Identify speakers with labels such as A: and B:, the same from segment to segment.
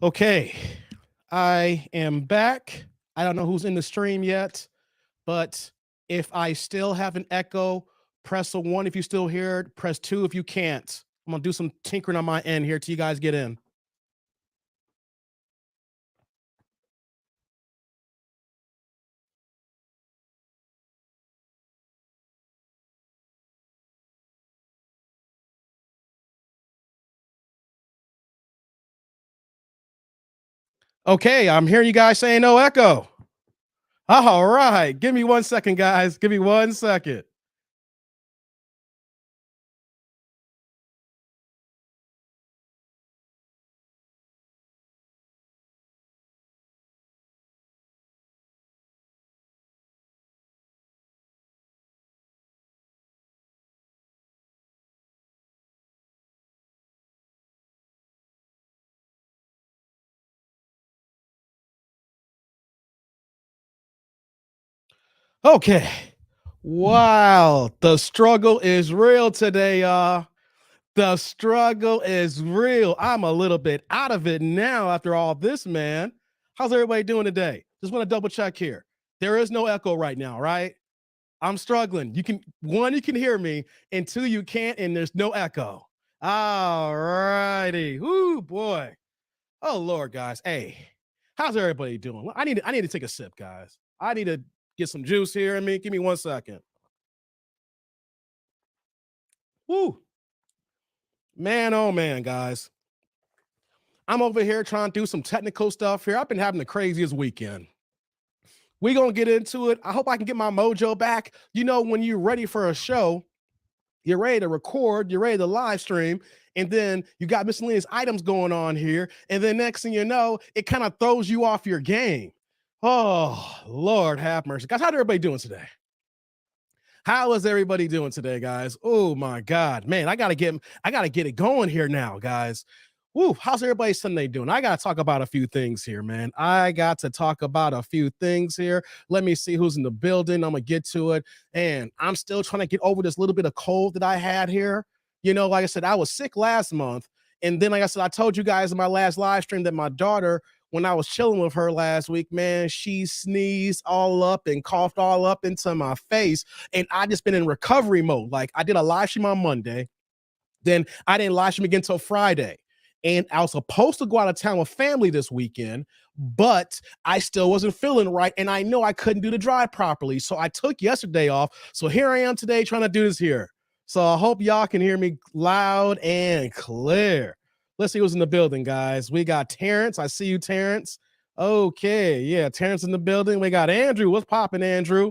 A: Okay, I am back. I don't know who's in the stream yet, but if I still have an echo, press a one if you still hear it, press two if you can't. I'm gonna do some tinkering on my end here till you guys get in. Okay, I'm hearing you guys saying no echo. All right, give me 1 second, guys. Give me 1 second. Okay. Wow, the struggle is real today, y'all. The struggle is real. I'm a little bit out of it now after all this, man. How's everybody doing today? Just want to double check here. There is no echo right now, right? I'm struggling. You can hear me, and two, you can't, and there's no echo. All righty. Whoo, boy. Oh, Lord, guys. Hey, how's everybody doing? I need to take a sip, guys. I need to get some juice here in me. Give me 1 second. Woo. Man, oh man, guys. I'm over here trying to do some technical stuff here. I've been having the craziest weekend. We gonna get into it. I hope I can get my mojo back. You know, when you're ready for a show, you're ready to record, you're ready to live stream, and then you got miscellaneous items going on here, and then next thing you know, it kind of throws you off your game. Oh, Lord have mercy. Guys, how's everybody doing today? How is everybody doing today, guys? Oh my God, man, I gotta get it going here now, guys. Woo, how's everybody Sunday doing? I gotta talk about a few things here, man. I got to talk about a few things here. Let me see who's in the building. I'm gonna get to it. And I'm still trying to get over this little bit of cold that I had here. You know, like I said, I was sick last month. And then, like I said, I told you guys in my last live stream that my daughter, when I was chilling with her last week, man, she sneezed all up and coughed all up into my face. And I just been in recovery mode. Like I did a live stream on Monday, then I didn't live stream again until Friday. And I was supposed to go out of town with family this weekend, but I still wasn't feeling right. And I know I couldn't do the drive properly. So I took yesterday off. So here I am today trying to do this here. So I hope y'all can hear me loud and clear. Let's see who's in the building, guys. We got Terrence. I see you, Terrence. Okay, yeah, Terrence in the building. We got Andrew. What's popping, Andrew?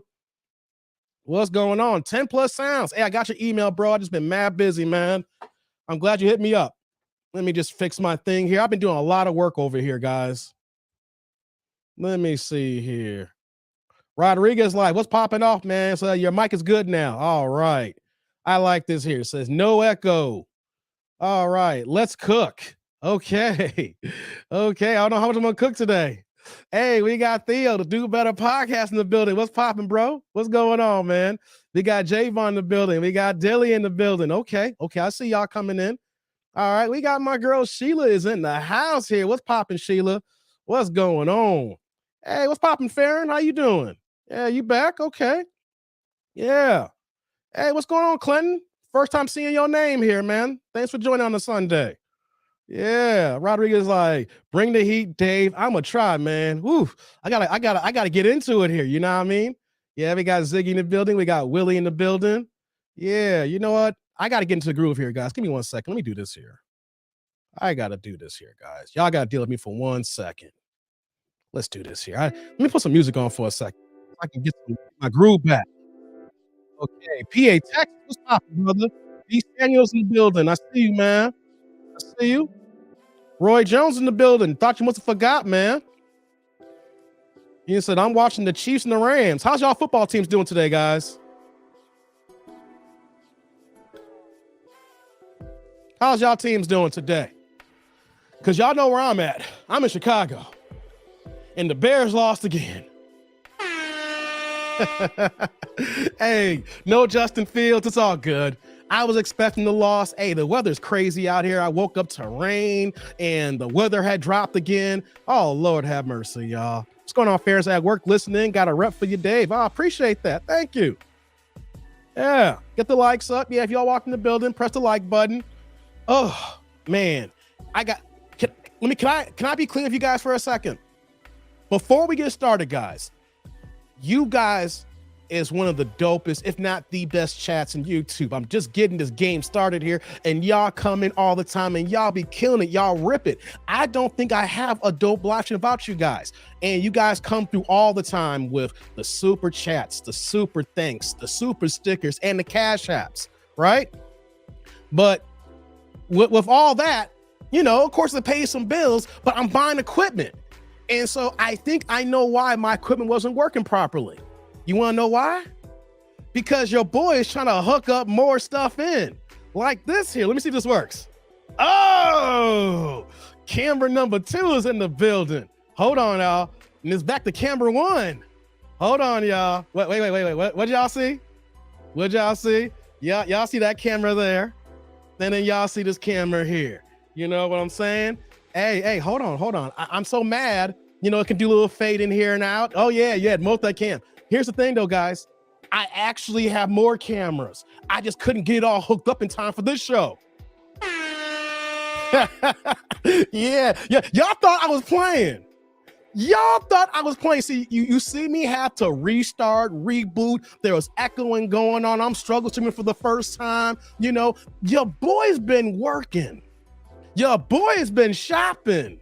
A: What's going on? 10 plus sounds. Hey, I got your email, bro. I just been mad busy, man. I'm glad you hit me up. Let me just fix my thing here. I've been doing a lot of work over here, guys. Let me see here. Rodriguez live. What's popping off, man? So your mic is good now. All right. I like this here. It says no echo. All right. Let's cook. Okay. Okay. I don't know how much I'm gonna cook today. Hey, we got Theo, the Do Better podcast in the building. What's popping, bro? What's going on, man? We got Javon in the building. We got Dilly in the building. Okay. Okay. I see y'all coming in. All right, we got my girl Sheila is in the house here. What's popping, Sheila? What's going on? Hey, what's popping, Farron? How you doing? Yeah, you back? Okay. Yeah. Hey, what's going on, Clinton? First time seeing your name here, man. Thanks for joining on a Sunday. Yeah, Rodriguez like, bring the heat, Dave. I'ma try, man. Woo. I gotta get into it here. You know what I mean? Yeah, we got Ziggy in the building. We got Willie in the building. Yeah, you know what? I gotta get into the groove here, guys. Give me 1 second. Let me do this here. I gotta do this here, guys. Y'all gotta deal with me for 1 second. Let's do this here. Let me put some music on for a second. So I can get my groove back. Okay, PA Texas, what's poppin', brother? D. Daniels in the building. I see you, man. I see you. Roy Jones in the building. Thought you must have forgot, man. You said I'm watching the Chiefs and the Rams. How's y'all football teams doing today, guys? How's y'all teams doing today? Because y'all know where I'm at. I'm in Chicago. And the Bears lost again. Hey, no Justin Fields. It's all good. I was expecting the loss. Hey, the weather's crazy out here. I woke up to rain and the weather had dropped again. Oh, Lord have mercy, y'all. What's going on, Fairs at Work? Listening. Got a rep for you, Dave. I appreciate that. Thank you. Yeah, get the likes up. Yeah, if y'all walk in the building, press the like button. Oh, man. Can I be clear with you guys for a second? Before we get started, guys, you guys is one of the dopest, if not the best chats in YouTube. I'm just getting this game started here, and y'all come in all the time, and y'all be killing it. Y'all rip it. I don't think I have a dope blockchain about you guys, and you guys come through all the time with the super chats, the super thanks, the super stickers, and the cash apps, right? But with all that, you know, of course it pays some bills, but I'm buying equipment. And so I think I know why my equipment wasn't working properly. You want to know why? Because your boy is trying to hook up more stuff in like this here. Let me see if this works. Oh, camera number 2 is in the building. Hold on, y'all. And it's back to camera 1. Hold on, y'all. Wait. What y'all see? What y'all see? Yeah, y'all see that camera there? And then y'all see this camera here. You know what I'm saying? Hey, hold on. I'm so mad. You know, it can do a little fade in here and out. Oh, yeah, multi-cam. Here's the thing, though, guys. I actually have more cameras. I just couldn't get it all hooked up in time for this show. Yeah. Y'all thought I was playing. See, you see me have to restart, reboot. There was echoing going on. I'm struggle streaming for the first time. You know, your boy's been working. Your boy has been shopping.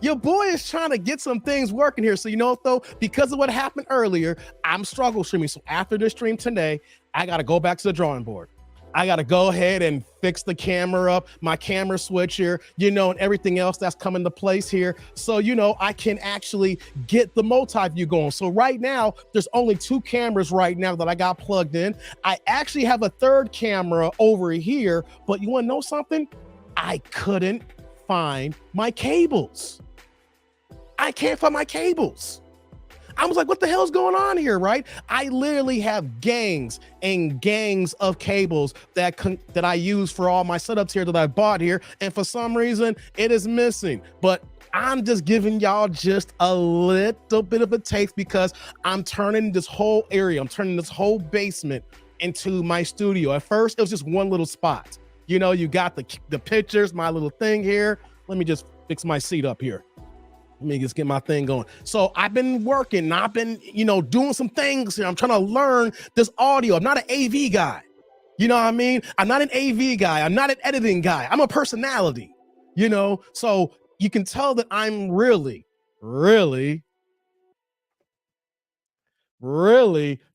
A: Your boy is trying to get some things working here. So you know what, though? Because of what happened earlier, I'm struggle streaming. So after this stream today, I got to go back to the drawing board. I got to go ahead and fix the camera up, my camera switcher, you know, and everything else that's coming to place here. So, you know, I can actually get the multi-view going. So right now, there's only 2 cameras right now that I got plugged in. I actually have a 3rd camera over here, but you want to know something? I couldn't find my cables. I can't find my cables. I was like, what the hell's going on here, right? I literally have gangs and gangs of cables that I use for all my setups here that I bought here. And for some reason, it is missing. But I'm just giving y'all just a little bit of a taste because I'm turning this whole area, I'm turning this whole basement into my studio. At first, it was just one little spot. You know, you got the pictures, my little thing here. Let me just fix my seat up here. Let me just get my thing going. So I've been working. I've been, you know, doing some things here. I'm trying to learn this audio. I'm not an AV guy. You know what I mean? I'm not an AV guy. I'm not an editing guy. I'm a personality, you know? So you can tell that I'm really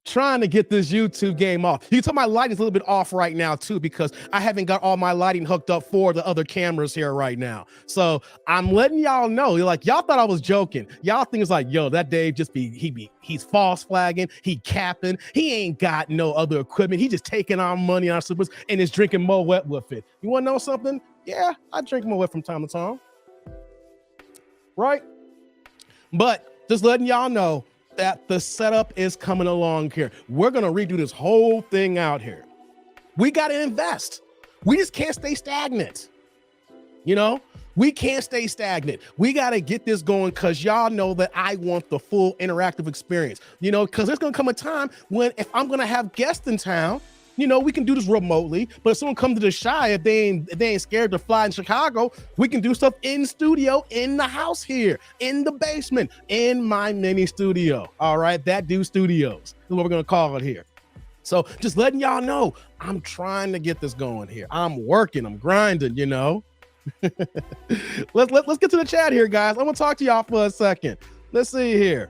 A: trying to get this YouTube game off. You can tell my lighting is a little bit off right now too, because I haven't got all my lighting hooked up for the other cameras here right now. So I'm letting y'all know, y'all thought I was joking. Y'all think it's like, yo, that Dave he's false flagging, he capping, he ain't got no other equipment. He just taking our money on supers and is drinking Moet with it. You want to know something? Yeah, I drink Moet from time to time. Right? But just letting y'all know that the setup is coming along here. We're going to redo this whole thing out here. We got to invest. We just can't stay stagnant. You know, we can't stay stagnant. We got to get this going because y'all know that I want the full interactive experience, you know, because there's going to come a time when if I'm going to have guests in town, you know, we can do this remotely, but if someone comes to the Shy, if they ain't scared to fly in Chicago, we can do stuff in studio, in the house here, in the basement, in my mini studio. All right, That Dude Studios is what we're gonna call it here. So just letting y'all know, I'm trying to get this going here. I'm working, I'm grinding, you know. Let's get to the chat here, guys. I'm gonna talk to y'all for a second. Let's see here.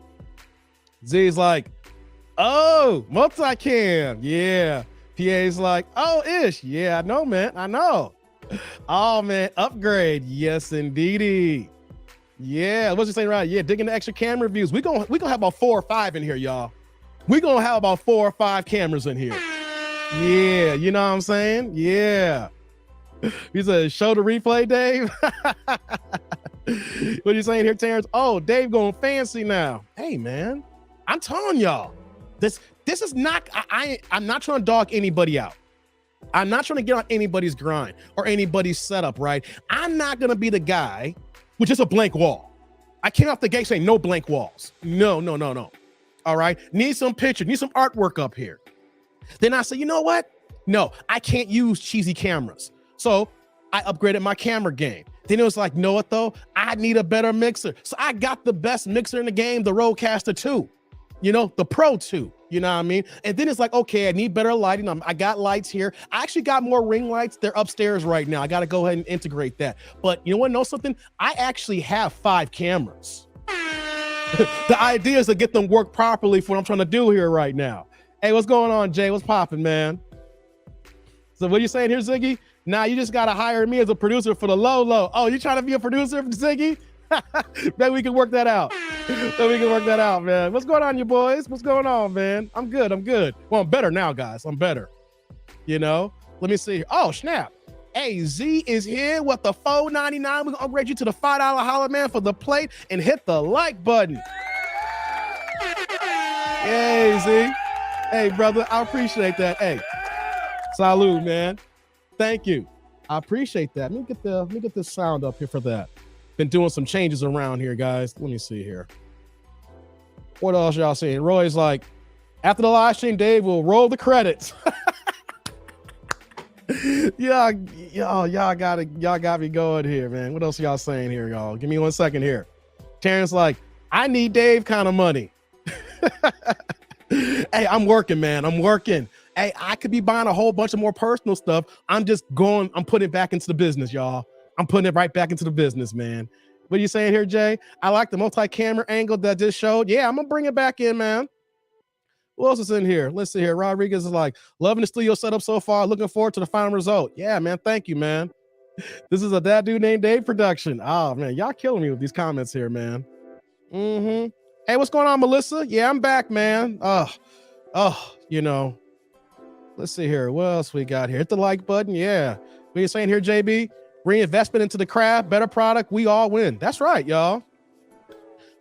A: Z's like, oh, multicam, yeah. PA's like, oh, ish. Yeah, I know, man. I know. Oh, man. Upgrade. Yes, indeedy. Yeah. What's you saying, right? Yeah, digging the extra camera views. We gonna have about 4 or 5 in here, y'all. We gonna have about 4 or 5 cameras in here. Yeah, you know what I'm saying? Yeah. He said, show the replay, Dave. What are you saying here, Terrence? Oh, Dave going fancy now. Hey, man. I'm telling y'all, this is not, I'm not trying to dog anybody out. I'm not trying to get on anybody's grind or anybody's setup, right? I'm not going to be the guy with just a blank wall. I came off the gate saying no blank walls. No. All right. Need some picture, need some artwork up here. Then I said, you know what? No, I can't use cheesy cameras. So I upgraded my camera game. Then it was like, know what though? I need a better mixer. So I got the best mixer in the game, the Rodecaster 2, the Pro 2, you know what I mean? And then it's like, okay, I need better lighting. I got lights here. I actually got more ring lights. They're upstairs right now. I got to go ahead and integrate that. But you know what? Know something? I actually have 5 cameras. The idea is to get them work properly for what I'm trying to do here right now. Hey, what's going on, Jay? What's popping, man? So what are you saying here, Ziggy? Nah, you just got to hire me as a producer for the low. Oh, you trying to be a producer, Ziggy? Maybe we can work that out. Man. What's going on, you boys? What's going on, man? I'm good. Well, I'm better now, guys. I'm better. Let me see. Oh, snap. Hey, Z is here with the $4.99. We're going to upgrade you to the $5 holler, man, for the plate and hit the like button. Hey, Z. Hey, brother, I appreciate that. Hey, salute, man. Thank you. I appreciate that. Let me get this sound up here for that. Been doing some changes around here, guys. Let me see here. What else y'all seeing? Roy's like, after the live stream, Dave will roll the credits. y'all got me going here, man. What else y'all saying here, y'all? Give me 1 second here. Terrence like, I need Dave kind of money. Hey, I'm working, man. I'm working. Hey, I could be buying a whole bunch of more personal stuff. I'm putting it back into the business, y'all. I'm putting it right back into the business, man. What are you saying here, Jay? I like the multi-camera angle that just showed. Yeah, I'm gonna bring it back in, man. Who else is in here? Let's see here. Rodriguez is like, loving the studio setup so far. Looking forward to the final result. Yeah, man. Thank you, man. This is a That Dude Named Dave production. Oh, man. Y'all killing me with these comments here, man. Hey, what's going on, Melissa? Yeah, I'm back, man. Let's see here. What else we got here? Hit the like button. Yeah. What are you saying here, JB? Reinvestment into the craft, better product. We all win. That's right, y'all.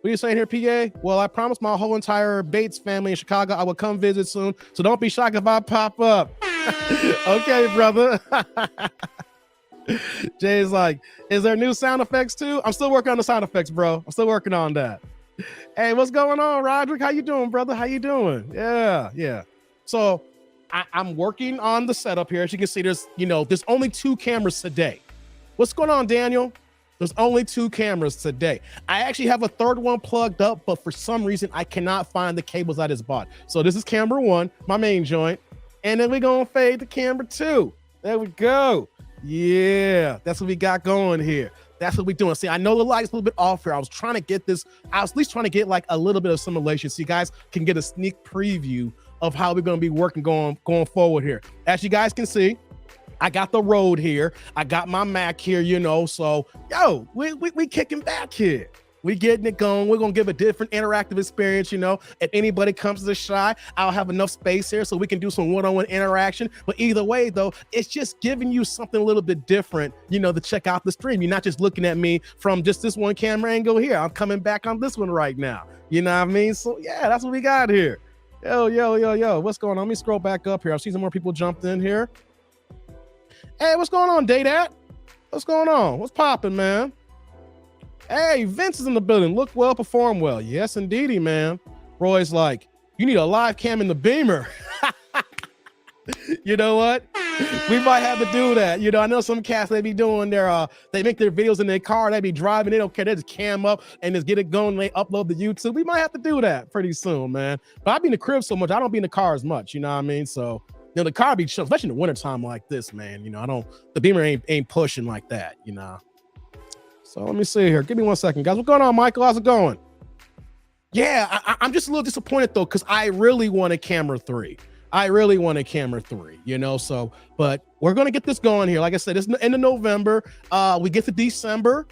A: What are you saying here, PA? Well, I promised my whole entire Bates family in Chicago I would come visit soon. So don't be shocked if I pop up. Okay, brother. Jay's like, is there new sound effects too? I'm still working on the sound effects, bro. I'm still working on that. Hey, what's going on, Roderick? How you doing, brother? How you doing? Yeah. So I'm working on the setup here. As you can see, there's only 2 cameras today. What's going on, Daniel? There's only 2 cameras today. I actually have a third one plugged up, but for some reason, I cannot find the cables I just bought. So this is camera 1, my main joint. And then we're going to fade to camera 2. There we go. Yeah, that's what we got going here. That's what we're doing. See, I know the light's a little bit off here. I was trying to get this. I was at least trying to get like a little bit of simulation so you guys can get a sneak preview of how we're going to be working going forward here. As you guys can see, I got the Rode here. I got my Mac here, so we kicking back here. We getting it going. We're going to give a different interactive experience, If anybody comes to the Shy, I'll have enough space here so we can do some one-on-one interaction. But either way, though, it's just giving you something a little bit different, to check out the stream. You're not just looking at me from just this one camera angle here. I'm coming back on this one right now. You know what I mean? So, yeah, that's what we got here. Yo. What's going on? Let me scroll back up here. I've seen some more people jumped in here. Hey, what's going on, Daydat? What's going on? What's popping, man? Hey, Vince is in the building. Look well, perform well. Yes, indeedy, man. Roy's like, you need a live cam in the Beamer. You know what? We might have to do that. I know some cats, they be doing they make their videos in their car. They be driving. They don't care. They just cam up and just get it going. And they upload to YouTube. We might have to do that pretty soon, man. But I be in the crib so much. I don't be in the car as much. You know what I mean? So, the car be chill, especially in the wintertime like this, man. The Beamer ain't pushing like that, So let me see here. Give me 1 second, guys. What's going on, Michael? How's it going? Yeah, I'm just a little disappointed, though, because I really want a camera 3. So, but we're going to get this going here. Like I said, it's end of November. We get to December.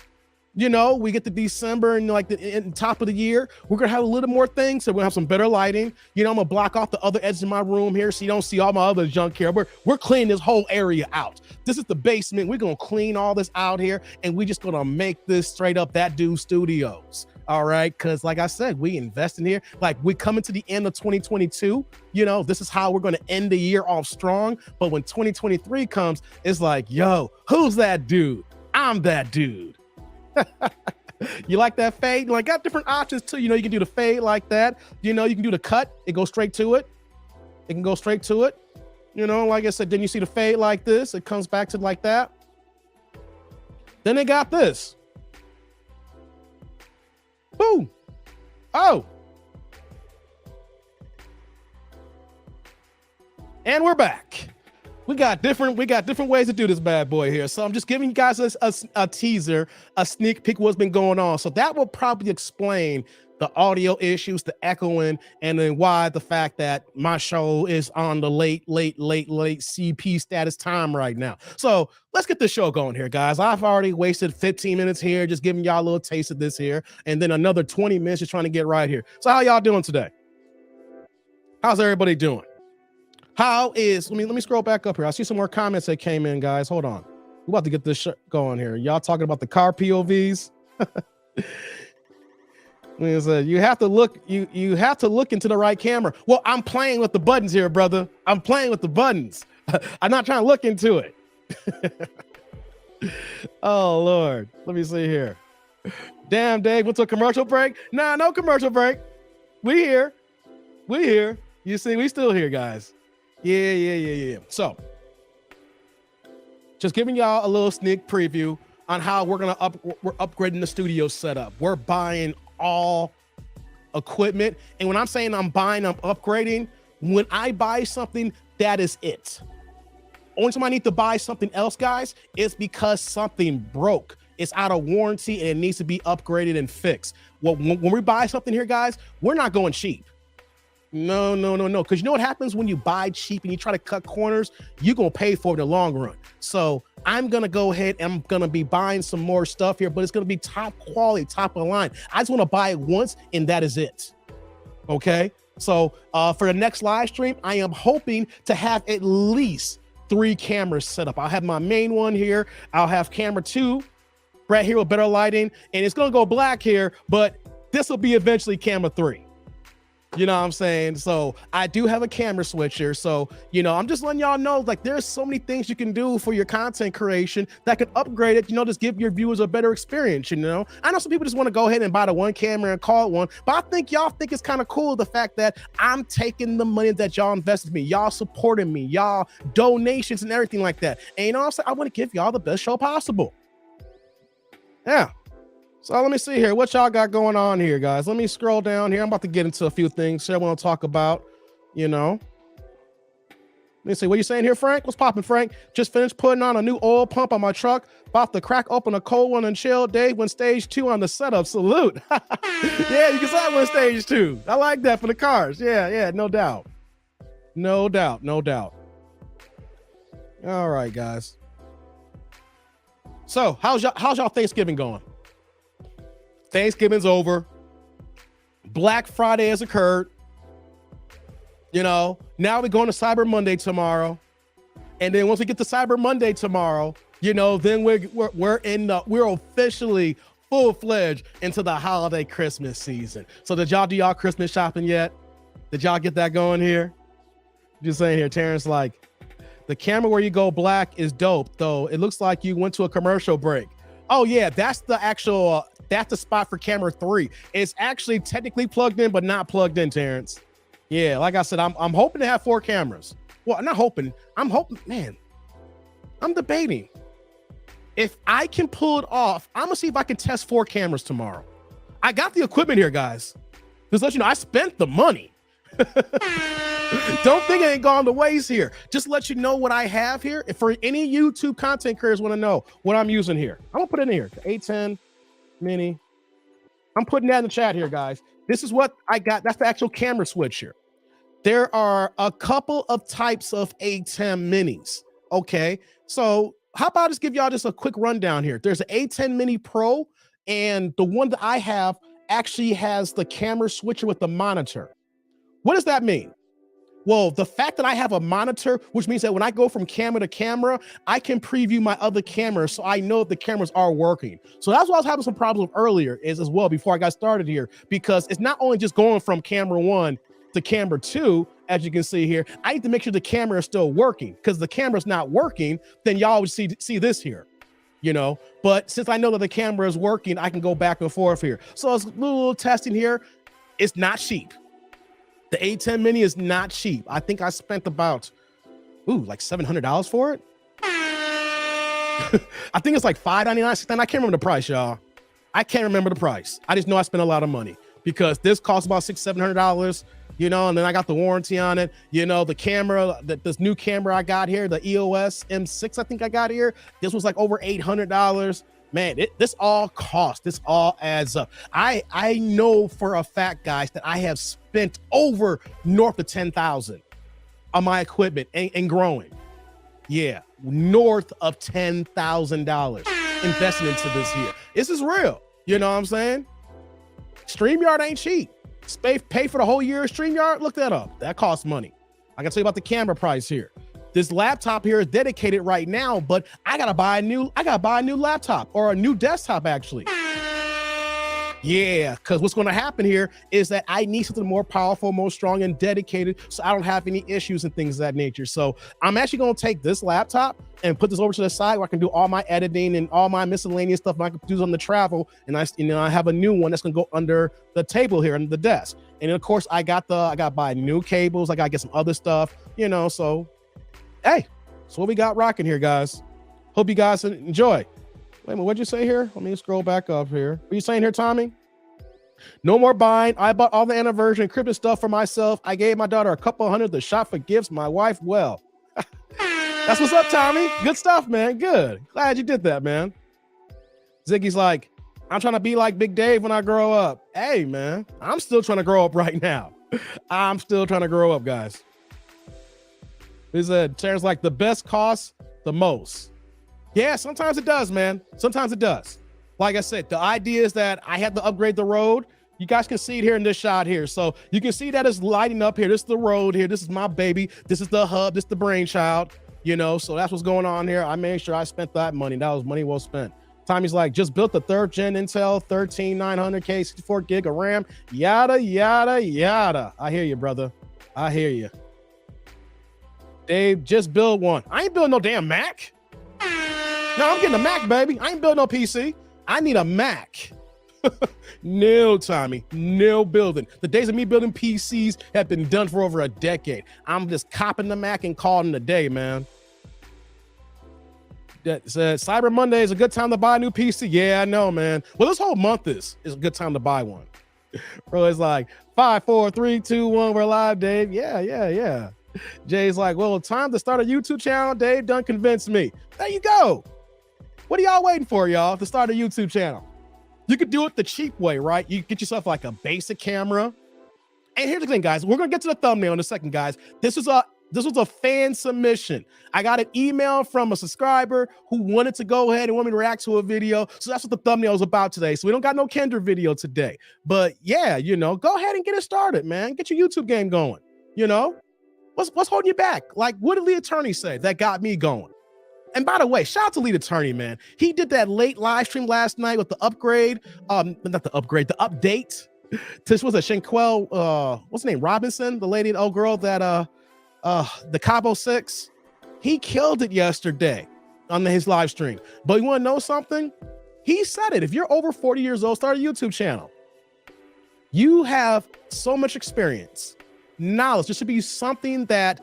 A: We get to December and like in top of the year, we're going to have a little more things. So we're going to have some better lighting. I'm going to block off the other edges of my room here so you don't see all my other junk here. We're cleaning this whole area out. This is the basement. We're going to clean all this out here and we're just going to make this straight up That Dude Studios. All right. Cause like I said, we invest in here. Like we coming to the end of 2022. This is how we're going to end the year off strong. But when 2023 comes, it's like, yo, who's that dude? I'm that dude. You like that fade? Like got different options too. You can do the fade like that. You can do the cut. It goes straight to it. It can go straight to it. Like I said, then you see the fade like this. It comes back to like that. Then they got this. Boom. Oh. And we're back. We got different ways to do this bad boy here. So I'm just giving you guys a teaser, a sneak peek of what's been going on. So that will probably explain the audio issues, the echoing, and then why the fact that my show is on the late CP status time right now. So let's get the show going here, guys. I've already wasted 15 minutes here, just giving y'all a little taste of this here, and then another 20 minutes just trying to get right here. So how y'all doing today? How's everybody doing? Let me scroll back up here. I see some more comments that came in, guys. Hold on. We're about to get this going here. Y'all talking about the car POVs? You have to look. You have to look into the right camera. Well, I'm playing with the buttons here, brother. I'm playing with the buttons. I'm not trying to look into it. Oh Lord, let me see here. Damn, Dave, went to a commercial break? Nah, no commercial break. We here. You see, we still here, guys. Yeah. So, just giving y'all a little sneak preview on how we're upgrading the studio setup. We're buying all equipment, and when I'm saying I'm upgrading, when I buy something, that is it. Only time I need to buy something else, guys, is because something broke. It's out of warranty and it needs to be upgraded and fixed. Well, when we buy something here, guys, we're not going cheap. No. Because you know what happens when you buy cheap and you try to cut corners? You're going to pay for it in the long run. So I'm going to go ahead and I'm going to be buying some more stuff here, but it's going to be top quality, top of the line. I just want to buy it once and that is it. Okay. So for the next live stream, I am hoping to have at least 3 cameras set up. I'll have my main one here. I'll have camera 2 right here with better lighting, and it's going to go black here, but this will be eventually camera 3. You know what I'm saying? So I do have a camera switcher. So, I'm just letting y'all know, like, there's so many things you can do for your content creation that could upgrade it, just give your viewers a better experience, I know some people just want to go ahead and buy the one camera and call it one, but I think y'all think it's kind of cool, the fact that I'm taking the money that y'all invested in me, y'all supporting me, y'all donations and everything like that. And I'm saying, I want to give y'all the best show possible. Yeah. So let me see here. What y'all got going on here, guys? Let me scroll down here. I'm about to get into a few things I want to talk about, Let me see. What you saying here, Frank? What's popping, Frank? Just finished putting on a new oil pump on my truck. About to crack open a cold one and chill. Dave went stage 2 on the setup. Salute. Yeah, you can say I went stage 2. I like that for the cars. Yeah, no doubt. No doubt. All right, guys. So how's y'all Thanksgiving going? Thanksgiving's over. Black Friday has occurred. Now we're going to Cyber Monday tomorrow. And then once we get to Cyber Monday tomorrow, then we're officially full-fledged into the holiday Christmas season. So did y'all do y'all Christmas shopping yet? Did y'all get that going here? Just saying here, Terrence, like, the camera where you go black is dope, though. It looks like you went to a commercial break. Oh yeah, that's the actual, that's the spot for camera 3. It's actually technically plugged in, but not plugged in, Terrence. Yeah, like I said, I'm hoping to have 4 cameras. Well, I'm not hoping. I'm hoping, man. I'm debating. If I can pull it off, I'm gonna see if I can test 4 cameras tomorrow. I got the equipment here, guys. Just let you know, I spent the money. Don't think it ain't gone to waste here. Just let you know what I have here. If for any YouTube content creators want to know what I'm using here, I'm gonna put it in here. The A10 Mini. I'm putting that in the chat here, guys. This is what I got. That's the actual camera switch here. There are a couple of types of A10 Minis. Okay, so how about I just give y'all just a quick rundown here. There's an A10 Mini Pro, and the one that I have actually has the camera switcher with the monitor. What does that mean? Well, the fact that I have a monitor, which means that when I go from camera to camera, I can preview my other cameras, so I know if the cameras are working. So that's why I was having some problems earlier is as well before I got started here, because it's not only just going from camera 1 to camera 2, as you can see here. I need to make sure the camera is still working, because the camera's not working, then y'all would see this here, you know. But since I know that the camera is working, I can go back and forth here. So it's a little testing here. It's not cheap. The A10 Mini is not cheap. I think I spent about, like $700 for it. I think it's like $599, $699. I can't remember the price, y'all. I can't remember the price. I just know I spent a lot of money because this costs about $600-$700, you know, and then I got the warranty on it. You know, the camera, this new camera I got here, the EOS M6, I think I got here. This was like over $800. Man, this all costs. This all adds up. I know for a fact, guys, that I have spent over north of $10,000 on my equipment and growing. Yeah, north of $10,000 investing into this here. This is real. You know what I'm saying? StreamYard ain't cheap. Pay for the whole year of StreamYard. Look that up. That costs money. I can tell you about the camera price here. This laptop here is dedicated right now, but I gotta buy a new laptop or a new desktop actually. Yeah, because what's going to happen here is that I need something more powerful, more strong and dedicated, so I don't have any issues and things of that nature. So I'm actually going to take this laptop and put this over to the side where I can do all my editing and all my miscellaneous stuff I can do on the travel. And I have a new one that's going to go under the table here under the desk. And of course, I got to buy new cables. I got to get some other stuff, you know. So, hey, so what we got rocking here, guys. Hope you guys enjoy. Wait a minute, what'd you say here? Let me scroll back up here. What are you saying here, Tommy? No more buying. I bought all the anniversary encrypted stuff for myself. I gave my daughter a couple hundred to shop for gifts. My wife, well. That's what's up, Tommy. Good stuff, man. Good. Glad you did that, man. Ziggy's like, I'm trying to be like Big Dave when I grow up. Hey, man, I'm still trying to grow up right now. I'm still trying to grow up, guys. He said, Terrence, like the best costs the most. Yeah, sometimes it does, man. Sometimes it does. Like I said, the idea is that I had to upgrade the road. You guys can see it here in this shot here. So you can see that it's lighting up here. This is the road here. This is my baby. This is the hub. This is the brainchild, you know, so that's what's going on here. I made sure I spent that money. That was money well spent. Tommy's like, just built the 3rd gen Intel 13900K 64 gig of RAM. Yada, yada, yada. I hear you, brother. I hear you. Dave, just build one. I ain't building no damn Mac. No, I'm getting a Mac, baby. I ain't building no PC. I need a Mac. No, Tommy, no building. The days of me building PCs have been done for over a decade. I'm just copping the Mac and calling it a day, man. That said, Cyber Monday is a good time to buy a new PC. Yeah, I know, man. Well, this whole month is a good time to buy one. Bro, it's like 5, 4, 3, 2, 1. We're live, Dave. Yeah. Jay's like, well, time to start a YouTube channel. Dave done convinced me. There you go. What are y'all waiting for, y'all, to start a YouTube channel? You could do it the cheap way, right? You get yourself like a basic camera. And here's the thing, guys. We're going to get to the thumbnail in a second, guys. This was a fan submission. I got an email from a subscriber who wanted to go ahead and want me to react to a video. So that's what the thumbnail is about today. So we don't got no Kendra video today. But yeah, you know, go ahead and get it started, man. Get your YouTube game going. You know, what's holding you back? Like, what did Lee Attorney say that got me going? And by the way, shout out to Lee Attorney, man. He did that late live stream last night with the upgrade. Not the upgrade, the update. This was a Shanquell, what's her name? Robinson, the lady, old girl that the Cabo 6. He killed it yesterday on his live stream. But you want to know something? He said it. If you're over 40 years old, start a YouTube channel. You have so much experience, knowledge. There should be something that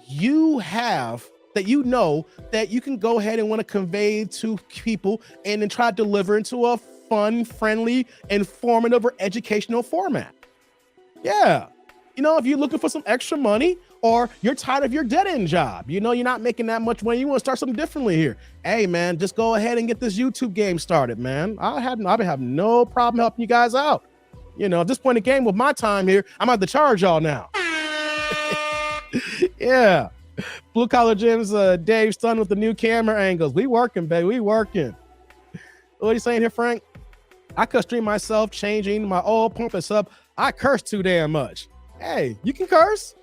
A: you have that you know that you can go ahead and want to convey to people and then try to deliver into a fun, friendly, informative, or educational format. Yeah. You know, if you're looking for some extra money or you're tired of your dead-end job, you know, you're not making that much money, you want to start something differently here. Hey, man, just go ahead and get this YouTube game started, man. I've been having no problem helping you guys out. You know, at this point in the game with my time here, I'm about to charge y'all now. Yeah. Blue Collar Gyms, Dave's done with the new camera angles. We working, baby. We working. What are you saying here, Frank? I could stream myself changing my old pump and sub. I curse too damn much. Hey, you can curse.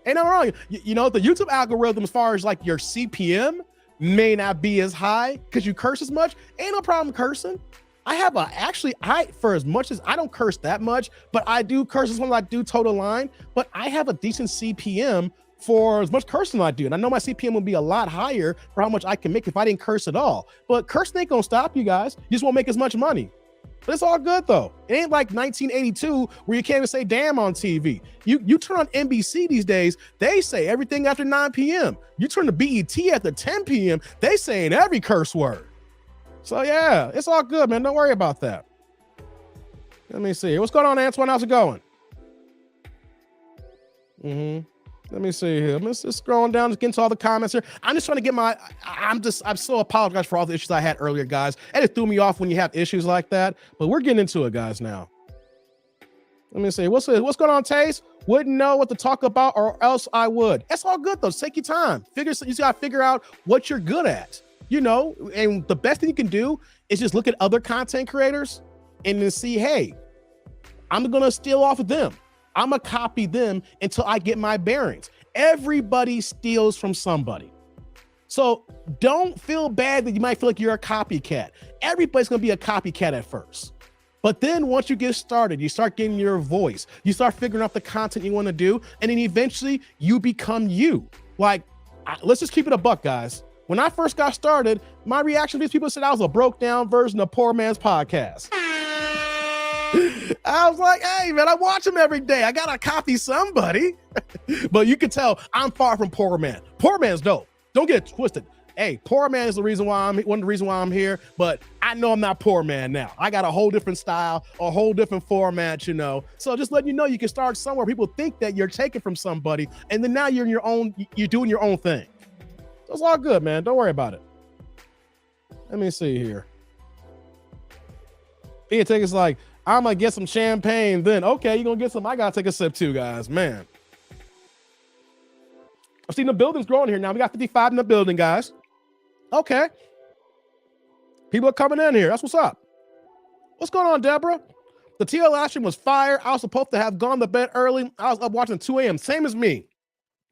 A: Ain't nothing wrong. You know, the YouTube algorithm, as far as like your CPM, may not be as high because you curse as much. Ain't no problem cursing. For as much as I don't curse that much, but I do curse as long as I do total line, but I have a decent CPM for as much cursing I do. And I know my CPM would be a lot higher for how much I can make if I didn't curse at all. But cursing ain't gonna stop you guys. You just won't make as much money. But it's all good though. It ain't like 1982 where you can't even say damn on TV. You turn on NBC these days, they say everything after 9 p.m. You turn to BET after 10 p.m., they saying every curse word. So yeah, it's all good, man. Don't worry about that. Let me see. What's going on, Antoine? How's it going? Let me see here. I'm just scrolling down, just getting to all the comments here. I'm just trying to get I'm so apologize for all the issues I had earlier, guys. And it threw me off when you have issues like that. But we're getting into it, guys, now. Let me see. What's going on, Taze? Wouldn't know what to talk about or else I would. It's all good, though. Take your time. You just got to figure out what you're good at. You know, and the best thing you can do is just look at other content creators and then see, hey, I'm going to steal off of them. I'm going to copy them until I get my bearings. Everybody steals from somebody. So don't feel bad that you might feel like you're a copycat. Everybody's going to be a copycat at first. But then once you get started, you start getting your voice. You start figuring out the content you want to do. And then eventually you become you. Like, let's just keep it a buck, guys. When I first got started, my reaction to these people said I was a broke down version of Poor Man's Podcast. I was like, hey, man, I watch him every day. I got to copy somebody. But you can tell I'm far from Poor Man. Poor Man's dope. Don't get it twisted. Hey, Poor Man is one of the reasons why I'm here, but I know I'm not Poor Man now. I got a whole different style, a whole different format, you know. So just letting you know, you can start somewhere. People think that you're taking from somebody, and then now you're doing your own thing. So it's all good, man. Don't worry about it. Let me see here. Pia Ticket's like, I'm gonna get some champagne then. Okay, you're gonna get some. I gotta take a sip too, guys. Man. I've seen the building's growing here now. We got 55 in the building, guys. Okay. People are coming in here. That's what's up. What's going on, Deborah? The TL last stream was fire. I was supposed to have gone to bed early. I was up watching 2 a.m. Same as me,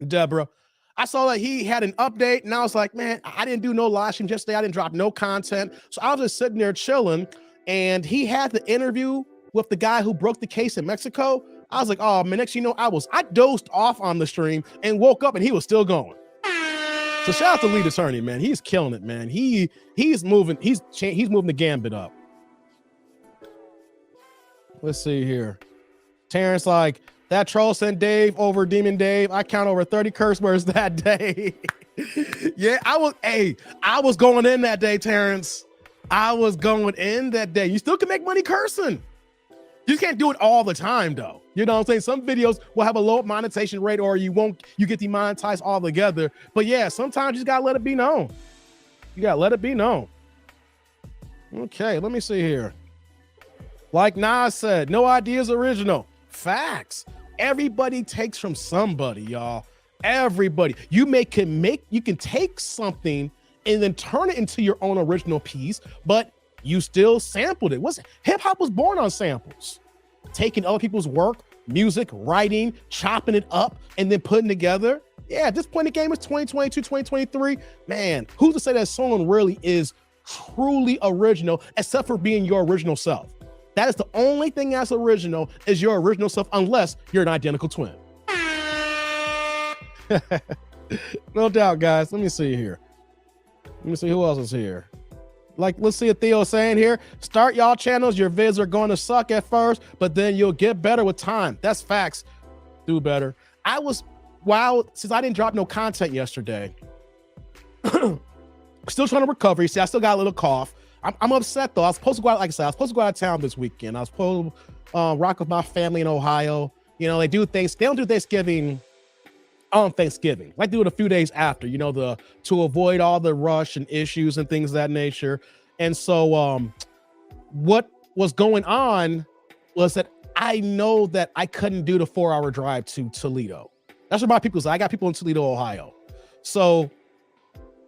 A: Deborah. I saw that he had an update, and I was like, man, I didn't do no live stream yesterday. I didn't drop no content. So I was just sitting there chilling, and he had the interview with the guy who broke the case in Mexico. I was like, oh, man, next you know, I dozed off on the stream and woke up, and he was still going. So shout out to Lead Attorney, man. He's killing it, man. He's moving the gambit up. Let's see here. Terrence like, that troll sent Dave over Demon Dave. I count over 30 curse words that day. Yeah, I was going in that day, Terrence. I was going in that day. You still can make money cursing. You just can't do it all the time, though. You know what I'm saying? Some videos will have a low monetization rate, or you get demonetized altogether. But yeah, sometimes you just gotta let it be known. You gotta let it be known. Okay, let me see here. Like Nas said, no ideas original. Facts. Everybody takes from somebody, y'all. Everybody. You can take something and then turn it into your own original piece, but you still sampled it. Hip hop was born on samples. Taking other people's work, music, writing, chopping it up, and then putting together. Yeah, at this point in the game, it's 2022, 2023. Man, who's to say that song really is truly original, except for being your original self? That is the only thing that's original, is your original self, unless you're an identical twin. No doubt, guys. Let me see here. Let me see who else is here. Like, let's see what Theo's saying here. Start y'all channels. Your vids are going to suck at first, but then you'll get better with time. That's facts. Do better. Since I didn't drop no content yesterday, still trying to recover. You see, I still got a little cough. I'm upset though. I was supposed to go out, like I said, I was supposed to go out of town this weekend. I was supposed to rock with my family in Ohio. You know, they don't do Thanksgiving on Thanksgiving. Like do it a few days after, you know, to avoid all the rush and issues and things of that nature. And so what was going on was that I know that I couldn't do the 4-hour drive to Toledo. That's what my people say. I got people in Toledo, Ohio. So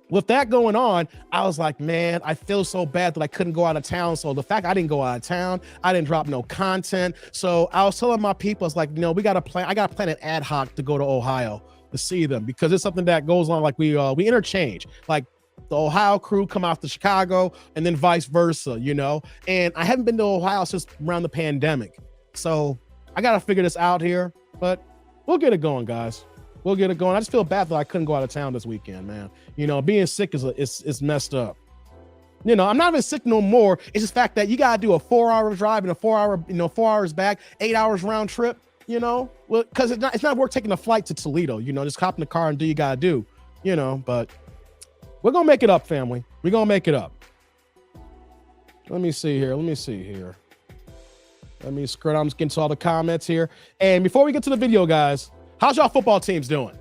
A: with that going on, I was like, man, I feel so bad that I couldn't go out of town. So the fact I didn't go out of town, I didn't drop no content. So I was telling my people, it's like, you know, I got to plan an ad hoc to go to Ohio to see them because it's something that goes on. Like we interchange. Like the Ohio crew come out to Chicago and then vice versa, you know. And I haven't been to Ohio since around the pandemic, so I gotta figure this out here. But we'll get it going, guys. We'll get it going. I just feel bad that I couldn't go out of town this weekend, man. You know, being sick is messed up. You know, I'm not even sick no more. It's just the fact that you gotta do a 4-hour drive and a 4 hours back, 8 hours round trip. You know, well, because it's not worth taking a flight to Toledo. You know, just hop in the car and do what you gotta do. You know, but we're gonna make it up, family. We're gonna make it up. Let me see here. Let me scroll. I'm just getting to all the comments here. And before we get to the video, guys, how's y'all football teams doing?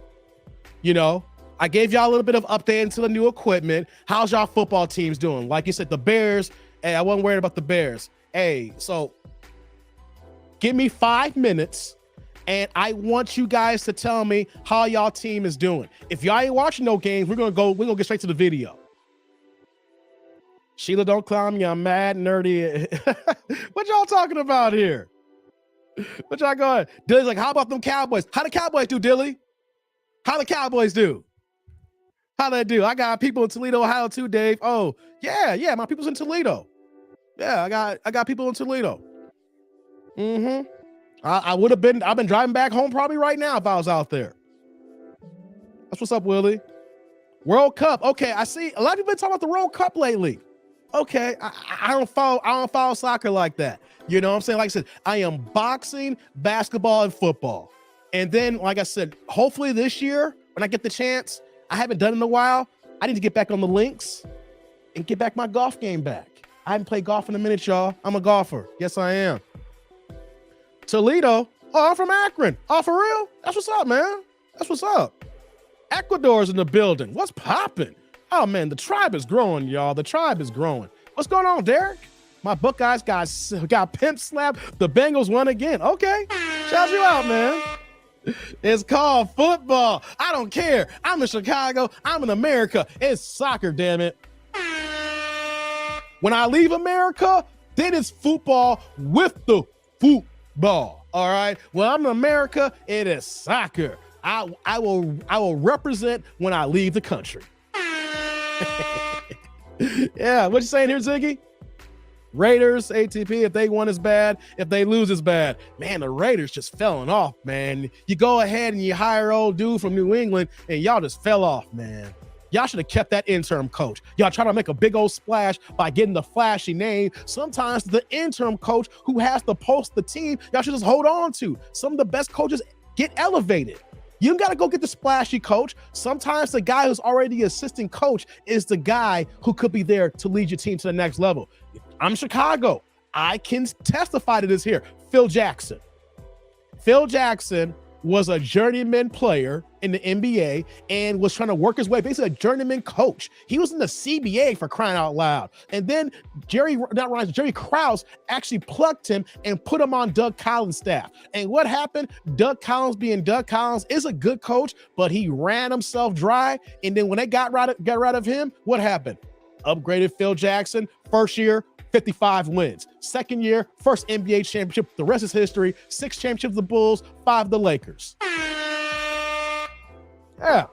A: You know, I gave y'all a little bit of update into the new equipment. How's y'all football teams doing? Like you said, the Bears. Hey, I wasn't worried about the Bears. Hey, so give me 5 minutes, and I want you guys to tell me how y'all team is doing. If y'all ain't watching no games, we're gonna get straight to the video. Sheila, don't clown me. I'm mad, nerdy. What y'all talking about here? What y'all going? Dilly's like, how about them Cowboys? How the Cowboys do, Dilly? How the Cowboys do? How they do? I got people in Toledo, Ohio too, Dave. Oh, yeah, my people's in Toledo. Yeah, I got people in Toledo. Mm-hmm. I've been driving back home probably right now if I was out there. That's what's up, Willie. World Cup. Okay, I see a lot of people been talking about the World Cup lately. Okay, I don't follow soccer like that. You know what I'm saying? Like I said, I am boxing, basketball, and football. And then, like I said, hopefully this year, when I get the chance, I haven't done it in a while, I need to get back on the links and get back my golf game back. I haven't played golf in a minute, y'all. I'm a golfer. Yes, I am. Toledo. Oh, I'm from Akron. Oh, for real? That's what's up, man. That's what's up. Ecuador's in the building. What's popping? Oh, man, the tribe is growing, y'all. The tribe is growing. What's going on, Derek? My Buckeyes got pimp slapped. The Bengals won again. Okay. Shout you out, man. It's called football. I don't care. I'm in Chicago. I'm in America. It's soccer, damn it. When I leave America, then it's football with the football. All right. Well, I'm in America. It is soccer. I will represent when I leave the country. Yeah, what you saying here, Ziggy? Raiders, ATP, if they won is bad. If they lose is bad. Man, the Raiders just falling off, man. You go ahead and you hire old dude from New England, and y'all just fell off, man. Y'all should have kept that interim coach. Y'all try to make a big old splash by getting the flashy name. Sometimes the interim coach who has to post the team, y'all should just hold on to. Some of the best coaches get elevated. You don't got to go get the splashy coach. Sometimes the guy who's already the assistant coach is the guy who could be there to lead your team to the next level. I'm Chicago. I can testify to this here. Phil Jackson. Phil Jackson was a journeyman player in the NBA and was trying to work his way, basically a journeyman coach. He was in the CBA for crying out loud. And then Jerry Krause actually plucked him and put him on Doug Collins' staff. And what happened? Doug Collins, being Doug Collins, is a good coach, but he ran himself dry. And then when they got rid of him, what happened? Upgraded Phil Jackson. First year, 55 wins. Second year, first NBA championship. The rest is history. 6 championships of the Bulls, 5 of the Lakers. Yeah.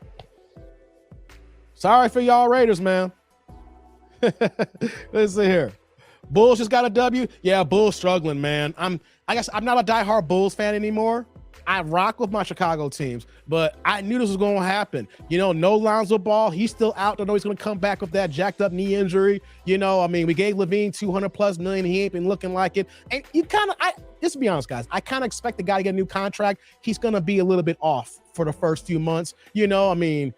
A: Sorry for y'all Raiders, man. Let's see here. Bulls just got a W. Yeah, Bulls struggling, man. I guess I'm not a diehard Bulls fan anymore. I rock with my Chicago teams, but I knew this was going to happen. You know, no Lonzo Ball. He's still out. I know he's going to come back with that jacked up knee injury. You know, I mean, we gave Levine $200+ million. He ain't been looking like it. And you just to be honest, guys, I kind of expect the guy to get a new contract. He's going to be a little bit off for the first few months. You know, I mean,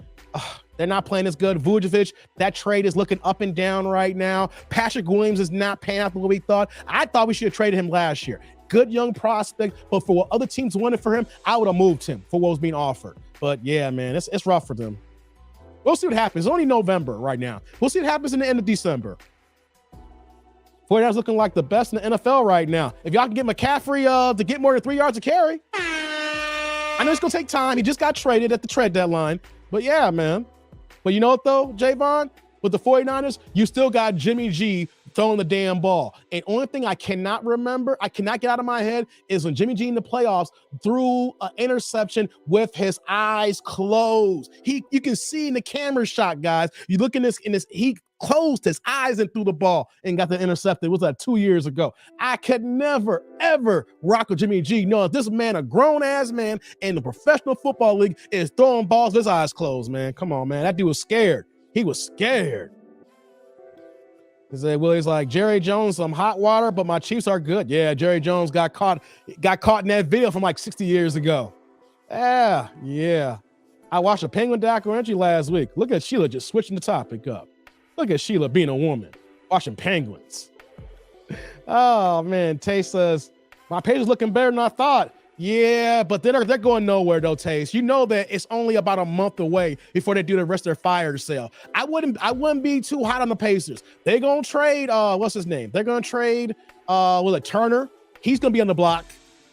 A: they're not playing as good. Vucevic, that trade is looking up and down right now. Patrick Williams is not paying out the way we thought. I thought we should have traded him last year. Good young prospect, but for what other teams wanted for him, I would have moved him for what was being offered. But yeah, man, it's rough for them. We'll see what happens. It's only November right now. We'll see what happens in the end of December. 49ers looking like the best in the NFL right now. If y'all can get McCaffrey to get more than 3 yards of carry, I know it's going to take time. He just got traded at the trade deadline. But yeah, man. But you know what, though, Javon? With the 49ers, you still got Jimmy G throwing the damn ball. And only thing I cannot get out of my head is when Jimmy G in the playoffs threw an interception with his eyes closed. You can see in the camera shot, guys. You look in this, he closed his eyes and threw the ball and got the intercepted. It was like 2 years ago. I could never, ever rock with Jimmy G. No, this man, a grown-ass man in the professional football league, is throwing balls with his eyes closed, man. Come on, man. That dude was scared. He was scared. He's like, Jerry Jones, some hot water, but my Chiefs are good. Yeah, Jerry Jones got caught in that video from like 60 years ago. Yeah. I watched a Penguin documentary last week. Look at Sheila just switching the topic up. Look at Sheila being a woman, watching Penguins. Oh, man, Tay says, my page is looking better than I thought. Yeah, but they're going nowhere though, Taste. You know that it's only about a month away before they do the rest of their fire sale. I wouldn't be too hot on the Pacers. They're gonna trade what's his name? They're gonna trade Turner. He's gonna be on the block.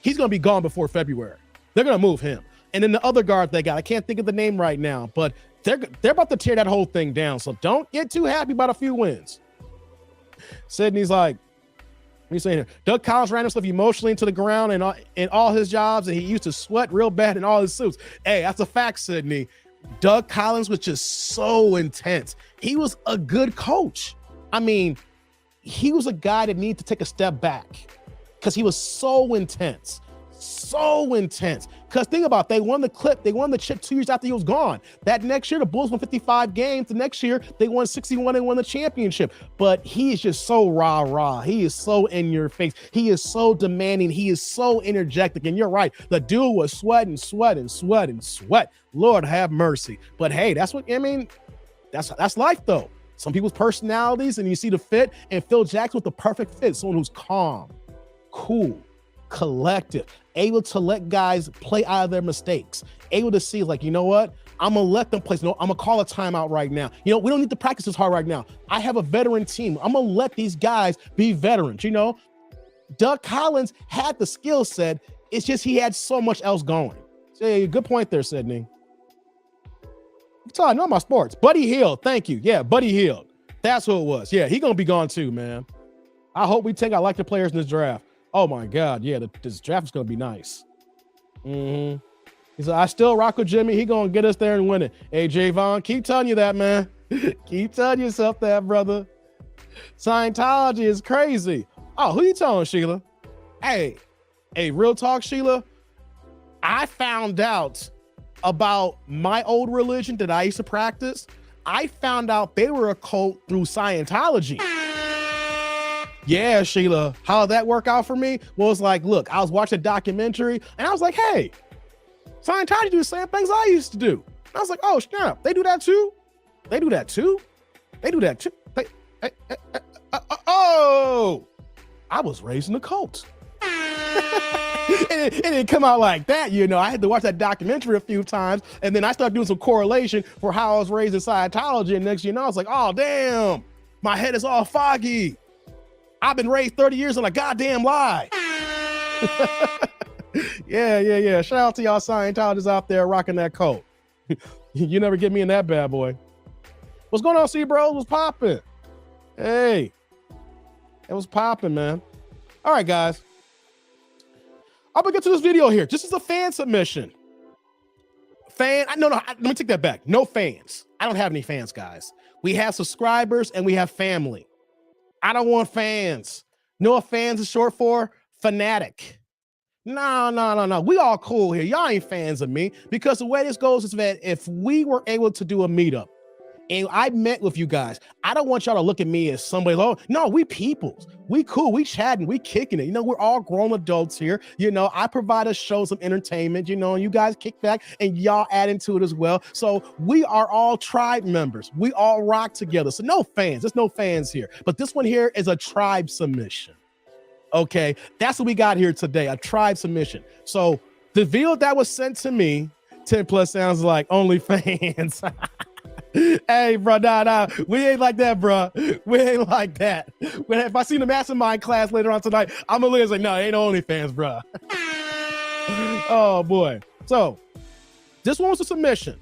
A: He's gonna be gone before February. They're gonna move him. And then the other guard they got, I can't think of the name right now, but they're about to tear that whole thing down. So don't get too happy about a few wins. Sydney's like, what are you saying here? Doug Collins ran himself emotionally into the ground in all his jobs, and he used to sweat real bad in all his suits. Hey, that's a fact, Sydney. Doug Collins was just so intense. He was a good coach. I mean, he was a guy that needed to take a step back because he was so intense. So intense. Because think about it, they won the chip 2 years after he was gone. That next year, the Bulls won 55 games. The next year, they won 61 and won the championship. But he is just so rah-rah. He is so in your face. He is so demanding. He is so energetic. And you're right. The dude was sweating. Lord have mercy. But hey, that's life though. Some people's personalities, and you see the fit, and Phil Jackson with the perfect fit. Someone who's calm, cool, collective, able to let guys play out of their mistakes, able to see like, you know what, I'm gonna let them play. No, I'm gonna call a timeout right now. You know, we don't need to practice as hard right now. I have a veteran team. I'm gonna let these guys be veterans. You know, Doug Collins had the skill set. It's just he had so much else going. So, yeah, good point there, Sydney. I know my sports. Buddy Hield, thank you. Yeah, Buddy Hield. That's who it was. Yeah, he gonna be gone too, man. I hope I like the players in this draft. Oh my God, yeah, this draft is gonna be nice. He said, I still rock with Jimmy. He gonna get us there and win it. Hey, Javon, keep telling you that, man. Keep telling yourself that, brother. Scientology is crazy. Oh, who you telling, Sheila? Hey, real talk, Sheila. I found out about my old religion that I used to practice. I found out they were a cult through Scientology. Yeah, Sheila, how did that work out for me? Well, it's like, look, I was watching a documentary and I was like, hey, Scientology do the same things I used to do. And I was like, oh, snap, they do that too? They do that too? Oh, I was raised in a cult. It didn't come out like that, you know. I had to watch that documentary a few times, and then I started doing some correlation for how I was raised in Scientology, and next you know, I was like, oh, damn, my head is all foggy. I've been raised 30 years on a goddamn lie. Yeah. Shout out to y'all Scientologists out there rocking that coat. You never get me in that bad boy. What's going on, C bro? What's popping? Hey, it was popping, man. All right, guys. I'm gonna get to this video here. This is a fan submission. Let me take that back. No fans. I don't have any fans, guys. We have subscribers and we have family. I don't want fans. You know what fans is short for? Fanatic. No. We all cool here. Y'all ain't fans of me, because the way this goes is that if we were able to do a meetup and I met with you guys, I don't want y'all to look at me as somebody, oh, no, we peoples. We cool, we chatting, we kicking it. You know, we're all grown adults here. You know, I provide a show, some entertainment, you know, and you guys kick back and y'all add into it as well. So we are all tribe members. We all rock together. So no fans, there's no fans here. But this one here is a tribe submission. Okay, that's what we got here today, a tribe submission. So the video that was sent to me, 10 plus sounds like OnlyFans. Hey, bro, nah, we ain't like that, bro. We ain't like that. If I see the mastermind class later on tonight, I'm gonna say, no, ain't OnlyFans, bro. Oh boy. So this one was a submission,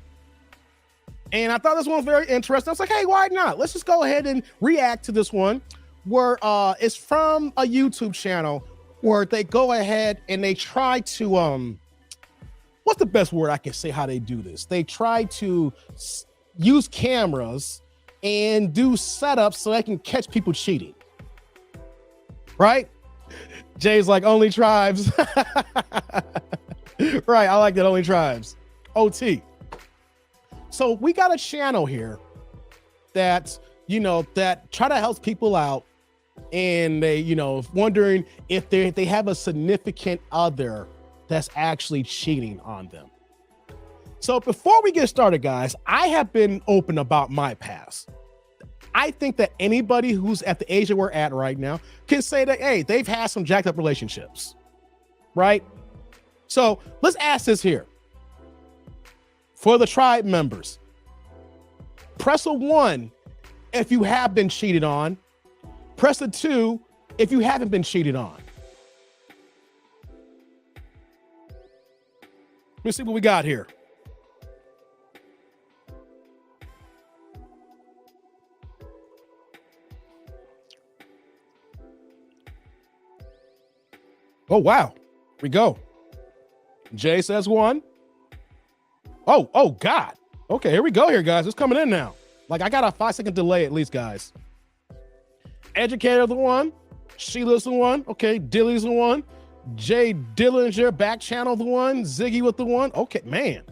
A: and I thought this one was very interesting. I was like, hey, why not? Let's just go ahead and react to this one. where it's from a YouTube channel where they go ahead and they try to what's the best word I can say how they do this? They try to use cameras and do setups so they can catch people cheating. Right? Jay's like, only tribes. Right, I like that, only tribes. OT. So we got a channel here that, you know, that try to help people out, and they, you know, wondering if they have a significant other that's actually cheating on them. So before we get started, guys, I have been open about my past. I think that anybody who's at the age that we're at right now can say that, hey, they've had some jacked up relationships, right? So let's ask this here. For the tribe members, press a 1 if you have been cheated on. Press a 2 if you haven't been cheated on. Let's see what we got here. Oh, wow. Here we go. Jay says 1. Oh, God. Okay, here we go here, guys. It's coming in now. Like, I got a 5-second delay at least, guys. Educator the 1. Sheila's the 1. Okay, Dilly's the 1. Jay Dillinger back channel the 1. Ziggy with the 1. Okay, man.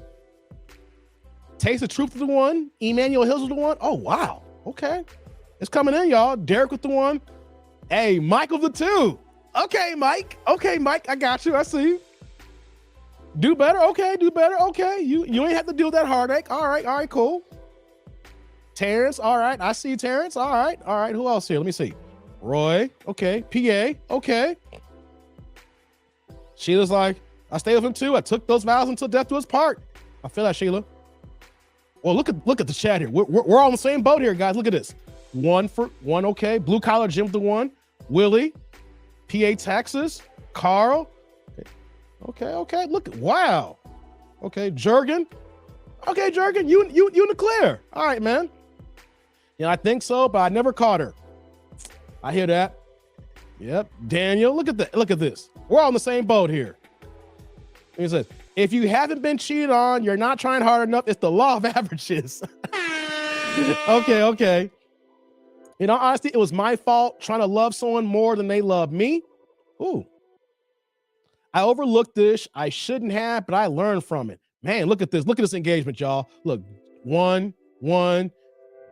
A: Taste of Truth with the 1. Emmanuel Hills with the 1. Oh, wow. Okay. It's coming in, y'all. Derek with the 1. Hey, Mike with the 2. Okay, Mike. Okay, Mike, I got you. I see you. Do better. Okay, do better. Okay, you ain't have to deal with that heartache. All right, cool. Terrence, all right. I see Terrence. All right. Who else here? Let me see. Roy. Okay. PA. Okay. Sheila's like, I stayed with him too. I took those vows until death do us part. I feel that, Sheila. Well, look at the chat here. We're all on the same boat here, guys. Look at this. 1 for 1. Okay. Blue collar Jim with the 1. Willie. PA Texas. Carl. Okay. Look, wow. Okay, Jurgen. Okay, Jurgen, you in the clear. All right, man. Yeah, I think so, but I never caught her. I hear that. Yep. Daniel, look at that. Look at this. We're all on the same boat here. He says, if you haven't been cheated on, you're not trying hard enough. It's the law of averages. Okay. You know, honestly, it was my fault trying to love someone more than they love me. Ooh. I overlooked this. I shouldn't have, but I learned from it. Man, look at this. Look at this engagement, y'all. Look, 1.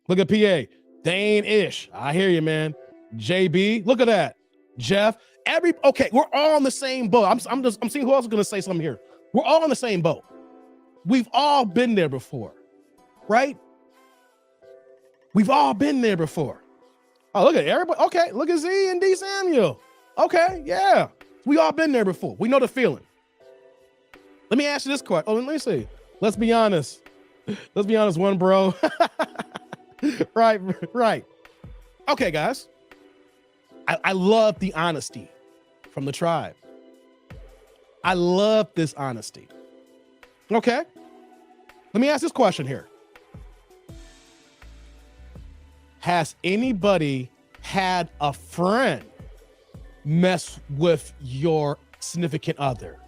A: Look at PA. Dane Ish. I hear you, man. JB. Look at that. Jeff. Okay, we're all on the same boat. I'm seeing who else is gonna say something here. We're all on the same boat. We've all been there before, right? We've all been there before. Oh, look at everybody. Okay, look at Z and D Samuel. Okay, yeah. We all been there before. We know the feeling. Let me ask you this question. Oh, let me see. Let's be honest. Let's be honest, one bro. Right. Okay, guys. I love the honesty from the tribe. I love this honesty. Okay. Let me ask this question here. Has anybody had a friend mess with your significant other?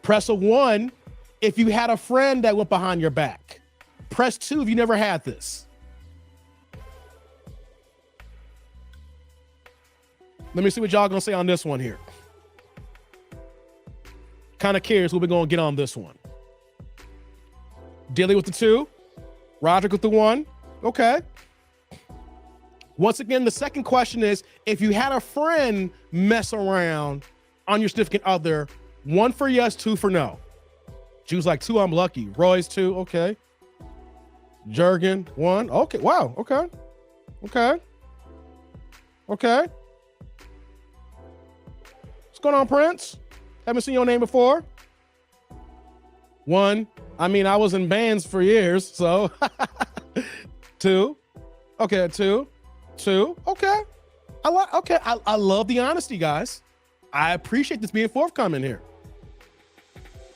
A: Press a 1 if you had a friend that went behind your back. Press 2 if you never had this. Let me see what y'all gonna say on this one here. Kind of curious what we're gonna get on this one. Dilly with the 2. Roderick with the 1. Okay. Once again, the second question is, if you had a friend mess around on your significant other, 1 for yes, 2 for no. She was like, 2, I'm lucky. Roy's 2, okay. Jurgen, 1, okay, wow, okay. What's going on, Prince? Haven't seen your name before. 1, I mean, I was in bands for years, so. 2, okay, 2, okay. I love the honesty, guys. I appreciate this being forthcoming here.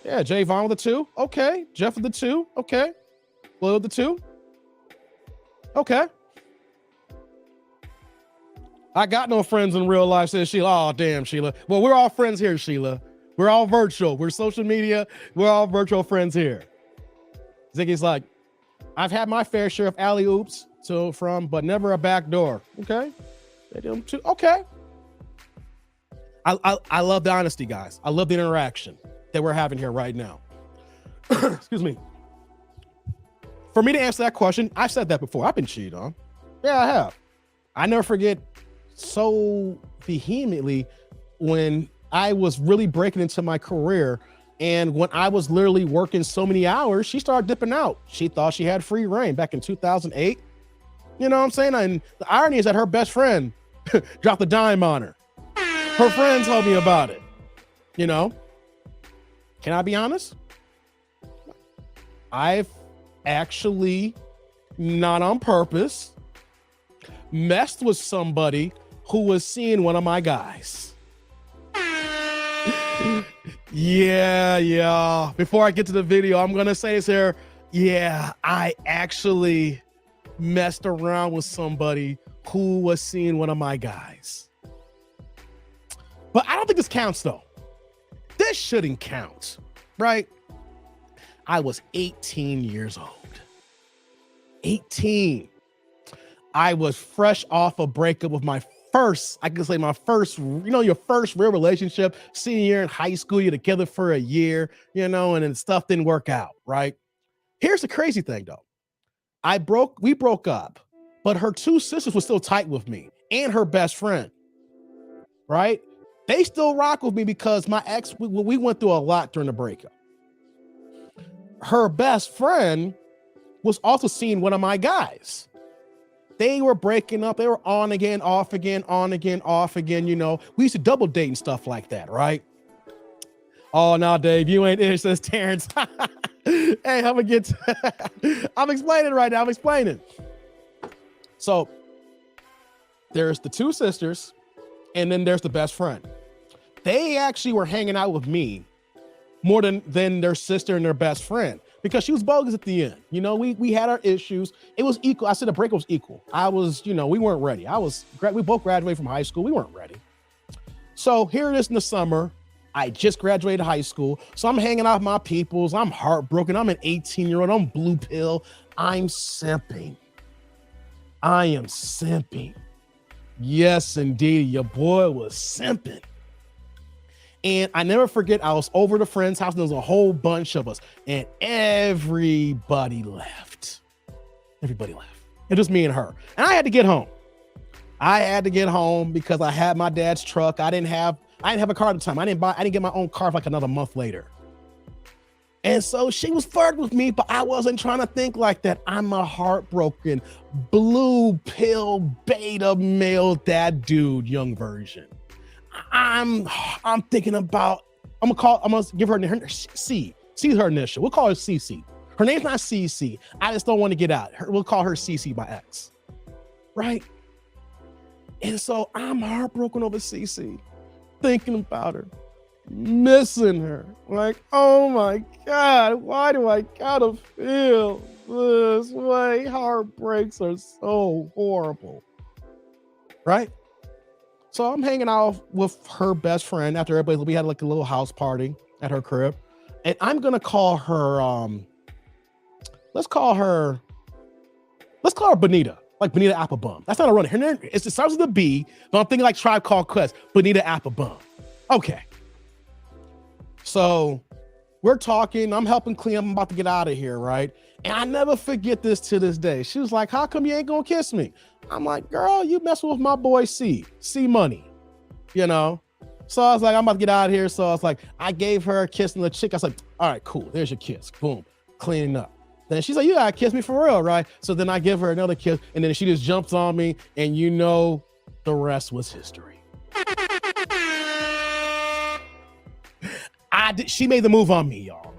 A: Yeah, Jay Vaughn with the 2. Okay. Jeff with the 2. Okay. Will with the 2. Okay. I got no friends in real life, says Sheila. Oh, damn, Sheila. Well, we're all friends here, Sheila. We're all virtual. We're social media. We're all virtual friends here. Ziggy's like, I've had my fair share of alley-oops but never a back door. Okay. They do them too. Okay. I love the honesty, guys. I love the interaction that we're having here right now. Excuse me. For me to answer that question, I've said that before. I've been cheated on. Yeah, I have. I never forget so vehemently when I was really breaking into my career, and when I was literally working so many hours, she started dipping out. She thought she had free reign back in 2008. You know what I'm saying? And the irony is that her best friend dropped a dime on her. Her friends told me about it. You know? Can I be honest? I've actually, not on purpose, messed with somebody who was seeing one of my guys. Yeah. Before I get to the video, I'm going to say this here. Yeah, I actually messed around with somebody who was seeing one of my guys. But I don't think this counts, though. This shouldn't count, right? I was 18 years old. 18. I was fresh off a breakup with my first, I can say my first, your first real relationship, senior year in high school, you're together for a year, and then stuff didn't work out, right? Here's the crazy thing, though. We broke up, but her two sisters were still tight with me and her best friend, right? They still rock with me because my ex, we went through a lot during the breakup. Her best friend was also seeing one of my guys. They were breaking up. They were on again, off again, on again, off again. We used to double date and stuff like that, right? Oh, now, Dave, you ain't it, says Terrence. Hey, I'm explaining right now. I'm explaining. So there's the two sisters, and then there's the best friend. They actually were hanging out with me more than their sister and their best friend, because she was bogus at the end. We had our issues. It was equal. I said the breakup was equal. I was, we weren't ready. We both graduated from high school. We weren't ready. So here it is in the summer. I just graduated high school. So I'm hanging out with my peoples. I'm heartbroken. I'm an 18-year-old. I'm blue pill. I'm simping. I am simping. Yes, indeed. Your boy was simping. And I never forget, I was over at a friend's house, and there was a whole bunch of us, and everybody left. Everybody left. It was me and her. And I had to get home. Because I had my dad's truck. I didn't have a car at the time. I didn't get my own car for like another month later. And so she was flirting with me, but I wasn't trying to think like that. I'm a heartbroken, blue pill, beta male, that dude, young version. I'm thinking about, I'm gonna give her C. C is her initial. We'll call her CC. Her name's not CC. I just don't want to get out. We'll call her CC by X. Right? And so I'm heartbroken over CC, thinking about her, missing her. Like, oh my God, why do I gotta feel this way? Heartbreaks are so horrible. Right? So I'm hanging out with her best friend after we had like a little house party at her crib. And I'm going to call her, let's call her Bonita, like Bonita Applebum. That's not a runner. Her name, it starts with a B, but I'm thinking like Tribe Called Quest, Bonita Applebum. Okay. So we're talking, I'm helping clean up, I'm about to get out of here, right? And I never forget this to this day. She was like, how come you ain't gonna kiss me? I'm like, girl, you messing with my boy C Money, So I was like, I'm about to get out of here. So I was like, I gave her a kiss and the chick, I was like, all right, cool. There's your kiss. Boom. Cleaning up. Then she's like, you gotta kiss me for real, right? So then I give her another kiss, and then she just jumps on me, and the rest was history. She made the move on me, y'all.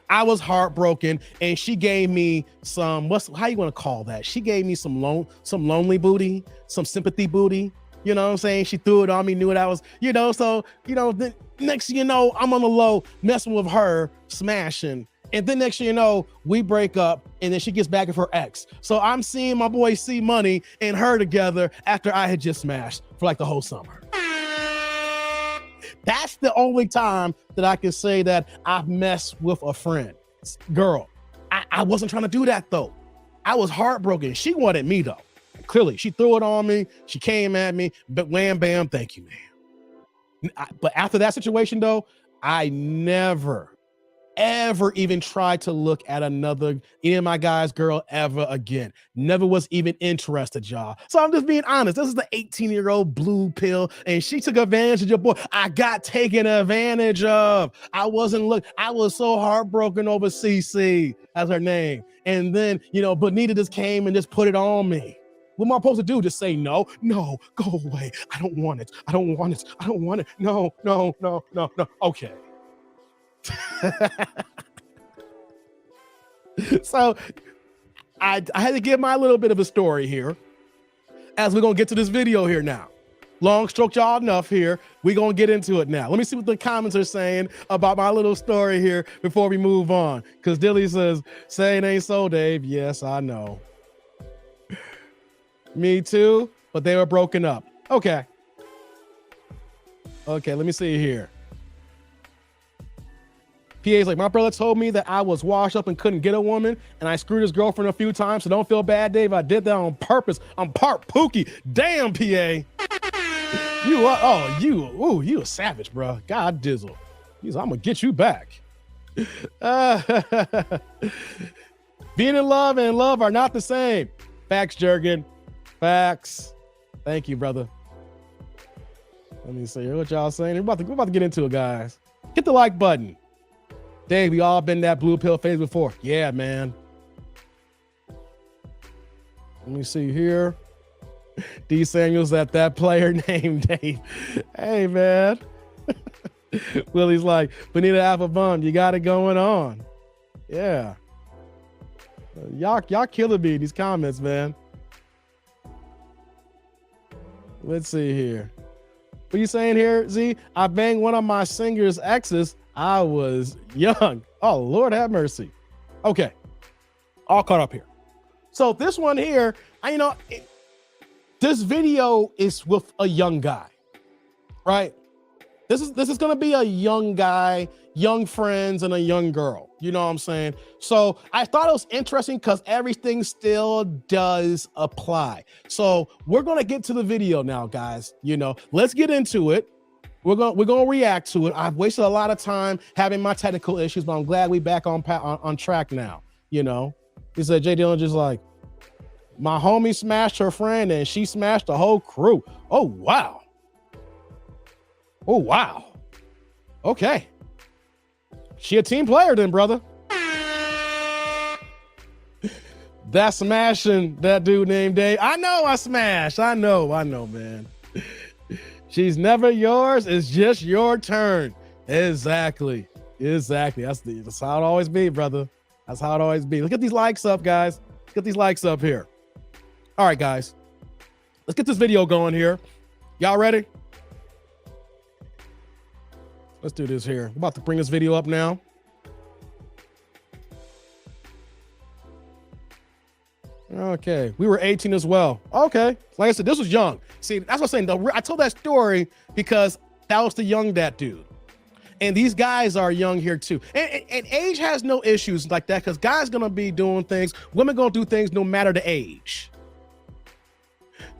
A: I was heartbroken, and she gave me some, how you want to call that? She gave me some lonely booty, some sympathy booty. You know what I'm saying? She threw it on me, knew what I was, so, the next thing you know, I'm on the low, messing with her, smashing, And then next thing you know, we break up and then she gets back with her ex. So I'm seeing my boy C Money and her together after I had just smashed for like the whole summer. That's the only time that I can say that I've messed with a friend. Girl, I wasn't trying to do that though. I was heartbroken. She wanted me though. Clearly, she threw it on me. She came at me, but wham, bam, thank you, man. But after that situation though, I never, ever even tried to look at any of my guys' girl ever again. Never was even interested, y'all. So I'm just being honest. This is the 18-year-old blue pill, and she took advantage of your boy. I got taken advantage of. I was so heartbroken over CC as her name. And then, Bonita just came and just put it on me. What am I supposed to do? Just say no? No, go away. I don't want it. I don't want it. I don't want it. No. Okay. So I had to give my little bit of a story here as we're going to get to this video here now. Long stroked y'all enough here. We're going to get into it now. Let me see what the comments are saying about my little story here before we move on. Because Dilly says, say it ain't so, Dave. Yes, I know. Me too, but they were broken up. Okay, let me see here. PA's like, my brother told me that I was washed up and couldn't get a woman, and I screwed his girlfriend a few times, so don't feel bad, Dave. I did that on purpose. I'm part Pookie. Damn, PA. You a savage, bro. God dizzle. I'm gonna get you back. Being in love and love are not the same. Facts, Jurgen. Facts. Thank you, brother. Let me see what y'all saying. We're about to get into it, guys. Hit the like button. Dave, we all been that blue pill phase before. Yeah, man. Let me see here. D Samuels, that player named Dave. Hey, man. Willie's like, Bonita Applebum, you got it going on. Yeah. Y'all killing me in these comments, man. Let's see here. What are you saying here, Z? I banged one of my singer's exes. I was young. Oh, Lord have mercy. Okay. All caught up here. So this one here, this video is with a young guy, right? This is going to be a young guy, young friends, and a young girl. You know what I'm saying? So I thought it was interesting because everything still does apply. So we're going to get to the video now, guys. Let's get into it. We're gonna react to it. I've wasted a lot of time having my technical issues, but I'm glad we back on track now. He said Jay Dillon just like, my homie smashed her friend and she smashed the whole crew. Oh wow. Okay. She a team player then, brother. That's smashing that dude named Dave. I know I smashed. I know, man. She's never yours. It's just your turn. Exactly. That's how it always be, brother. That's how it always be. Look at these likes up, guys. Look at these likes up here. All right, guys. Let's get this video going here. Y'all ready? Let's do this here. I'm about to bring this video up now. Okay, we were 18 as well. Okay, like I said, this was young. See, that's what I'm saying. I told that story because that was the young dat dude. And these guys are young here too. And age has no issues like that because guys gonna be doing things, women gonna do things no matter the age.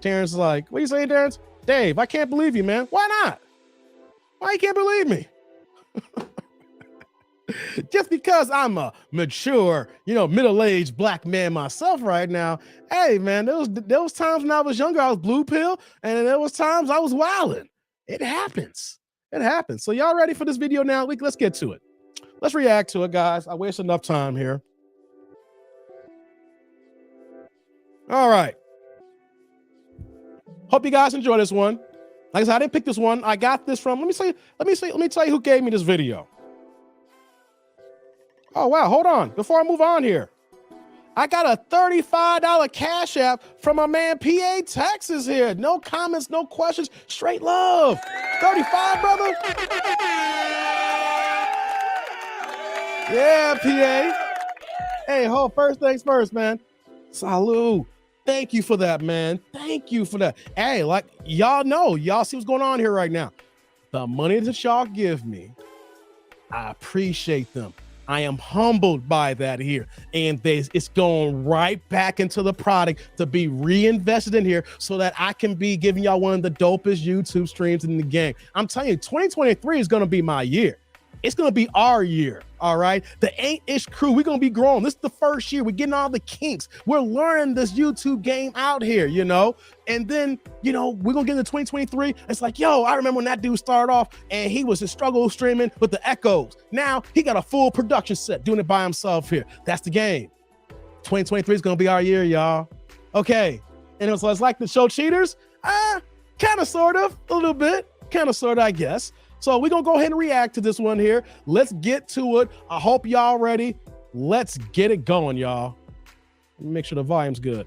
A: Terrence is like, what are you saying, Terrence? Dave, I can't believe you, man. Why not? Why you can't believe me? Just because I'm a mature, middle-aged black man myself right now. Hey, man, there was times when I was younger, I was blue pill, and there was times I was wilding. It happens. So y'all ready for this video now? Let's get to it. Let's react to it, guys. I wasted enough time here. All right. Hope you guys enjoy this one. Like I said, I didn't pick this one. I got this from, let me tell you who gave me this video. Oh, wow. Hold on. Before I move on here, I got a $35 Cash App from my man PA Texas here. No comments, no questions, straight love. 35, brother. Yeah, PA. Hey, first things first, man. Salud. Thank you for that, man. Thank you for that. Hey, like y'all know, y'all see what's going on here right now. The money that y'all give me, I appreciate them. I am humbled by that here. And it's going right back into the product to be reinvested in here so that I can be giving y'all one of the dopest YouTube streams in the game. I'm telling you, 2023 is going to be my year. It's going to be our year, all right? The 8-ish crew, we're going to be growing. This is the first year. We're getting all the kinks. We're learning this YouTube game out here, you know? And then, you know, we're going to get into 2023. It's like, yo, I remember when that dude started off and he was a struggle streaming with the echoes. Now he got a full production set doing it by himself here. That's the game. 2023 is going to be our year, y'all. Okay. And it's like the show cheaters? Kind of, sort of, a little bit. Kind of, sort of, I guess. So we're going to go ahead and react to this one here. Let's get to it. I hope y'all ready. Let's get it going, y'all. Make sure the volume's good.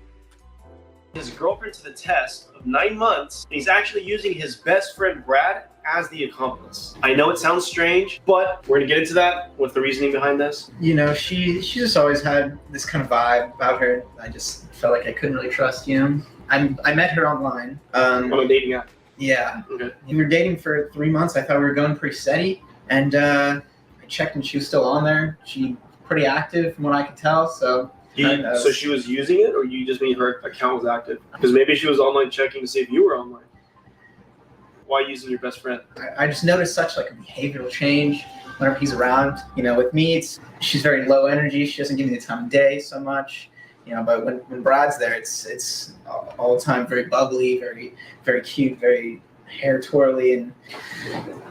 B: His girlfriend to the test of 9 months, and he's actually using his best friend Brad as the accomplice. I know it sounds strange, but we're gonna get into that. What's the reasoning behind this?
C: You know, she just always had this kind of vibe about her. I just felt like I couldn't really trust, you know. I met her online.
B: On a dating app.
C: Yeah.
B: Okay.
C: We were dating for 3 months. I thought we were going pretty steady. And I checked and she was still on there. She pretty active from what I could tell. So
B: so she was using it, or you just mean her account was active? Because maybe she was online checking to see if you were online. Why using your best friend?
C: I just noticed such like a behavioral change whenever he's around. You know, with me, she's very low energy. She doesn't give me the time of day so much. You know, but when Brad's there, it's all the time very bubbly, very, very cute, very hair twirly. And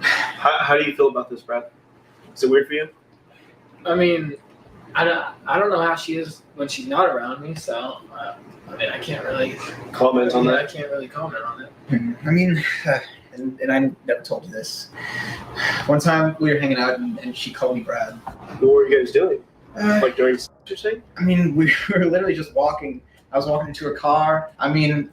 B: how do you feel about this, Brad? Is it weird for you?
D: I mean, I don't know how she is when she's not around me, so I mean, I can't really
B: comment on that.
D: I can't really comment on it.
C: I mean, and I never told you this. One time we were hanging out and she called me Brad.
B: What were you guys doing? Like during your thing?
C: I mean, we were literally just walking. I was walking into her car. I mean,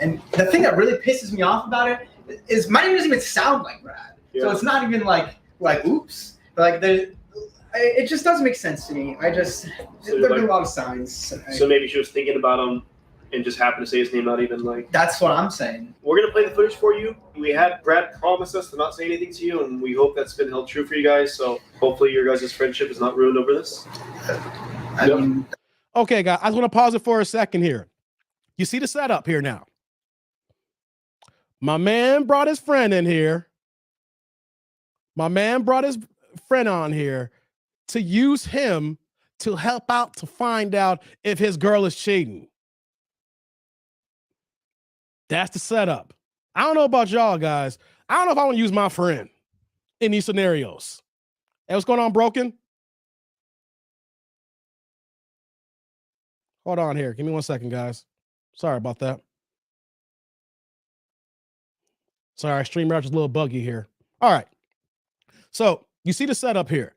C: and the thing that really pisses me off about it is my name doesn't even sound like Brad. Yeah. So it's not even like oops. Like it just doesn't make sense to me. There are a lot of signs.
B: So maybe she was thinking about him and just happened to say his name, not even like.
C: That's what I'm saying.
B: We're gonna play the footage for you. We had Brad promise us to not say anything to you, and we hope that's been held true for you guys. So hopefully your guys' friendship is not ruined over this.
C: I mean,
A: okay, guys, I just want to pause it for a second here. You see the setup here now. My man brought his friend in here. My man brought his friend on here to use him to help out to find out if his girl is cheating. That's the setup. I don't know about y'all guys. I don't know if I want to use my friend in these scenarios. Hey, what's going on, Broken? Hold on here. Give me 1 second, guys. Sorry about that. Sorry, StreamYard is a little buggy here. All right. So you see the setup here.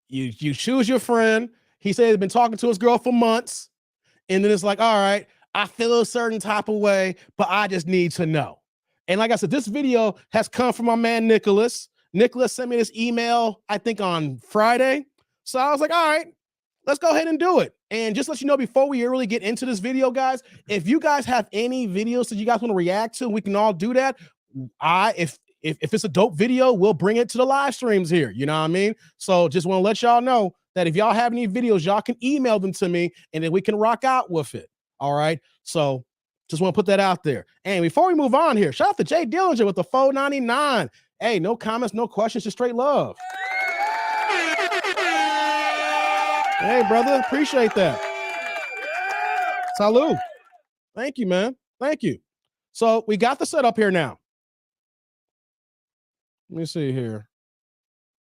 A: You choose your friend. He said he's been talking to his girl for months. And then it's like, all right, I feel a certain type of way, but I just need to know. And like I said, this video has come from my man, Nicholas. Nicholas sent me this email, I think on Friday. So I was like, all right, let's go ahead and do it. And just let you know, before we really get into this video, guys, if you guys have any videos that you guys want to react to, we can all do that. If it's a dope video, we'll bring it to the live streams here. You know what I mean? So just want to let y'all know that if y'all have any videos, y'all can email them to me and then we can rock out with it. All right. So just want to put that out there. And before we move on here, shout out to Jay Dillinger with the $4.99. Hey, no comments, no questions, just straight love. Hey, brother, appreciate that. Salud. Thank you, man. Thank you. So we got the setup here now. Let me see here.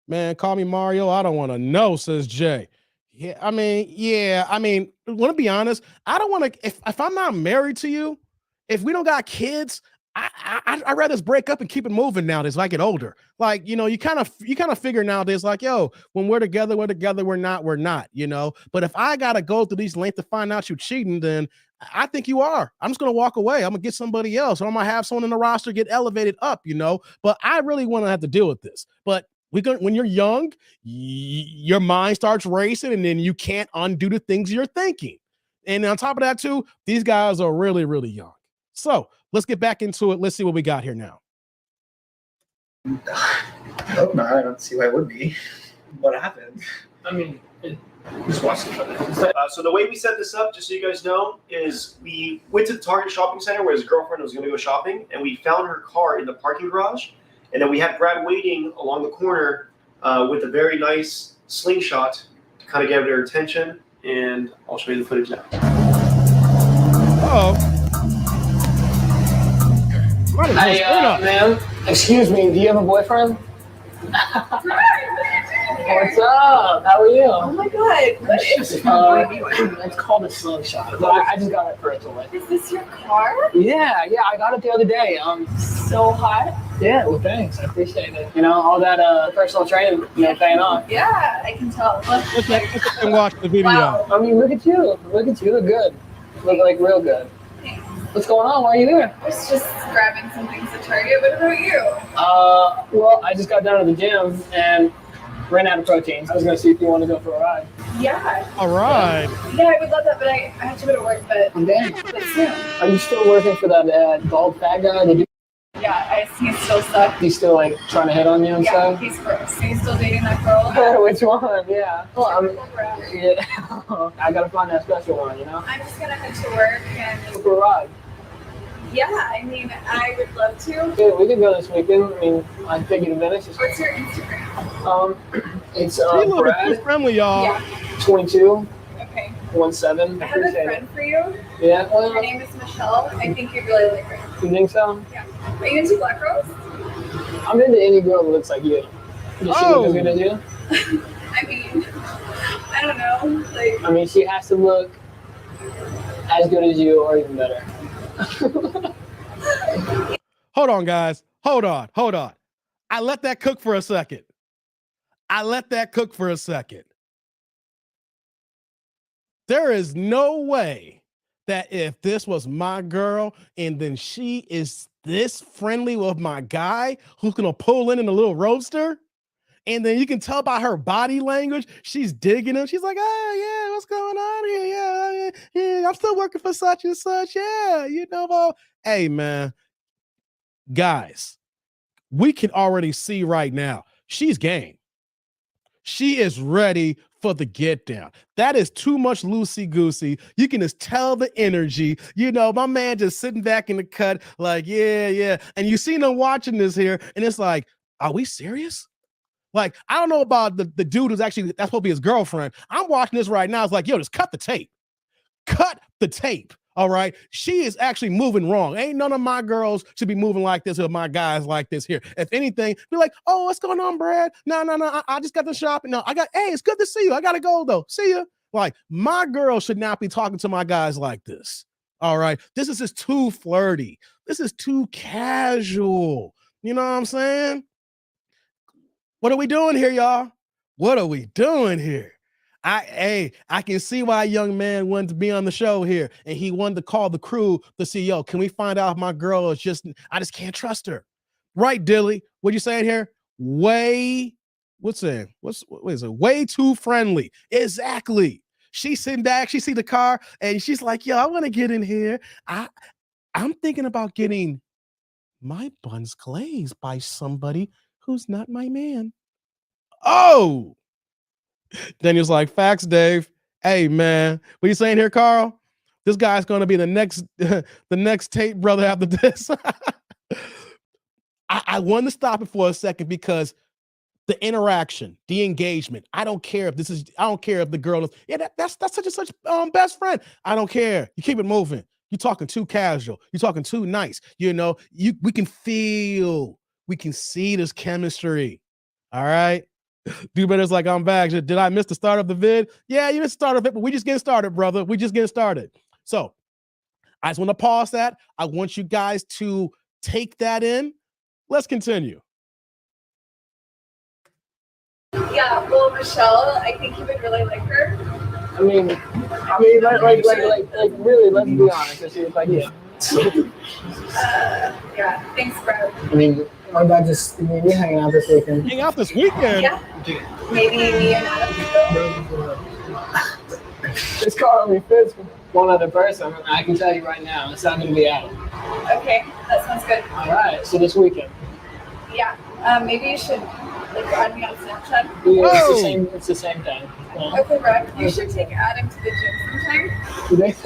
A: Man, call me Mario. I don't want to know, says Jay. I mean, want to be honest, I don't want to, if I'm not married to you, if we don't got kids, I'd rather just break up and keep it moving nowadays as I get older. Like, you know, you kind of figure nowadays, like, yo, when we're together, we're not, you know. But if I gotta go through these lengths to find out you cheating, then I think you are. I'm just gonna walk away. I'm gonna get somebody else, or I'm gonna have someone in the roster get elevated up, you know. But I really want to have to deal with this. But when you're young, your mind starts racing, and then you can't undo the things you're thinking. And on top of that, too, these guys are really, really young. So let's get back into it. Let's see what we got here now.
C: I hope not. I don't see why it would be. What happened?
D: I mean, just watch the footage.
B: So the way we set this up, just so you guys know, is we went to the Target shopping center where his girlfriend was going to go shopping, and we found her car in the parking garage. And then we had Brad waiting along the corner with a very nice slingshot to kind of get her attention. And I'll show you the footage now.
A: Oh.
D: Hey, man, excuse me, do you have a boyfriend? What's up? How are you?
E: Oh my god, what is
D: It's called a slingshot. But I just got it for a toy.
E: Is this your car?
D: Yeah, I got it the other day.
E: So hot.
D: Yeah, well, thanks. I appreciate it. You know, all that personal training, paying off.
E: Yeah, I can tell.
A: Let's watch the video.
E: Wow.
D: I mean, look at you. Look at you. Look good. Look like real good.
E: Thanks.
D: What's going on? Why are you here?
E: I was just grabbing some things at Target. What about you?
D: Well, I just got down to the gym and ran out of protein. I was gonna see if you want to go for a ride.
E: Yeah.
A: All right.
E: Yeah, I would love that, but I have to go to work, but
D: Damn.
E: soon.
D: Are you still working for that bald fat guy?
E: Yeah, he still sucks.
D: He's still like trying to hit on you and
E: Yeah,
D: stuff?
E: he's gross. He's still dating that girl.
D: Which one? Yeah. Well,
E: I'm
D: I gotta find that special one,
E: just gonna head to work and
D: For a ride.
E: yeah, I mean, I would love to.
D: Yeah, we could go this weekend. I mean, I'd take you to Venice.
E: What's your Instagram?
D: It's
A: Be a little bit too
D: Brad
A: friendly, y'all.
E: Yeah,
D: 22
E: okay.
D: 17.
E: I have a friend for you.
D: Yeah.
E: Her name is Michelle. I think you'd really like her.
D: You think so?
E: Are you into black girls?
D: I'm into any girl that looks like you. Does she look as good as you?
E: I mean, I don't know. Like,
D: I mean, she has to look as good as you or even better.
A: Hold on, guys. Hold on. I let that cook for a second. There is no way that if this was my girl and then she is this friendly with my guy who's gonna pull in a little roadster, and then you can tell by her body language, she's digging him. She's like, oh, yeah, what's going on here? Yeah, I'm still working for such and such. Yeah, well, hey, man, guys, we can already see right now, she's game. She is ready for the get down. That is too much loosey-goosey. You can just tell the energy. My man just sitting back in the cut like, yeah. And you see them watching this here, and it's like, are we serious? Like, I don't know about the dude who's actually, that's supposed to be his girlfriend. I'm watching this right now. It's like, yo, just cut the tape. Cut the tape. All right. She is actually moving wrong. Ain't none of my girls should be moving like this or my guys like this here. If anything, be like, oh, what's going on, Brad? No. I just got the shopping. No, hey, it's good to see you. I got to go though. See ya. Like, my girl should not be talking to my guys like this. All right. This is just too flirty. This is too casual. You know what I'm saying? What are we doing here, y'all? What are we doing here? I can see why a young man wanted to be on the show here, and he wanted to call the crew to see, yo, can we find out if my girl is I just can't trust her. Right, Dilly? What you saying here? Way too friendly. Exactly. She's sitting back, she see the car, and she's like, yo, I want to get in here. I'm thinking about getting my buns glazed by somebody who's not my man. Oh, Daniel's like, facts, Dave. Hey, man, what you saying here, Carl? This guy's going to be the next tape brother after this. I wanted to stop it for a second because the interaction, the engagement. I don't care if the girl is, that's such and such best friend. I don't care. You keep it moving. You're talking too casual. You're talking too nice. We can see this chemistry. All right. Do better's like, I'm back. Did I miss the start of the vid? Yeah, you missed the start of it, but we just getting started, brother. We just getting started. So I just want to pause that. I want you guys to take that in. Let's continue.
E: yeah, well, Michelle, I think you would really like her.
D: I mean, like really, let's be honest. Let's see if I get.
E: Yeah, thanks, bro.
D: I mean, what about just we hanging out this weekend?
A: Hang out this weekend.
E: Yeah, maybe me and Adam.
D: This car only fits one other person. I can tell you right now, it's not going to be Adam.
E: Okay, that sounds good.
D: All right, so this weekend.
E: Yeah, maybe you should like add me on Snapchat.
D: Yeah,
A: Whoa.
D: it's the same thing. Yeah.
E: Okay, bro. You should take Adam to the gym sometime.
D: You think,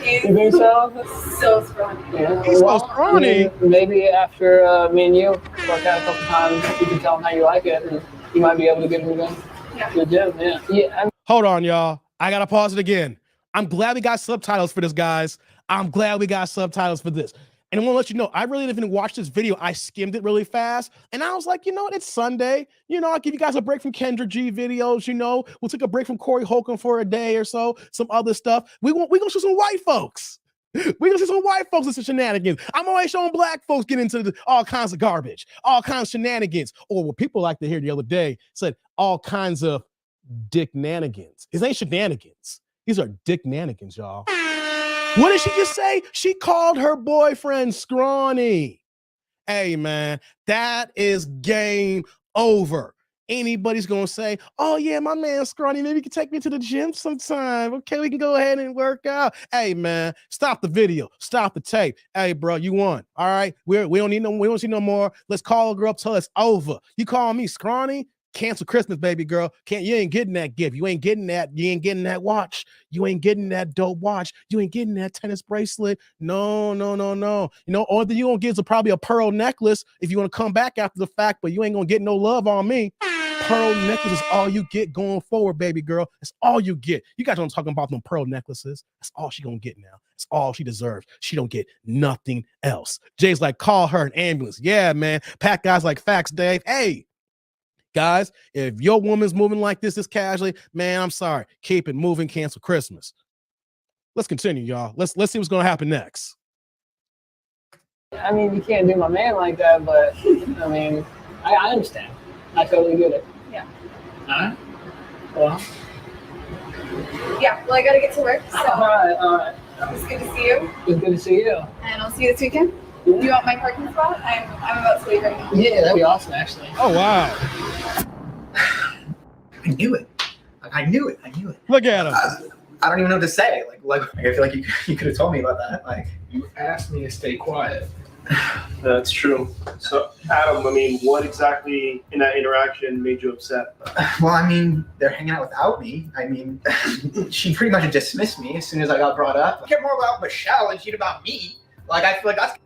E: He's
D: you think so?
E: so scrawny.
D: Yeah.
A: He's so
D: Well,
A: scrawny.
D: maybe after me and you work out a couple times, you can tell him how you like it, and you might be able to get him to go
E: Yeah.
D: to the gym. Yeah. Yeah.
A: Hold on, y'all. I gotta pause it again. I'm glad we got subtitles for this, guys. I'm glad we got subtitles for this. And I want to let you know, I really didn't watch this video. I skimmed it really fast. And I was like, you know what? It's Sunday. You know, I'll give you guys a break from Kendra G videos. You know, we'll take a break from Corey Holcomb for a day or so, some other stuff. We gonna see some white folks. We gonna see some white folks and some shenanigans. I'm always showing black folks get into all kinds of garbage, all kinds of shenanigans, or what people like to hear the other day said, all kinds of dick-nanigans. It ain't shenanigans. These are dick-nanigans, y'all. What did she just say? She called her boyfriend scrawny. Hey, man, that is game over. Anybody's going to say, oh, yeah, my man's scrawny. Maybe you can take me to the gym sometime. Okay, we can go ahead and work out. Hey, man, stop the video. Stop the tape. Hey, bro, you won. All right? We don't need no, we don't see no more. Let's call a girl up till it's over. You call me scrawny? Cancel Christmas, baby girl. You ain't getting that gift. You ain't getting that. You ain't getting that watch. You ain't getting that dope watch. You ain't getting that tennis bracelet. No. You know, all that you gonna get is probably a pearl necklace if you want to come back after the fact, but you ain't gonna get no love on me. Pearl necklace is all you get going forward, baby girl. That's all you get. You guys don't talking about them pearl necklaces. That's all she gonna get now. That's all she deserves. She don't get nothing else. Jay's like, call her an ambulance. Yeah, man. Pack guys like facts, Dave. Hey. Guys, if your woman's moving like this casually, man, I'm sorry. Keep it moving. Cancel Christmas. Let's continue, y'all. Let's see what's gonna happen next.
D: I mean, you can't do my man like that, but I mean, I understand. I totally get it.
E: Yeah.
D: All right. Well.
E: Yeah, well, I gotta get to work, so
D: All right.
E: it was good to see you,
D: It's good to see you.
E: and I'll see you this weekend. Do you want my parking spot? I'm about to leave right now.
D: Yeah, that'd be awesome, actually.
A: Oh, wow.
C: I knew it. I knew it.
A: Look at him.
C: I don't even know what to say. Like I feel like you could have told me about that. Like,
D: You asked me to stay quiet.
B: That's true. So, Adam, I mean, what exactly in that interaction made you upset?
C: well, I mean, they're hanging out without me. I mean, she pretty much dismissed me as soon as I got brought up. I care more about Michelle and she'd about me. Like, I feel like that's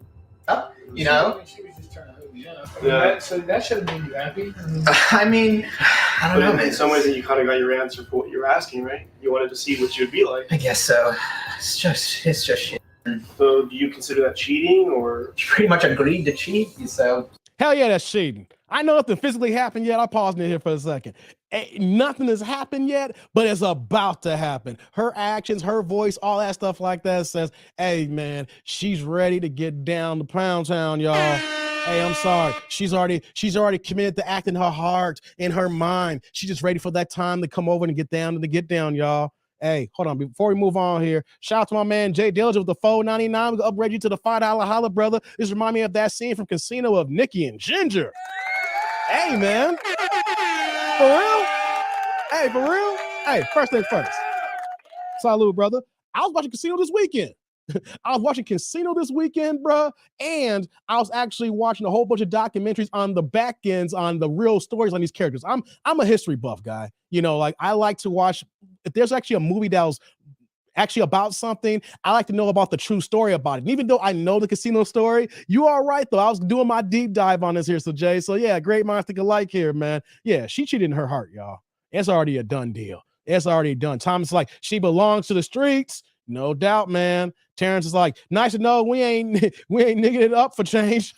C: up, you know?
D: She was just trying to hook me up.
B: Yeah.
D: So that should have made you happy.
C: I mean, I don't know,
B: But
C: man.
B: in some ways, you kind of got your answer for what you were asking, right? You wanted to see what you'd be like.
C: I guess so. It's just shit.
B: So, do you consider that cheating, or
C: She pretty much agreed to cheat, so.
A: Hell yeah, that's cheating. I know nothing physically happened yet. I'll pause in here for a second. Nothing has happened yet, but it's about to happen. Her actions, her voice, all that stuff like that says, hey, man, she's ready to get down to Pound Town, y'all. Hey, I'm sorry. She's already committed to acting her heart and her mind. She's just ready for that time to come over and get down, y'all. Hey, hold on. Before we move on here, shout out to my man Jay Dillinger with the $4.99. We're gonna upgrade you to the $5 holla, brother. This remind me of that scene from Casino of Nikki and Ginger. Hey, man. For real? Hey, for real? Hey, first thing first. Salute, brother. I was watching Casino this weekend. Bro, and I was actually watching a whole bunch of documentaries on the back ends, on the real stories on these characters. I'm a history buff guy. You know, like I like to watch. If there's actually a movie that was actually about something, I like to know about the true story about it. And even though I know the Casino story, you are right though. I was doing my deep dive on this here, so Jay. So yeah, great minds think alike here, man. Yeah, she cheated in her heart, y'all. It's already a done deal. It's already done. Thomas like, she belongs to the streets. No doubt, man. Terrence is like, nice to know we ain't nigga it up for change.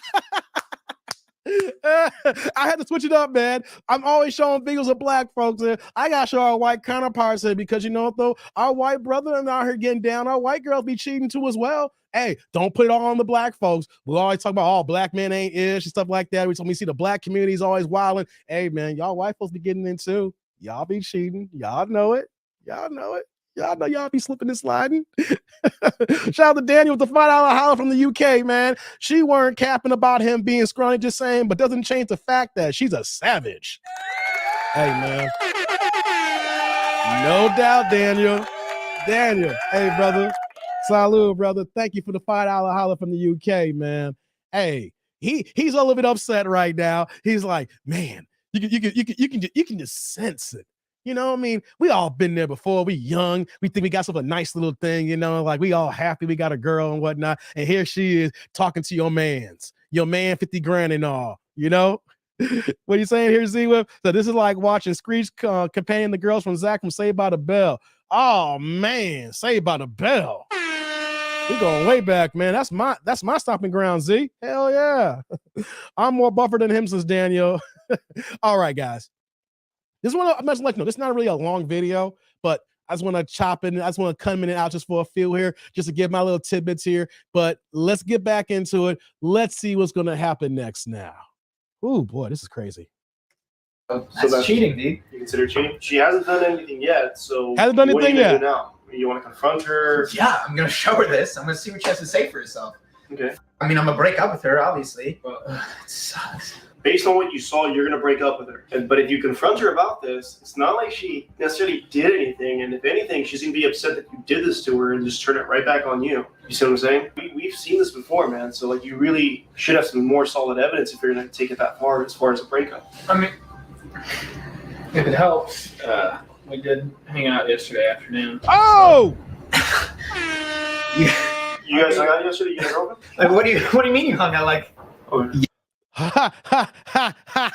A: I had to switch it up, man. I'm always showing videos of black folks here. I gotta show our white counterparts here because you know what though? Our white brother and out here getting down, our white girls be cheating too as well. Hey, don't put it all on the black folks. We always talk about all black men ain't ish and stuff like that. We see the black community is always wilding. Hey man, y'all white folks be getting in too. Y'all be cheating. Y'all know it. Y'all know y'all be slipping and sliding. Shout out to Daniel with the $5 holler from the UK, man. She weren't capping about him being scrawny, just saying, but doesn't change the fact that she's a savage. Hey, man. No doubt, Daniel. Daniel, hey, brother. Salud, brother. Thank you for the $5 holler from the UK, man. Hey, he's a little bit upset right now. He's like, man, you can just sense it. You know what I mean? We all been there before. We young. We think we got some nice little thing, you know, like we all happy we got a girl and whatnot. And here she is talking to your man 50 grand and all, you know? What are you saying here, Z-Whip? So this is like watching Screech companion the girls from Zach from Saved by the Bell. Oh man, Saved by the Bell. We're going way back, man. That's my stomping ground, Z. Hell yeah. I'm more buffer than him, says Daniel. All right, guys. This one, I'm just like, no, this is not really a long video, but I just want to chop in. I just want to come in and out just for a feel here, just to give my little tidbits here. But let's get back into it. Let's see what's going to happen next now. Ooh, boy, this is crazy.
C: So that's cheating, dude.
B: You consider cheating? She hasn't done anything yet, so
A: hasn't done anything yet.
B: Do now? You want to confront her?
C: Yeah, I'm gonna show her this. I'm gonna see what she has to say for herself.
B: Okay.
C: I mean, I'm gonna break up with her, obviously. But it sucks.
B: Based on what you saw, you're gonna break up with her. But if you confront her about this, it's not like she necessarily did anything. And if anything, she's gonna be upset that you did this to her and just turn it right back on you. You see what I'm saying? We've seen this before, man. So like, you really should have some more solid evidence if you're gonna take it that far as a breakup.
F: I mean, if it helps, we did hang out yesterday afternoon.
A: Oh!
B: You guys hung out yesterday? You and your girlfriend?
C: Like, what do you mean you hung out? Like,
B: Oh,
A: Ha ha ha ha ha.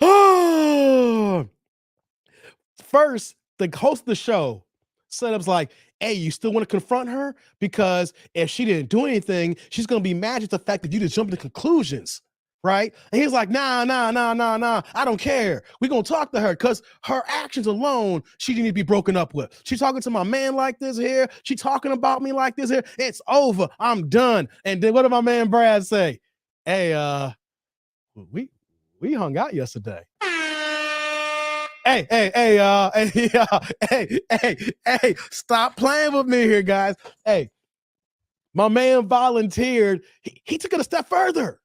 A: Oh, first, the host of the show setup's like, hey, you still want to confront her? Because if she didn't do anything, she's going to be mad at the fact that you just jumped to conclusions, right? And he's like, nah, I don't care. We're going to talk to her because her actions alone, she didn't need to be broken up with. She's talking to my man like this here. She talking about me like this here. It's over. I'm done. And then what did my man Brad say? Hey, we hung out yesterday. Hey, stop playing with me here, guys. Hey, my man volunteered. He took it a step further.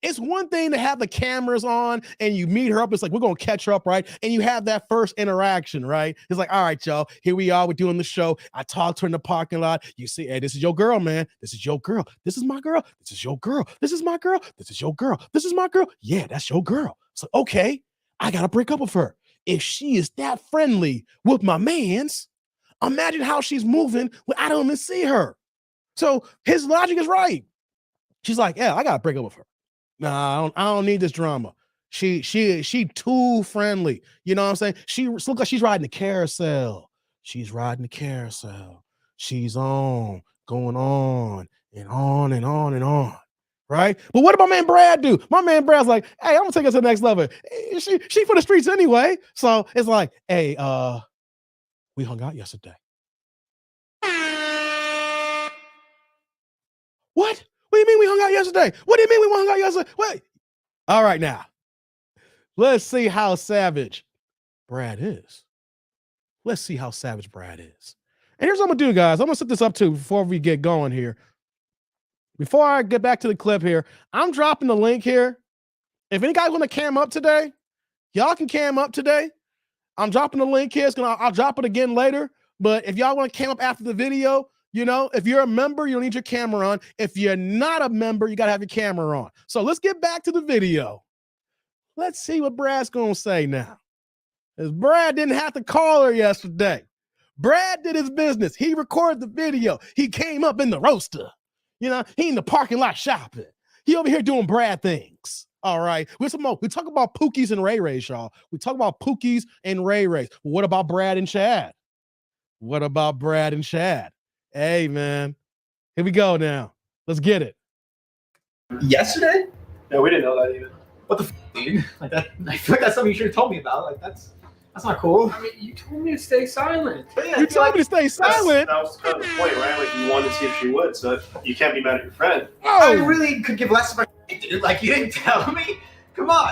A: It's one thing to have the cameras on and you meet her up. It's like, we're going to catch her up, right? And you have that first interaction, right? It's like, all right, y'all, here we are. We're doing the show. I talked to her in the parking lot. You see, hey, this is your girl, man. This is your girl. This is my girl. This is your girl. This is my girl. This is your girl. This is my girl. Yeah, that's your girl. So, okay, I got to break up with her. If she is that friendly with my mans, imagine how she's moving when I don't even see her. So his logic is right. She's like, yeah, I got to break up with her. Nah, I don't need this drama. She too friendly. You know what I'm saying? She looks like she's riding the carousel. She's riding the carousel. She's going on and on and on and on. Right? But what did my man Brad do? My man Brad's like, hey, I'm gonna take us to the next level. She for the streets anyway. So it's like, hey, we hung out yesterday. What? What do you mean we hung out yesterday? What do you mean we hung out yesterday? Wait. All right, now. Let's see how savage Brad is. Let's see how savage Brad is. And here's what I'm gonna do, guys. I'm gonna set this up too before we get going here. Before I get back to the clip here, I'm dropping the link here. If any guys want to cam up today, y'all can cam up today. I'm dropping the link here. I'll drop it again later. But if y'all want to cam up after the video, you know, if you're a member, you don't need your camera on. If you're not a member, you got to have your camera on. So let's get back to the video. Let's see what Brad's going to say now. Because Brad didn't have to call her yesterday. Brad did his business. He recorded the video. He came up in the roaster. You know, he in the parking lot shopping. He over here doing Brad things. All right. We talk about Pookies and Ray Rays, y'all. We talk about Pookies and Ray Rays. What about Brad and Chad? What about Brad and Chad? Hey, man. Here we go now. Let's get it.
C: yesterday?
B: Yeah, we didn't know that even.
C: What the dude? Like that, I feel like that's something you should have told me about. Like that's not cool.
F: I mean, you told me to stay silent.
C: But yeah,
A: You told me to stay silent.
B: That was kind of the point, right? Like, you wanted to see if she would, so you can't be mad at your friend.
C: I
A: Oh,
C: really could give less of a shit, dude. Like, you didn't tell me? Come on.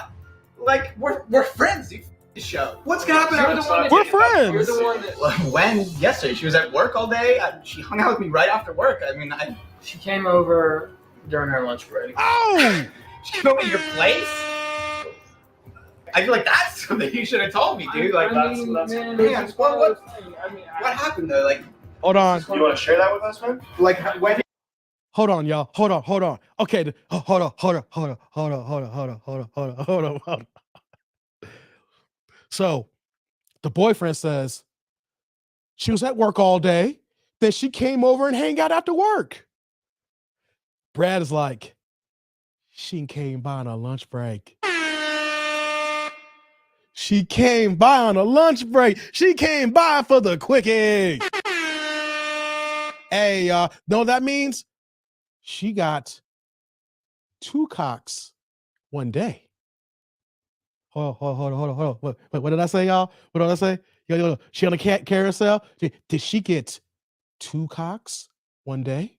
C: Like, we're friends, dude. Show. What's gonna happen?
F: You're the one that-
A: We're friends.
F: You're the one that
C: When? Yesterday. She was at work all day. She hung out with me right after work. I mean,
F: she came over during her lunch break.
A: Oh,
C: she came over to your place? I feel like that's something you should have told me, dude. Like,
F: I mean,
C: that's
F: man,
C: man,
F: it's one of
C: what
F: those things. I mean,
C: happened though? Like,
A: hold on.
B: You want to share that with us, man?
C: like when?
A: Hold on, y'all. Hold on. Okay, hold on. So, the boyfriend says she was at work all day. Then she came over and hang out after work. Brad is like, she came by on a lunch break. She came by on a lunch break. She came by for the quickie. Hey, y'all, know what that means? She got 2 cocks one day. Hold on. What did I say, y'all? What did I say? Yo, she on a carousel? Did she get 2 cocks one day?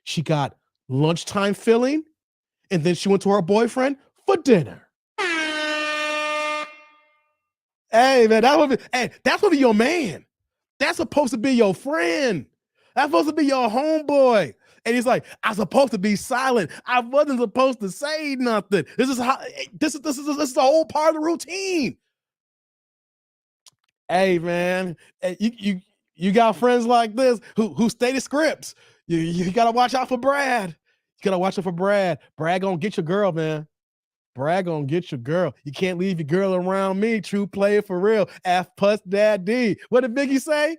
A: She got lunchtime filling, and then she went to her boyfriend for dinner. Hey, man, that's supposed to be your man. That's supposed to be your friend. That's supposed to be your homeboy. And he's like, I'm supposed to be silent. I wasn't supposed to say nothing. This is the whole part of the routine. Hey, man, you got friends like this who stay the scripts. You gotta watch out for Brad. You gotta watch out for Brad. Brad gonna get your girl, man. Brad gonna get your girl. You can't leave your girl around me. True player for real. F Puss Daddy. What did Biggie say?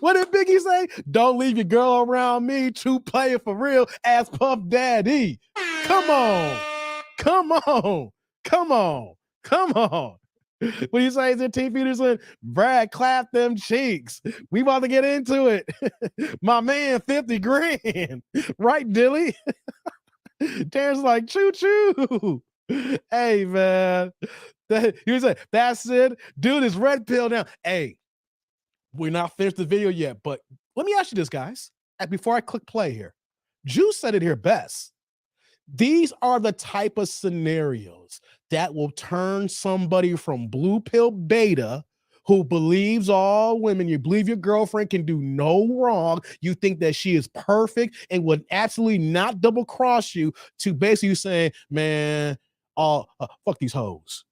A: What did Biggie say? Don't leave your girl around me. True player for real. Ass Puff Daddy. Come on. What do you say, is it T. Peterson? Brad, clap them cheeks. We about to get into it. My man, 50 grand. Right, Dilly? Terrence like, choo-choo. Hey, man. You say, that's it. Dude is red pill now. Hey, we're not finished the video yet, but let me ask you this, guys. Before I click play here, Juice said it here best. These are the type of scenarios that will turn somebody from blue pill beta who believes all women, you believe your girlfriend can do no wrong, you think that she is perfect and would absolutely not double cross you, to basically saying, man, fuck these hoes.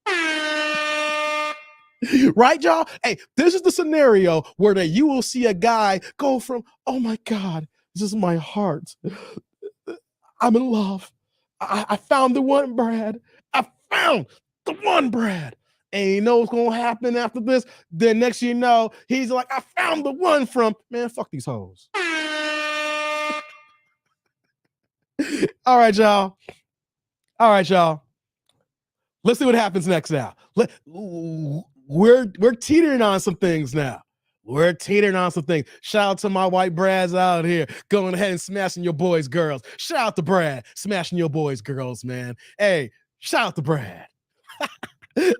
A: Right, y'all? Hey, this is the scenario where you will see a guy go from, oh my God, this is my heart. I'm in love. I found the one, Brad. I found the one, Brad. And you know what's going to happen after this? Then next you know, he's like, I found the one from, man, fuck these hoes. All right, y'all. Let's see what happens next now. We're teetering on some things now. Shout out to my white Brads out here going ahead and smashing your boys' girls. Shout out to Brad smashing your boys' girls, man. Hey, shout out to Brad.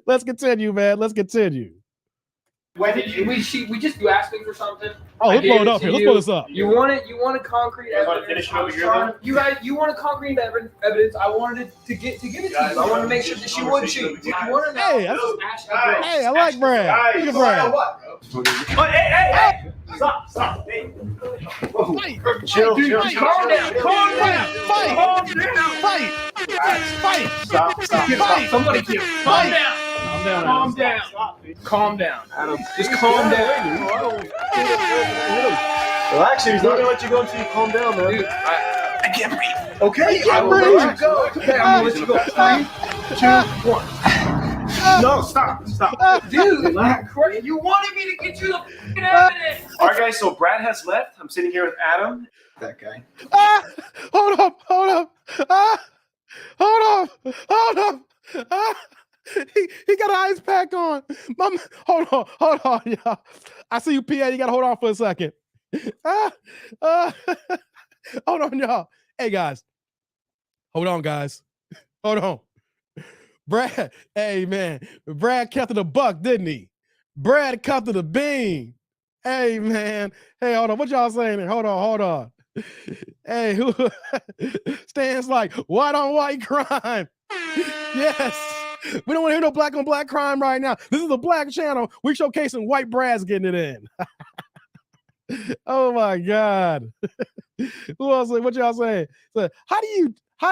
A: Let's continue, man. Let's continue.
F: When did you asked me for something?
A: Oh, let's blow it up here. Let's blow this up.
F: You wanted concrete
B: You wanna
F: evidence.
B: finish it over
F: I was
B: here,
F: trying- You guys, you wanted concrete evidence. I wanted to give it to you. I wanted to make sure that she wouldn't cheat. You want to know?
A: Hey, Hey, I like Brad. Look at Brad.
B: Oh, hey! Stop. Hey. Whoa.
A: Fight.
B: Chill.
F: Calm down.
A: Fight.
B: Stop.
F: Somebody kill. Calm down.
B: Adam,
F: Just calm down.
B: Well, actually, he's not gonna let you go until you calm down, man.
F: Dude, I can't breathe.
C: Okay,
A: I
C: I
A: will
C: will
A: let
C: let
A: you
C: you go. Okay, I'm gonna let you go. 3, 2, 1.
B: No, stop.
F: Dude, you wanted me to get you the fucking evidence.
B: All right, guys. So Brad has left. I'm sitting here with Adam.
C: That guy.
A: Hold up. Hold up. He got an ice pack on. Hold on, y'all. I see you, PA. You gotta hold on for a second. Hold on, y'all. Hey, guys. Hold on, guys. Hold on. Brad, hey, man. Brad kept it a buck, didn't he? Brad kept it a bean. Hey, man. Hey, hold on. What y'all saying there? Hold on. Hey, who stands like white on white crime? Yes. We don't want to hear no black on black crime right now. This is a black channel. We're showcasing white brads getting it in. Oh my God. Who else? What y'all saying? So how do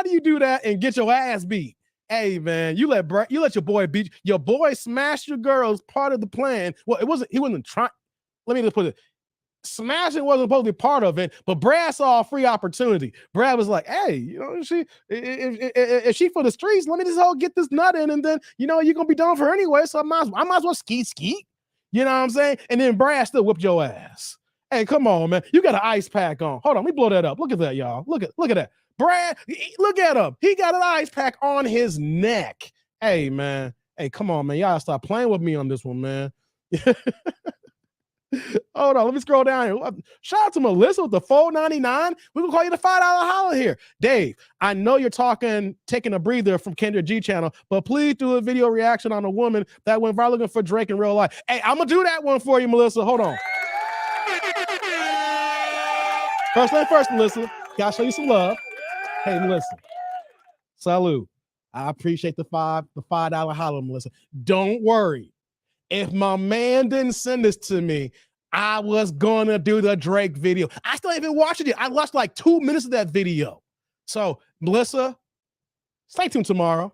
A: you do that and get your ass beat? Hey man, you let your boy beat your boy smash your girl is part of the plan. Well, he wasn't trying. Let me just put it. Smashing wasn't supposed to be part of it, but Brad saw a free opportunity. Brad was like, "Hey, you know, if she for the streets, let me just get this nut in, and then you're gonna be done for her anyway. So I might as well skeet. You know what I'm saying?" And then Brad still whipped your ass. Hey, come on, man. You got an ice pack on. Hold on, let me blow that up. Look at that, y'all. Look at that. Brad, look at him. He got an ice pack on his neck. Hey, man. Hey, come on, man. Y'all stop playing with me on this one, man. Hold on, let me scroll down here. Shout out to Melissa with the $4.99. We're gonna call you the $5 holler here. Dave, I know you're taking a breather from Kendra G channel, but please do a video reaction on a woman that went viral looking for Drake in real life. Hey, I'm gonna do that one for you, Melissa. Hold on. First thing first, Melissa. Gotta show you some love. Hey, Melissa. Salute. I appreciate the $5 holler, Melissa. Don't worry. If my man didn't send this to me, I was gonna do the Drake video. I still haven't watched it. I watched like 2 minutes of that video. So, Melissa, stay tuned tomorrow.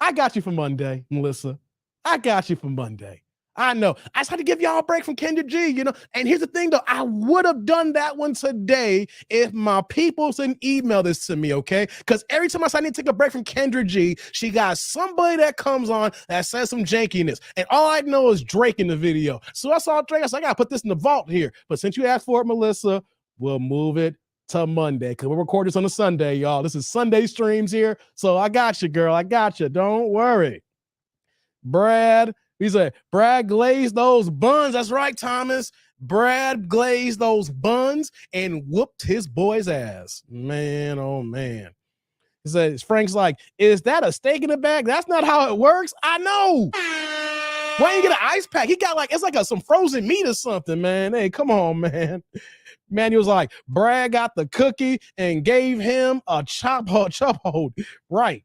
A: I got you for Monday, Melissa. I got you for Monday. I know. I just had to give y'all a break from Kendra G, And here's the thing, though. I would have done that one today if my people didn't email this to me, okay? Because every time I say I need to take a break from Kendra G, she got somebody that comes on that says some jankiness. And all I know is Drake in the video. So I saw Drake. I said, I got to put this in the vault here. But since you asked for it, Melissa, we'll move it to Monday because we'll record this on a Sunday, y'all. This is Sunday streams here. So I got you, girl. I got you. Don't worry. Brad. He said, Brad glazed those buns. That's right, Thomas. Brad glazed those buns and whooped his boy's ass. Man, oh, man. He says, Frank's like, is that a steak in the bag? That's not how it works. I know. Why you get an ice pack? He got it's like some frozen meat or something, man. Hey, come on, man. Man, he was like, Brad got the cookie and gave him a chop hold. Right.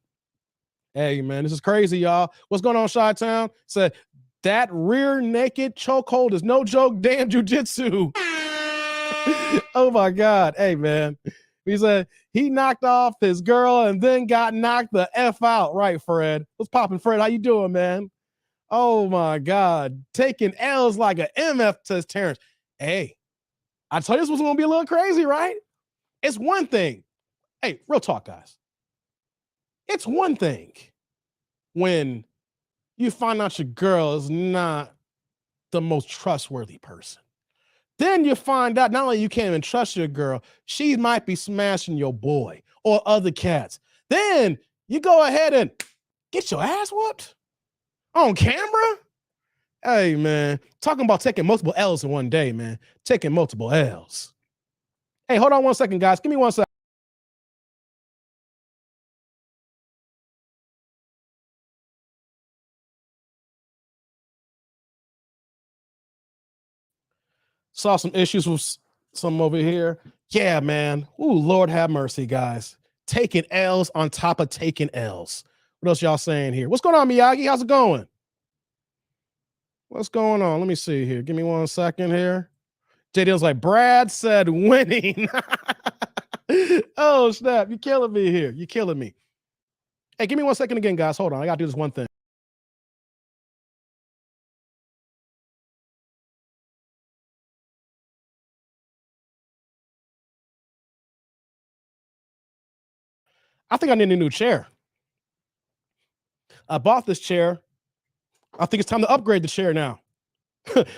A: Hey, man, this is crazy, y'all. What's going on, Chi-Town? Said, that rear naked chokehold is no joke, damn jujitsu. Oh, my God. Hey, man. He said he knocked off his girl and then got knocked the F out. Right, Fred? What's popping, Fred? How you doing, man? Oh, my God. Taking L's like an MF to Terrence. Hey, I tell you this was going to be a little crazy, right? It's one thing. Hey, real talk, guys. It's one thing when you find out your girl is not the most trustworthy person. Then you find out not only you can't even trust your girl, she might be smashing your boy or other cats. Then you go ahead and get your ass whooped on camera. Hey, man, talking about taking multiple L's in one day, man. Taking multiple L's. Hey, hold on 1 second, guys. Give me 1 second. Saw some issues with some over here. Yeah, man. Ooh, Lord have mercy, guys. Taking L's on top of taking L's. What else y'all saying here? What's going on, Miyagi? How's it going? What's going on? Let me see here. Give me 1 second here. JD's like, Brad said winning. Oh, snap. You're killing me here. You're killing me. Hey, give me 1 second again, guys. Hold on. I got to do this one thing. I think I need a new chair. I bought this chair. I think it's time to upgrade the chair now.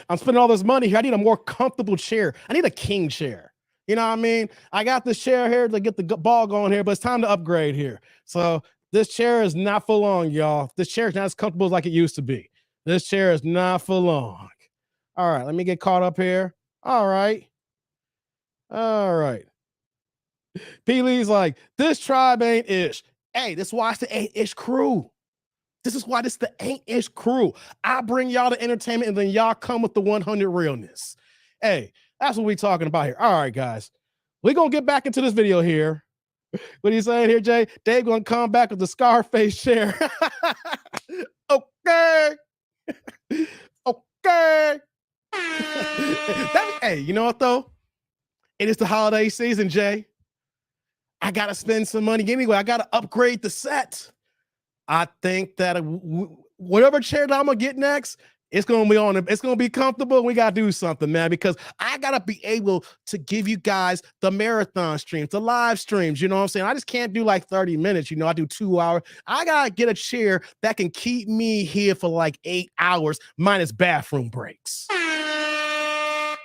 A: I'm spending all this money here. I need a more comfortable chair. I need a king chair. You know what I mean? I got this chair here to get the ball going here, but it's time to upgrade here. So this chair is not for long, y'all. This chair is not as comfortable like it used to be. This chair is not for long. All right, let me get caught up here. All right. P. Lee's like, this tribe ain't ish. Hey, this is why it's the ain't ish crew. This is why this is the ain't ish crew. I bring y'all the entertainment and then y'all come with the 100 realness. Hey, that's what we talking about here. All right, guys. we're gonna get back into this video here. What are you saying here, Jay? Dave gonna come back with the Scarface chair. Okay. Okay. Hey, you know what though? It is the holiday season, Jay. I gotta spend some money anyway. I gotta upgrade the set. I think that whatever chair that I'm gonna get next, it's gonna be on. It's gonna be comfortable. We gotta do something, man, because I gotta be able to give you guys the marathon streams, the live streams. You know what I'm saying? I just can't do like 30 minutes. You know, I do 2 hours. I gotta get a chair that can keep me here for like 8 hours, minus bathroom breaks.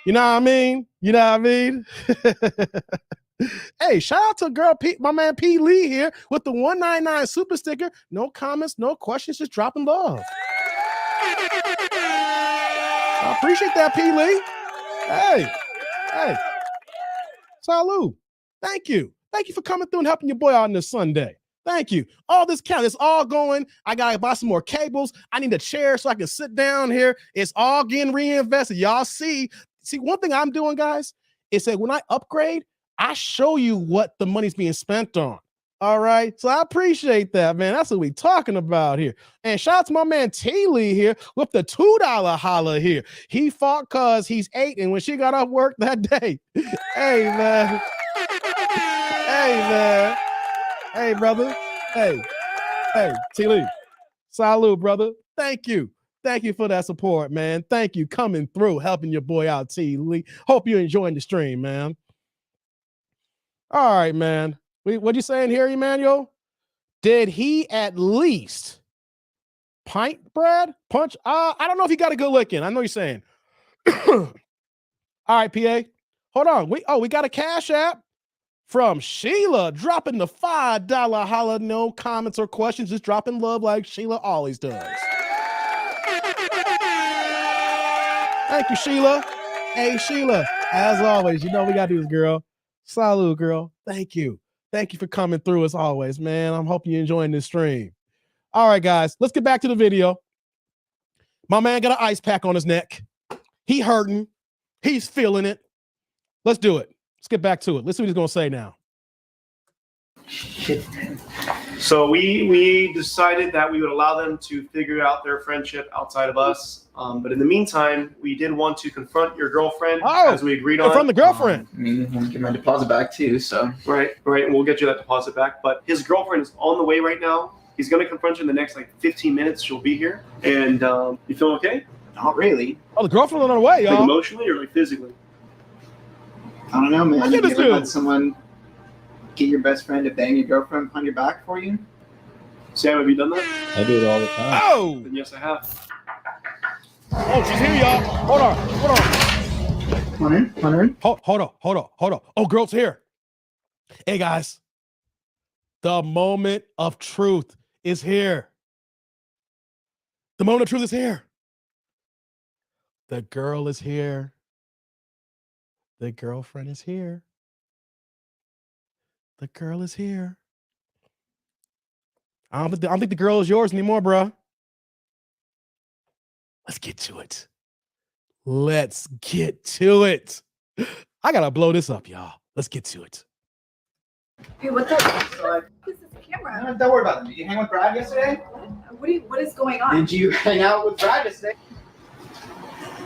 A: You know what I mean? You know what I mean? Hey, shout out to girl P, my man P Lee here with the 199 super sticker. No comments, no questions, just dropping love. I appreciate that, P Lee. Hey, salute. Thank you. Thank you for coming through and helping your boy out on this Sunday. Thank you. All this count. It's all going. I gotta buy some more cables. I need a chair so I can sit down here. It's all getting reinvested. Y'all see, one thing I'm doing, guys, is that when I upgrade, I show you what the money's being spent on. All right. So I appreciate that, man. That's what we talking about here. And shout out to my man T Lee here with the $2 holla here. He fought cause he's 8, and when she got off work that day. Hey, man. Hey, man. Hey, brother. Hey, T Lee. Salute, brother. Thank you. Thank you for that support, man. Thank you coming through, helping your boy out, T Lee. Hope you're enjoying the stream, man. All right, man. What you saying here, Emmanuel? Did he at least punch? I don't know if he got a good lick in. I know you're saying. All right, PA. Hold on. We got a Cash App from Sheila dropping the $5 holla. No comments or questions, just dropping love like Sheila always does. Thank you, Sheila. Hey, Sheila. As always, you know we gotta do this, girl. Salute, girl. Thank you. Thank you for coming through as always, man. I'm hoping you're enjoying this stream. All right, guys, let's get back to the video. My man got an ice pack on his neck. He hurting. He's feeling it. Let's do it. Let's get back to it. Let's see what he's going to say now.
B: So we decided that we would allow them to figure out their friendship outside of us. But in the meantime, we did want to confront your girlfriend as we agreed on.
A: Confront the girlfriend.
C: I mean, I want to get my deposit back too, so.
B: Right. And we'll get you that deposit back. But his girlfriend is on the way right now. He's going to confront you in the next like 15 minutes. She'll be here. And you feeling okay?
C: Not really.
A: Oh, the girlfriend's on the way, y'all.
B: Like emotionally or like physically?
C: I don't know, man.
A: Look at
C: Have
A: this
C: you ever
A: dude.
C: had someone get your best friend to bang your girlfriend on your back for you?
B: Sam, have you done that?
G: I do it all the time.
A: Oh!
B: Then yes, I have.
A: Oh, she's here, y'all. Hold on.
C: Come on in.
A: Hold on. Oh, girl's here. Hey, guys. The moment of truth is here. The moment of truth is here. The girl is here. The girlfriend is here. The girl is here. I don't think the girl is yours anymore, bro. Let's get to it. I gotta blow this up, y'all. Let's get to it.
E: Hey, what's up? This is a camera.
C: Don't worry about it. Did you hang with Brad yesterday?
E: What is going on?
C: Did you hang out with Brad yesterday?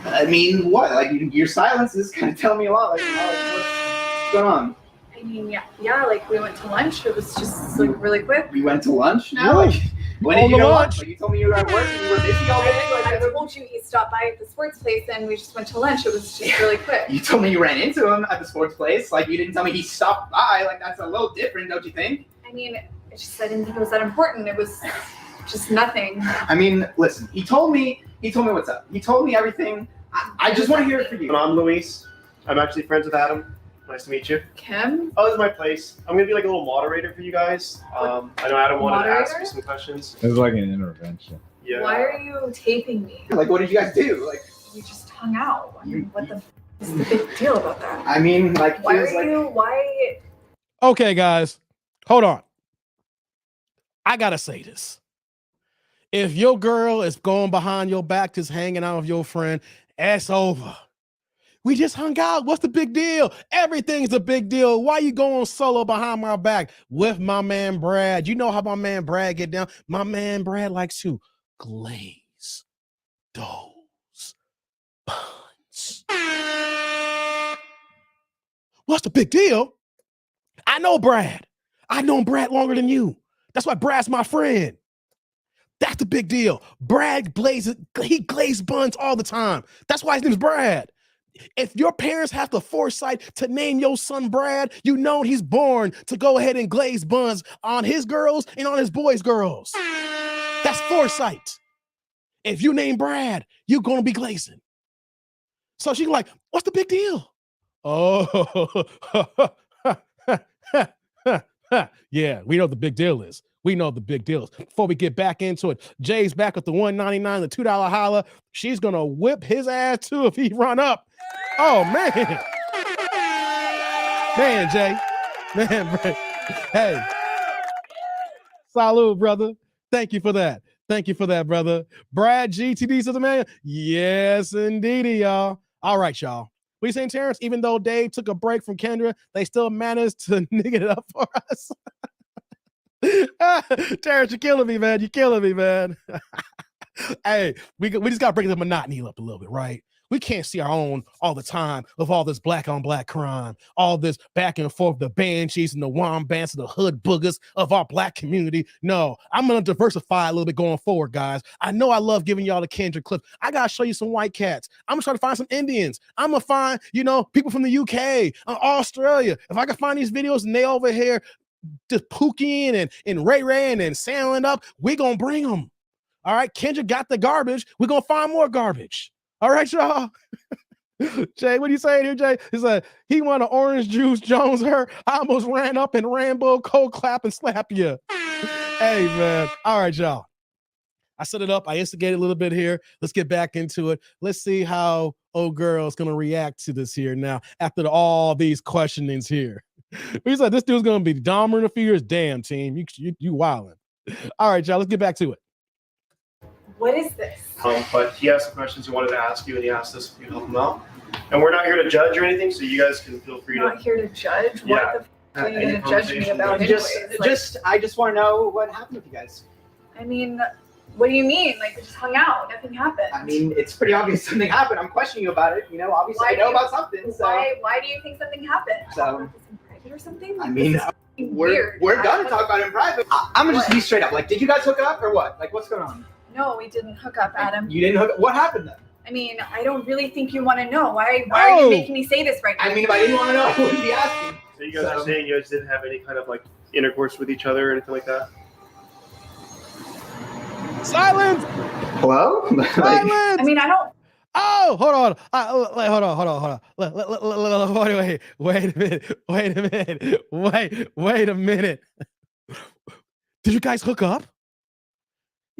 C: I mean, what? Like, your silence is kind of telling me a lot. Like, what's going on?
E: I mean, yeah, like we went to lunch. It was just like really quick.
C: We went to lunch?
A: Yeah.
C: Like, when did
A: On
C: you
A: the
C: go
A: lunch.
C: lunch? Like, you told me you were at work and you were busy all day. Like,
E: I told you he stopped by at the sports place and we just went to lunch. It was just really quick.
C: you told me you ran into him at the sports place. Like, you didn't tell me he stopped by. Like, that's a little different, don't you think?
E: I mean, I didn't think it was that important. It was just nothing.
C: I mean, listen, he told me what's up. He told me everything. I just want to hear it from you.
B: And I'm Luis. I'm actually friends with Adam. Nice to meet you.
E: Kim?
B: Oh, this is my place. I'm gonna be like a little moderator for you guys. I know Adam wanted to ask
E: Moderator?
B: you some questions.
G: It's like an intervention.
B: Yeah.
E: Why are you taping me?
C: Like, what did you guys do? Like,
E: We just hung out. I mean, what the is the big deal about that?
C: I mean, like,
E: Why
C: he was
E: are
C: like,
E: you? Why?
A: Okay, guys, hold on. I gotta say this. If your girl is going behind your back, just hanging out with your friend, it's over. We just hung out. What's the big deal? Everything's a big deal. Why you going solo behind my back with my man Brad? You know how my man Brad get down. My man Brad likes to glaze those buns. What's the big deal? I know Brad. I've known Brad longer than you. That's why Brad's my friend. That's the big deal. Brad glazes, he glazes buns all the time. That's why his name's Brad. If your parents have the foresight to name your son Brad, you know he's born to go ahead and glaze buns on his girls and on his boys' girls. That's foresight. If you name Brad, you're going to be glazing. So she's like, what's the big deal? Oh, yeah, we know what the big deal is. We know the big deals. Before we get back into it, Jay's back with the $1.99, the $2 holla. She's going to whip his ass too if he run up. Oh, man. Man, Jay. Man, Brad. Hey. Salud, brother. Thank you for that. Thank you for that, brother. Brad GTD says, man. Yes, indeedy, y'all. All right, y'all. What you saying, Terrence? Even though Dave took a break from Kendra, they still managed to nigga it up for us. Terrence, you're killing me, man. You're killing me, man. Hey, we just got to bring the monotony up a little bit, right? We can't see our own all the time of all this black on black crime, all this back and forth, the banshees and the wombats and the hood boogers of our black community. No, I'm going to diversify a little bit going forward, guys. I know I love giving y'all the Kendrick clips. I got to show you some white cats. I'm going to try to find some Indians. I'm going to find, people from the UK, Australia. If I can find these videos and they over here just pooking and Ray and sailing up, we're going to bring them. All right, Kendrick got the garbage. We're going to find more garbage. All right, y'all. Jay, what are you saying here, Jay? He said, he want an orange juice Jones her. I almost ran up and Rambo cold clap and slap you. Hey, man. All right, y'all. I set it up. I instigated a little bit here. Let's get back into it. Let's see how old girl's going to react to this here now after all these questionings here. We said this dude's going to be Dahmer in a few years. Damn, team. You wildin'. All right, y'all. Let's get back to it.
E: What is this?
B: But he has some questions he wanted to ask you, and he asked us if you could help him out. And we're not here to judge or anything, so you guys can feel free
E: You're
B: to.
E: not here to judge?
B: Yeah.
E: What the f are you going to judge me about
C: I just want to know what happened with you guys.
E: I mean, what do you mean? Like, we just hung out. Nothing happened.
C: I mean, it's pretty obvious something happened. I'm questioning you about it. Obviously I know about something. So.
E: Why do you think something happened?
C: So,
E: In private or something?
C: I mean, we're
E: weird.
C: going to talk about it in private. I'm going to just be straight up. Like, did you guys hook up or what? Like, what's going on?
E: No, we didn't hook up, Adam.
C: You didn't hook up? What happened then?
E: I mean, I don't really think you want to know. Why are you making me say this right now?
C: I mean, if I didn't want to know, I wouldn't be asking.
B: So you guys are saying you guys didn't have any kind of like intercourse with each other or anything like that?
A: Silence!
C: Hello?
A: Silence!
E: I mean, I don't.
A: Oh, hold on. Hold on. Wait a minute. Did you guys hook up?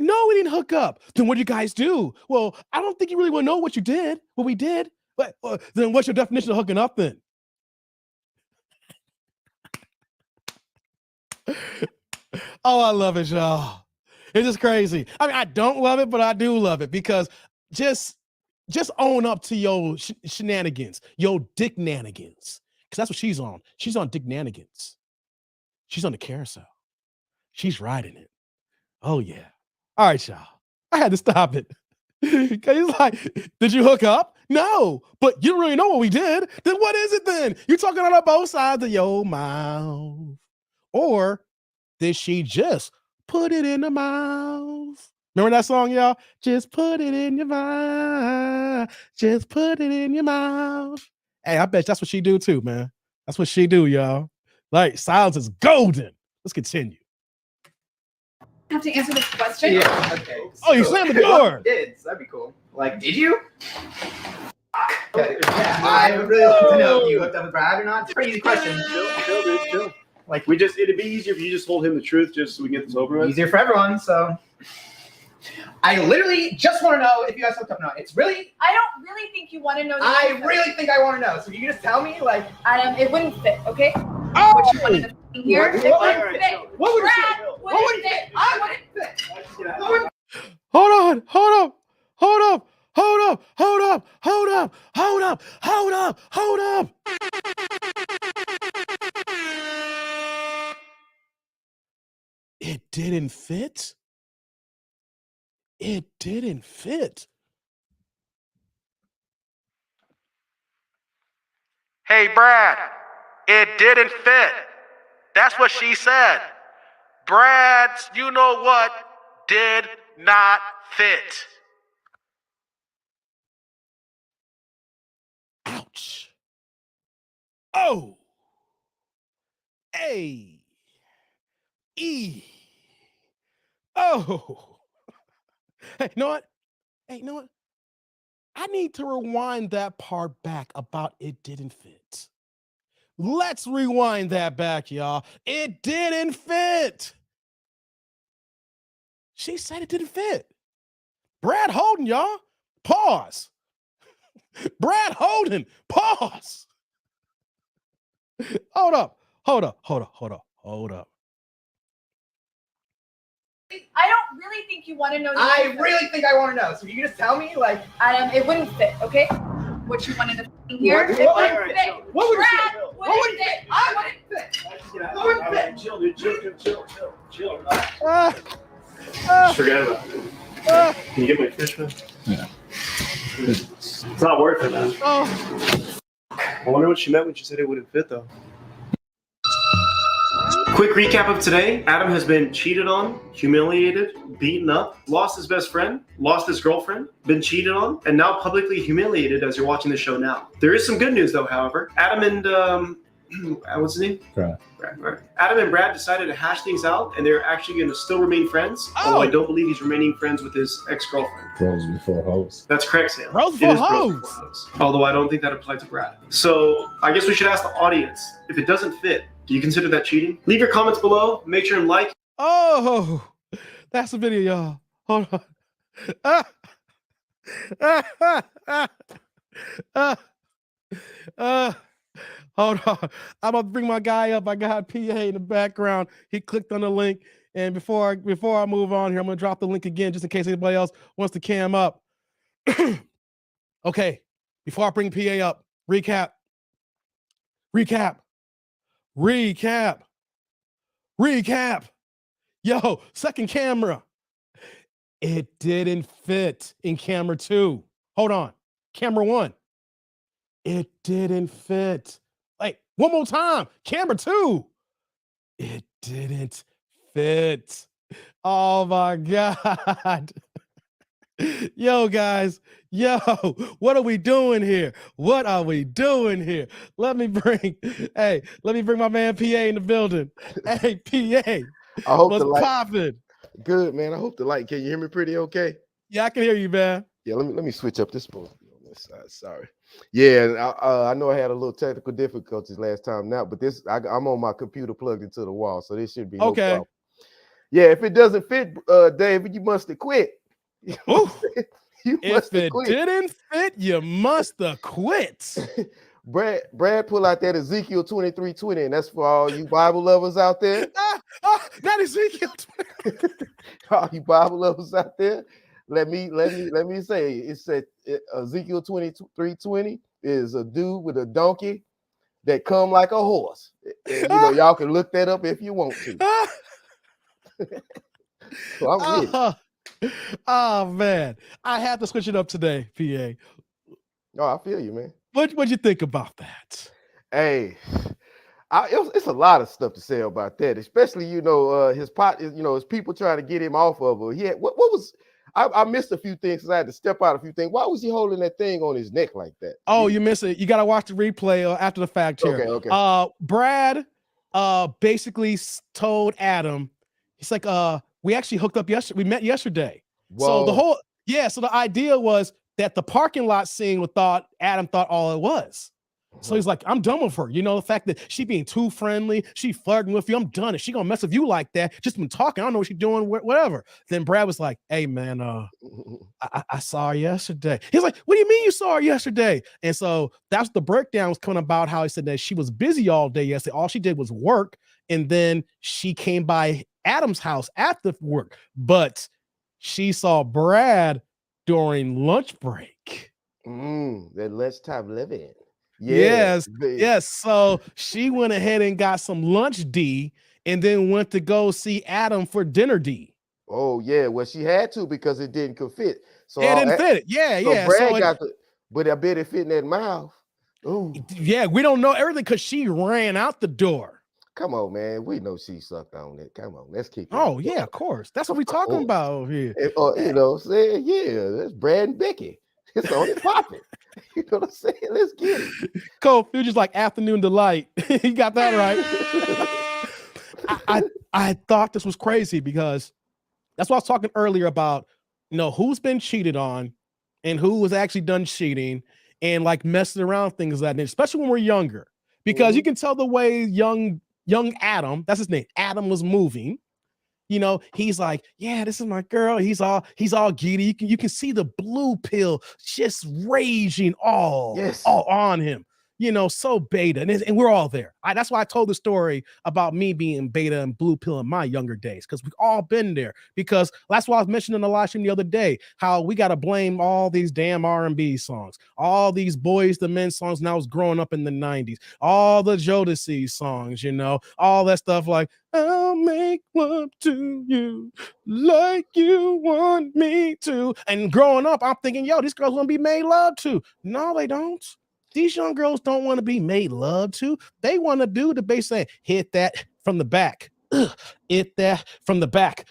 A: No, we didn't hook up. Then what did you guys do? Well, I don't think you really want to know what you did. What we did. But then what's your definition of hooking up then? Oh, I love it, y'all. It's just crazy. I mean, I don't love it, but I do love it because just own up to your shenanigans, your dick-nanigans. Because that's what she's on. She's on dick-nanigans. She's on the carousel. She's riding it. Oh, yeah. All right, y'all. I had to stop it. Because he's like, did you hook up? No, but you don't really know what we did. Then what is it then? You're talking out of both sides of your mouth. Or did she just put it in the mouth? Remember that song, y'all? Just put it in your mouth. Just put it in your mouth. Hey, I bet that's what she do too, man. That's what she do, y'all. Like, silence is golden. Let's continue.
E: I have to answer this question.
C: Yeah, okay.
A: Oh, you slammed the door.
C: Did, so that'd be cool. Like, did you? Okay. Yeah, I would really like to know if you hooked up with Brad or not. It's a pretty easy question.
B: Chill, dude, chill. Like, it'd be easier if you just told him the truth just so we can get this over with.
C: Easier for everyone, so. I literally just want to know if you guys hooked up or not. It's really.
E: I don't really think you want to know.
C: I really think I want to know. So you can just tell me, like.
E: Adam, it wouldn't fit, okay?
A: Oh!
E: What you wanted to here? It wouldn't fit.
C: What would it
E: Brad
C: fit?
E: wouldn't
C: What would it
E: fit.
C: fit?
E: I wouldn't fit.
C: What would-
A: Hold on. hold up, hold up, hold up, hold up, hold up, hold up. It didn't fit. It didn't fit. Hey, Brad, it didn't fit. That's what she said. Brad's, you know what, did not fit. Ouch. Oh. A. E. Oh. Hey, you know what? Hey, you know what? I need to rewind that part back about it didn't fit. Let's rewind that back, y'all. It didn't fit. She said it didn't fit. Brad Holden, y'all. Pause. Brad Holden, pause. Hold up. Hold up. Hold up. Hold up. Hold up.
E: I don't really think you want to know.
C: I really think I want to know. So you can just tell me, like,
E: It wouldn't fit, okay? What you wanted to hear?
C: What-
E: It
C: what-
E: wouldn't fit.
C: what would it
E: Brad
C: fit?
E: wouldn't
C: What would it
E: fit.
C: fit?
E: I wouldn't fit.
C: what would fit?
B: Chill, dude. Chill.
A: Ah, ah,
B: Forget about it.
A: ah,
B: Can you get my fish, man?
G: Yeah.
B: It's not worth it, man.
A: oh.
B: I wonder what she meant when she said it wouldn't fit, though. Quick recap of today. Adam has been cheated on, humiliated, beaten up, lost his best friend, lost his girlfriend, been cheated on, and now publicly humiliated as you're watching the show now. There is some good news, though, however. Adam and, what's his name?
G: Brad.
B: Right. Adam and Brad decided to hash things out, and they're actually going to still remain friends, although I don't believe he's remaining friends with his ex-girlfriend.
G: Bros before hoes.
B: That's correct, Sam.
A: Bros
B: It
A: before
B: is bros
A: hoes.
B: before hoes. Although I don't think that applied to Brad. So I guess we should ask the audience, if it doesn't fit, do you consider that cheating? Leave your comments below. Make sure and like.
A: Oh, that's the video, y'all. Hold on. Ah, ah, ah, ah, hold on. I'm about to bring my guy up. I got PA in the background. He clicked on the link. And before I move on here, I'm gonna drop the link again just in case anybody else wants to cam up. Okay, before I bring PA up, recap. Yo, second camera. It didn't fit in camera 2. Hold on. Camera 1. It didn't fit. Like, one more time. Camera 2. It didn't fit. Oh my God. Yo, guys. Yo, what are we doing here? What are we doing here? Let me bring my man PA in the building. Hey, PA.
H: I hope
A: What's
H: the light
A: popping?
H: good, man. I hope the light. Can you hear me pretty okay?
A: Yeah, I can hear you, man.
H: Yeah, let me switch up. This supposed to be on this side. Sorry. Yeah, I know I had a little technical difficulties last time now, but I'm on my computer plugged into the wall, so this should be no
A: Okay.
H: problem. Yeah, if it doesn't fit, David, you must have quit.
A: Ooh.
H: You
A: If
H: must have
A: it
H: quit.
A: didn't fit, you must have quit.
H: Brad pull out that Ezekiel 23:20, and that's for all you Bible lovers out there.
A: That is Ezekiel.
H: All you Bible lovers out there. Let me say it said Ezekiel 23:20 is a dude with a donkey that come like a horse. And, y'all can look that up if you want to. So I'm with it.
A: Oh man, I had to switch it up today, PA.
H: Oh, I feel you, man.
A: What'd you think about that?
H: Hey, it's a lot of stuff to say about that, especially his his people trying to get him off of her. He had, what was I missed a few things because I had to step out a few things. Why was he holding that thing on his neck like that?
A: Oh, you missed it. You got to watch the replay after the fact here.
H: Okay.
A: Brad basically told Adam, he's like, we actually hooked up yesterday. We met yesterday.
H: Whoa.
A: So the idea was that the parking lot scene Adam thought all it was. So he's like, I'm done with her. The fact that she being too friendly, she flirting with you, I'm done. If she gonna mess with you like that, just been talking, I don't know what she's doing, whatever. Then Brad was like, hey man, I saw her yesterday. He's like, what do you mean you saw her yesterday? And so that's the breakdown was coming about how he said that she was busy all day yesterday. All she did was work. And then she came by Adam's house after work, but she saw Brad during lunch break.
H: That lunchtime living.
A: Yes. So she went ahead and got some lunch D and then went to go see Adam for dinner D.
H: Oh yeah, well she had to because it didn't fit. So
A: it didn't fit.
H: So Brad got but I bet it fit in that mouth. Ooh.
A: Yeah, we don't know everything because she ran out the door.
H: Come on, man. We know she sucked on it. Come on, let's keep it.
A: Oh, yeah, of course. That's what we're talking about here.
H: You know, saying, yeah, that's Brad and Becky. It's on it popping. You know what I'm saying? Let's get it.
A: Cole Future's like afternoon delight. You got that right. I thought this was crazy because that's what I was talking earlier about, you know, who's been cheated on and who was actually done cheating and like messing around things like that, especially when we're younger, because you can tell the way young Adam, that's his name, Adam was moving. You know, he's like, yeah, this is my girl. He's all giddy. You can see the blue pill just raging all on him. You know, so beta, and we're all there. That's why I told the story about me being beta and blue pill in my younger days, because we've all been there. Because that's why I was mentioning in the live stream the other day, how we got to blame all these damn R&B songs, all these Boys to Men songs. Now I was growing up in the 90s, all the Jodeci songs, you know, all that stuff like, I'll make love to you like you want me to. And growing up, I'm thinking, yo, these girls want to be made love to. No, they don't. These young girls don't want to be made love to. They want to do the bass saying, hit that from the back. Hit that from the back.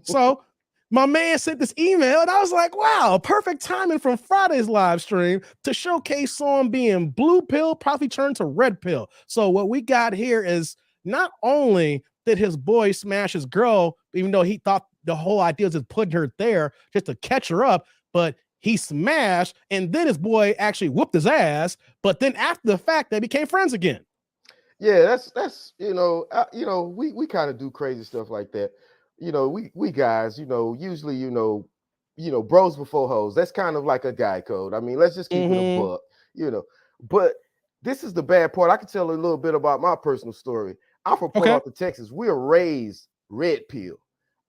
A: So my man sent this email and I was like, wow, perfect timing from Friday's live stream to showcase song being blue pill, probably turned to red pill. So what we got here is not only did his boy smash his girl, even though he thought the whole idea was just putting her there just to catch her up, but he smashed, and then his boy actually whooped his ass. But then after the fact, they became friends again.
H: Yeah, that's you know, we kind of do crazy stuff like that. You know, we guys, you know, usually, you know, bros before hoes. That's kind of like a guy code. I mean, let's just keep it a buck, you know. But this is the bad part. I can tell a little bit about my personal story. I'm from Port Arthur, Texas. We were raised red pill.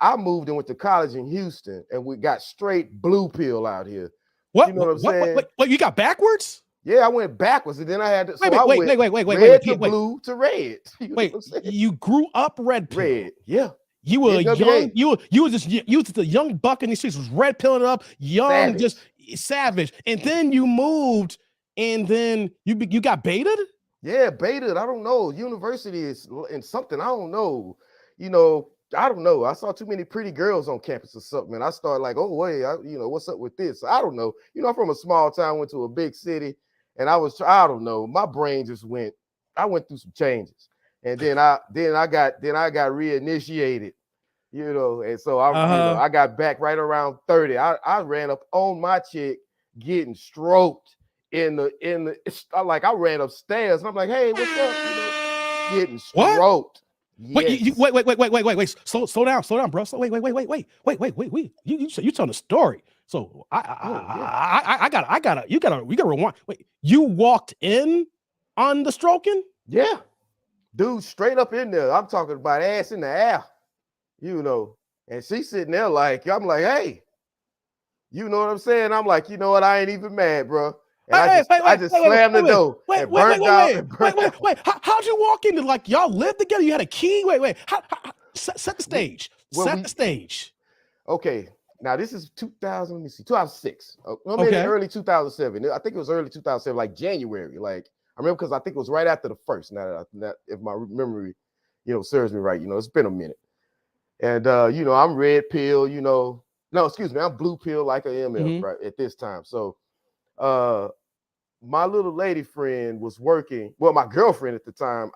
H: I moved and went to college in Houston, and we got straight blue pill out here.
A: What?
H: You know what I'm saying?
A: What? You got backwards?
H: Yeah, I went backwards, and then I had to.
A: Wait,
H: red to blue to red.
A: Wait, you grew up red pill.
H: Red, yeah.
A: You were young. You were just a young buck in these streets, was red pilling up, young, savage. Just savage. And then you moved, and then you got baited.
H: Yeah, baited. I don't know. University is in something. I don't know. You know. I don't know. I saw too many pretty girls on campus or something, and I started like, oh, wait, you know, what's up with this? I don't know. You know, I'm from a small town, went to a big city, and I don't know. My brain just I went through some changes, and then I got reinitiated, you know, and so I got back right around 30. I ran up on my chick getting stroked I ran upstairs, and I'm like, hey, what's up? You know, getting stroked. What?
A: Yes. Wait. Slow down, bro. Wait. You telling a story. So I gotta rewind. Wait, you walked in on the stroking?
H: Yeah, dude, straight up in there. I'm talking about ass in the air, you know. And she's sitting there like, I'm like, hey, you know what I'm saying? I'm like, you know what? I ain't even mad, bro. And I just slammed the door and burned out.
A: Wait. How'd you walk into, like, y'all lived together? You had a key? Wait. Set the stage. Set the stage.
H: Okay. Now this is 2006. Maybe early 2007. I think it was early 2007, like January. Like I remember because I think it was right after the first. Now that if my memory, you know, serves me right, you know, it's been a minute. And you know, I'm red pill, you know. No, excuse me, I'm blue pill like I am right at this time. So my little lady friend was working. Well, my girlfriend at the time.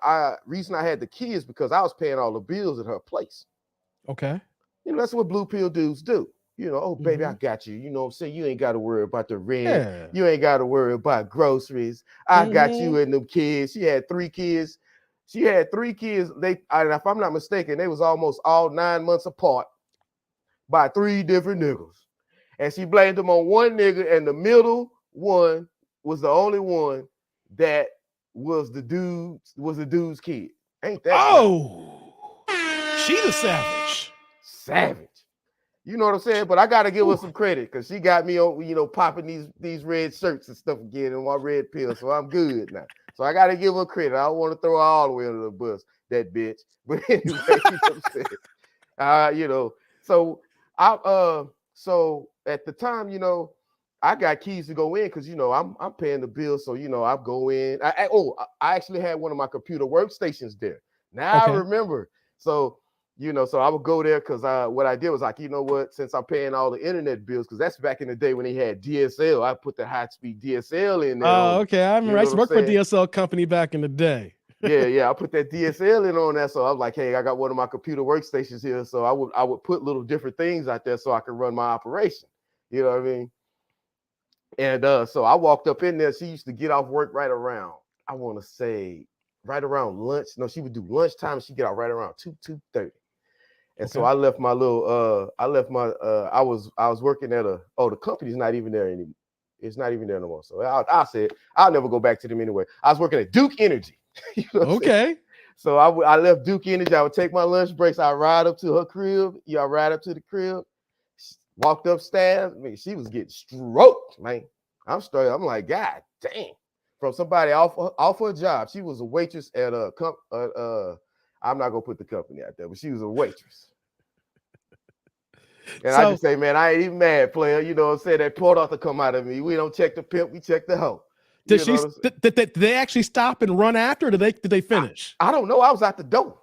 H: Reason I had the kids because I was paying all the bills at her place.
A: Okay.
H: You know, that's what blue pill dudes do. You know, oh baby, I got you. You know what I'm saying? You ain't got to worry about the rent. Yeah. You ain't got to worry about groceries. I got you and them kids. She had 3 kids. If I'm not mistaken, they was almost all 9 months apart by 3 different niggas. And she blamed them on one nigga, and the middle one was the only one that was the dude's kid. Ain't that?
A: Oh, she's a savage.
H: Savage. You know what I'm saying? But I gotta give her some credit because she got me on, popping these red shirts and stuff again and my red pills. So I'm good now. So I gotta give her credit. I don't want to throw her all the way under the bus, that bitch. But anyway, you know what I'm saying? So at the time, I got keys to go in because I'm paying the bill. So I go in. I actually had one of my computer workstations there. Now
A: Okay.
H: I remember. So so I would go there because what I did was like, since I'm paying all the internet bills, because that's back in the day when they had DSL, I put the high-speed DSL in there.
A: Oh, okay. I remember I used to
H: what
A: work
H: I'm
A: for a DSL company back in the day.
H: yeah, I put that DSL in on that. So I was like, hey, I got one of my computer workstations here. So I would put little different things out there so I could run my operation. You know what I mean? And so I walked up in there. She used to get off work right around, I want to say, right around lunch. No, she would do lunchtime. She'd get out right around 2:30. And so I left my little, I was working at the company's not even there anymore. It's not even there no more. So I said, I'll never go back to them anyway. I was working at Duke Energy. You know
A: Okay.
H: So I left Duke Energy. I would take my lunch breaks. I ride up to her crib. I ride up to the crib. Walked upstairs. I mean, she was getting stroked, man. I'm like, God damn. From somebody off her job. She was a waitress at I'm not gonna put the company out there, but she was a waitress. And I just say, man, I ain't even mad, player. You know what I'm saying? That port ought to come out of me. We don't check the pimp, we check the hoe.
A: Did they actually stop and run after? Or did they finish?
H: I don't know. I was out the door.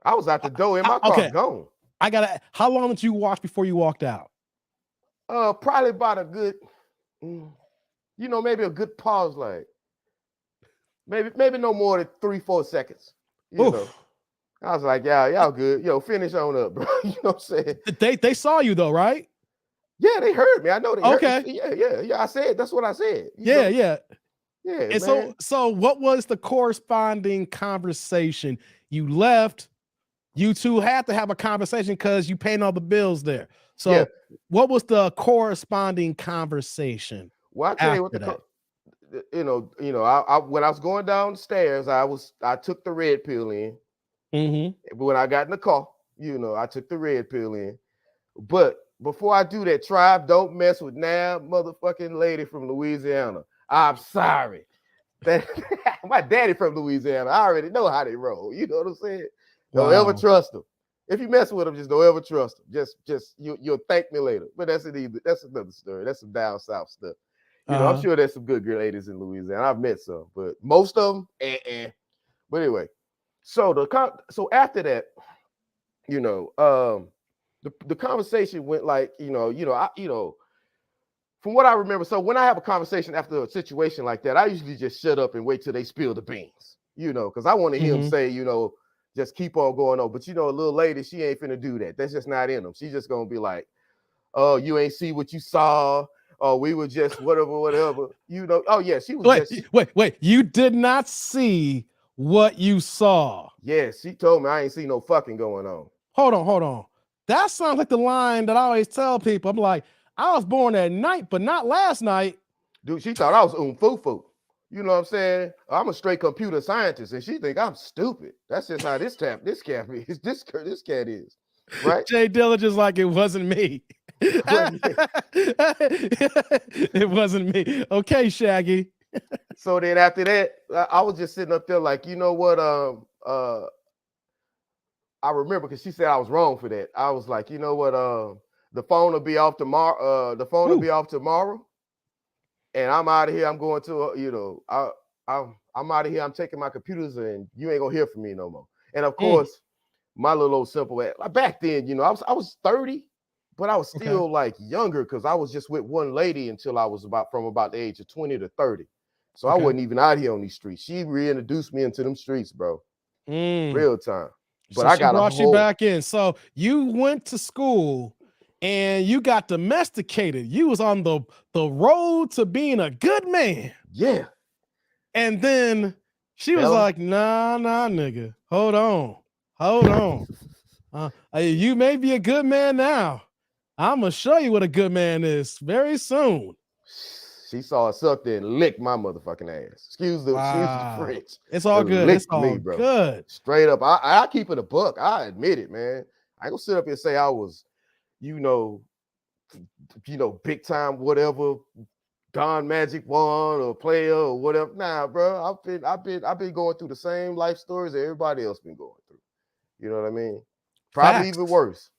H: I was out the door in my car, gone.
A: How long did you watch before you walked out?
H: Probably about a good, maybe a good pause, like maybe no more than 3-4 seconds. You know, I was like, y'all good. Finish on up, bro. You know what I'm saying?
A: They saw you though, right?
H: Yeah, they heard me. I know they heard
A: me.
H: Yeah. I said that's what I said.
A: Yeah.
H: And
A: man. So what was the corresponding conversation? You left. You two had to have a conversation because you paying all the bills there. So what was the corresponding conversation?
H: Well, I tell you what when I was going downstairs, I took the red pill in.
A: Mm-hmm.
H: When I got in the car, I took the red pill in. But before I do that, Tribe, don't mess with now motherfucking lady from Louisiana. I'm sorry. My daddy from Louisiana. I already know how they roll. You know what I'm saying? Don't ever trust them. If you mess with them, just don't ever trust them. Just you'll thank me later. But that's another story. That's some down south stuff. I'm sure there's some good ladies in Louisiana. I've met some, but most of them, But anyway, so after that, the conversation went like, from what I remember. So when I have a conversation after a situation like that, I usually just shut up and wait till they spill the beans, because I want to hear them say, just keep on going on. But a little lady, she ain't finna do that. That's just not in them. She's just gonna be like, oh, you ain't see what you saw. Oh, we were just whatever. Oh yeah, she was.
A: Wait. You did not see what you saw.
H: Yes, she told me I ain't see no fucking going on.
A: Hold on. That sounds like the line that I always tell people. I'm like, I was born at night, but not last night.
H: Dude, she thought I was fufu. You know what I'm saying? I'm a straight computer scientist, and she think I'm stupid. That's just how this cat is. This cat is, right?
A: Jay Dilla just like it wasn't me. It wasn't me. Okay, Shaggy.
H: So then after that, I was just sitting up there like, you know what? I remember because she said I was wrong for that. I was like, you know what? The phone will be off tomorrow. Will be off tomorrow. And I'm out of here. I'm going to, I'm out of here. I'm taking my computers and you ain't gonna hear from me no more. And of course, my little old simple back then, I was 30, but I was still like younger because I was just with one lady until I was from about the age of 20 to 30. So I wasn't even out here on these streets. She reintroduced me into them streets, bro. Real time. But
A: so
H: I got
A: brought you back in. So you went to school and you got domesticated. You was on the road to being a good man.
H: Yeah.
A: And then she was like, nah, nigga. Hold on. You may be a good man now. I'm going to show you what a good man is very soon.
H: She saw something and licked my motherfucking ass. Excuse the French.
A: It's all good. It's all good.
H: Straight up. I keep it a buck. I admit it, man. I ain't gonna sit up here and say I was, you know, big time whatever, Don Magic one or player or whatever. Nah, bro, I've been going through the same life stories that everybody else been going through. You know what I mean? Probably
A: Facts.
H: even worse.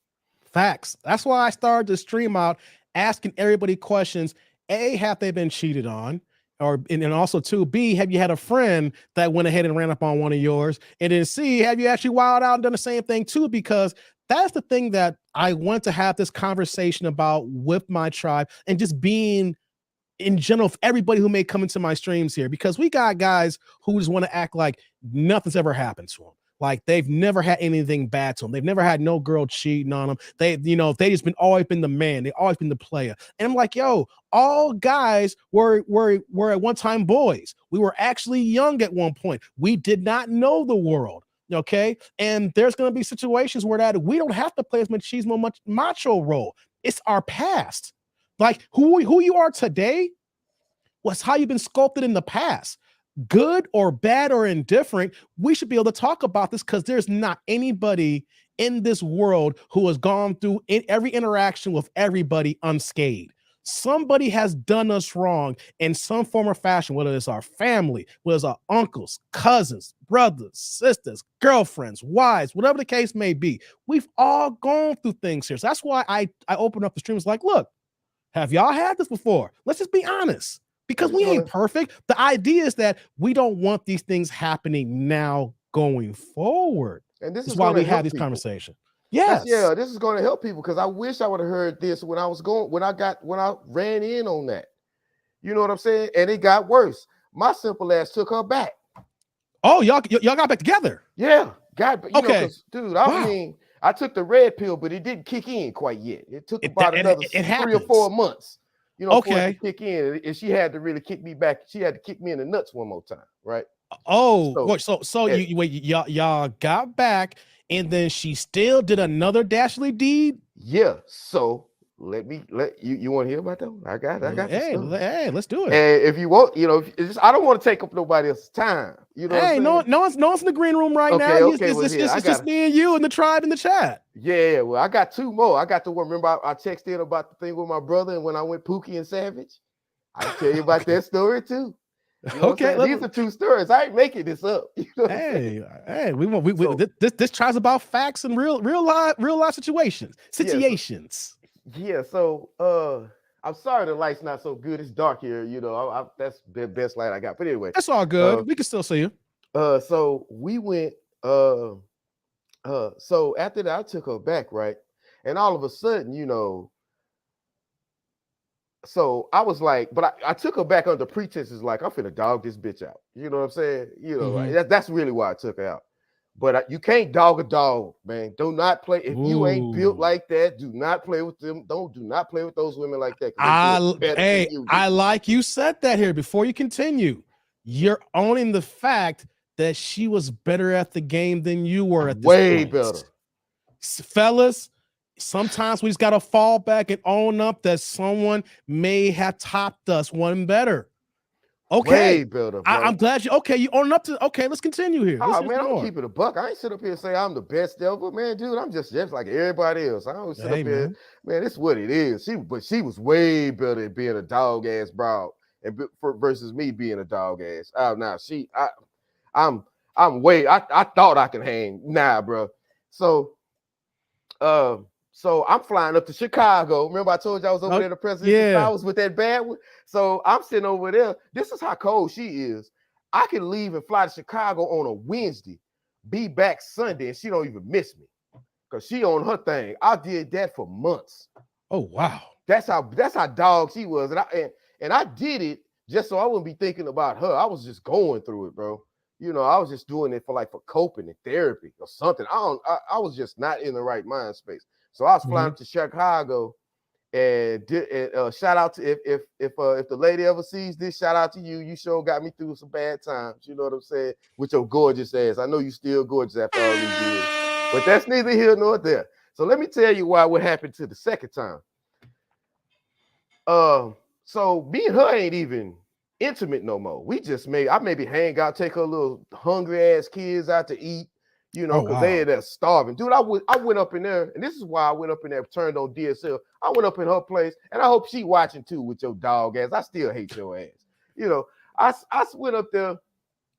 A: Facts. That's why I started to stream out asking everybody questions. A, have they been cheated on? And also two, B, have you had a friend that went ahead and ran up on one of yours? And then C, have you actually wilded out and done the same thing too? Because that's the thing that I want to have this conversation about with my tribe and just being in general, for everybody who may come into my streams here, because we got guys who just want to act like nothing's ever happened to them. Like they've never had anything bad to them. They've never had no girl cheating on them. They just always been the man. They always been the player. And I'm like, yo, all guys were at one time boys. We were actually young at one point. We did not know the world. Okay. And there's going to be situations where that we don't have to play as machismo, macho role. It's our past. Like who you are today was how you've been sculpted in the past. Good or bad or indifferent, we should be able to talk about this because there's not anybody in this world who has gone through every interaction with everybody unscathed. Somebody has done us wrong in some form or fashion, whether it's our family, whether it's our uncles, cousins, brothers, sisters, girlfriends, wives, whatever the case may be. We've all gone through things here. So that's why I open up the streams like, look, have y'all had this before? Let's just be honest. Because we ain't perfect. The idea is that we don't want these things happening now going forward.
H: And this is
A: why we have this
H: people.
A: conversation. Yes.
H: This is going to help people because I wish I would have heard this when I ran in on that. You know what I'm saying? And it got worse. My simple ass took her back.
A: Oh, y'all got back together.
H: Yeah.
A: Okay.
H: Dude, I mean, I took the red pill, but it didn't kick in quite yet. It took about another 3 or 4 months. For it to kick in, and she had to really kick me back. She had to kick me in the nuts one more time, right?
A: Oh, so y'all got back, and then she still did another dastardly deed.
H: Yeah. So let you want to hear about that one? I got.
A: Hey, let's do it.
H: And if you want, I don't want to take up nobody else's time.
A: Hey, no one's in the green room right now. It's just me and you and the tribe in the chat.
H: Yeah, well, I got 2 more. I got the one. Remember, I texted in about the thing with my brother, and when I went Pookie and Savage, I tell you about that story too. These are 2 stories. I ain't making this up.
A: Hey, this tribe's about facts and real life situations.
H: Yeah. So I'm sorry the light's not so good. It's dark here. That's the best light I got. But anyway,
A: that's all good. We can still see you.
H: So we went. So after that, I took her back, right? And all of a sudden, so I was like, but I took her back under pretenses like I'm finna dog this bitch out. You know what I'm saying? Like, that's really why I took her out. But you can't dog a dog, man. Do not play if you ain't built like that. Do not play with them. Do not play with those women like that.
A: I like you said that here before you continue. You're owning the fact that she was better at the game than you were at this
H: way
A: point.
H: Better.
A: Fellas, sometimes we just got to fall back and own up that someone may have topped us one better. Okay.
H: Way better,
A: I'm glad you own up to. Okay, let's continue here.
H: Oh, man, I'm keep it a buck. I ain't sit up here and say I'm the best ever, man, dude. I'm just like everybody else. I don't sit up here, man. This is what it is. She was way better at being a dog ass broad and versus me being a dog ass. I thought I could hang. Nah, bro. So I'm flying up to Chicago. Remember I told you I was over there the president. Yeah. I was with that bad one. So I'm sitting over there. This is how cold she is. I can leave and fly to Chicago on a Wednesday, be back Sunday, and she don't even miss me because she on her thing. I did that for months.
A: Oh wow.
H: That's how dog she was, and I did it just so I wouldn't be thinking about her. I was just going through it, bro. I was just doing it for coping and therapy or something. I was just not in the right mind space. So I was flying to Chicago, and shout out to if the lady ever sees this, shout out to you. You sure got me through some bad times. You know what I'm saying? With your gorgeous ass. I know you still gorgeous after all these years, but that's neither here nor there. So let me tell you what happened to the second time. So me and her ain't even intimate no more. We just I maybe hang out, take her little hungry ass kids out to eat. You know,
A: Oh,
H: because
A: wow.
H: they there starving. Dude, I went up in there, and this is why I went up in there, turned on DSL. I went up in her place, and I hope she watching too with your dog ass. I still hate your ass. You know, I went up there,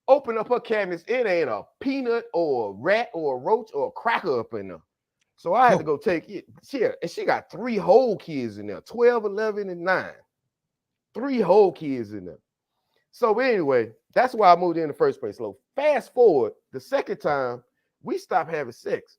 H: opened up her cabinets. It ain't a peanut or a rat or a roach or a cracker up in there. So I had to go take it. And she got 3 whole kids in there, 12, 11, and 9. 3 whole kids in there. So anyway, that's why I moved in the first place. So fast forward, the second time, we stopped having sex.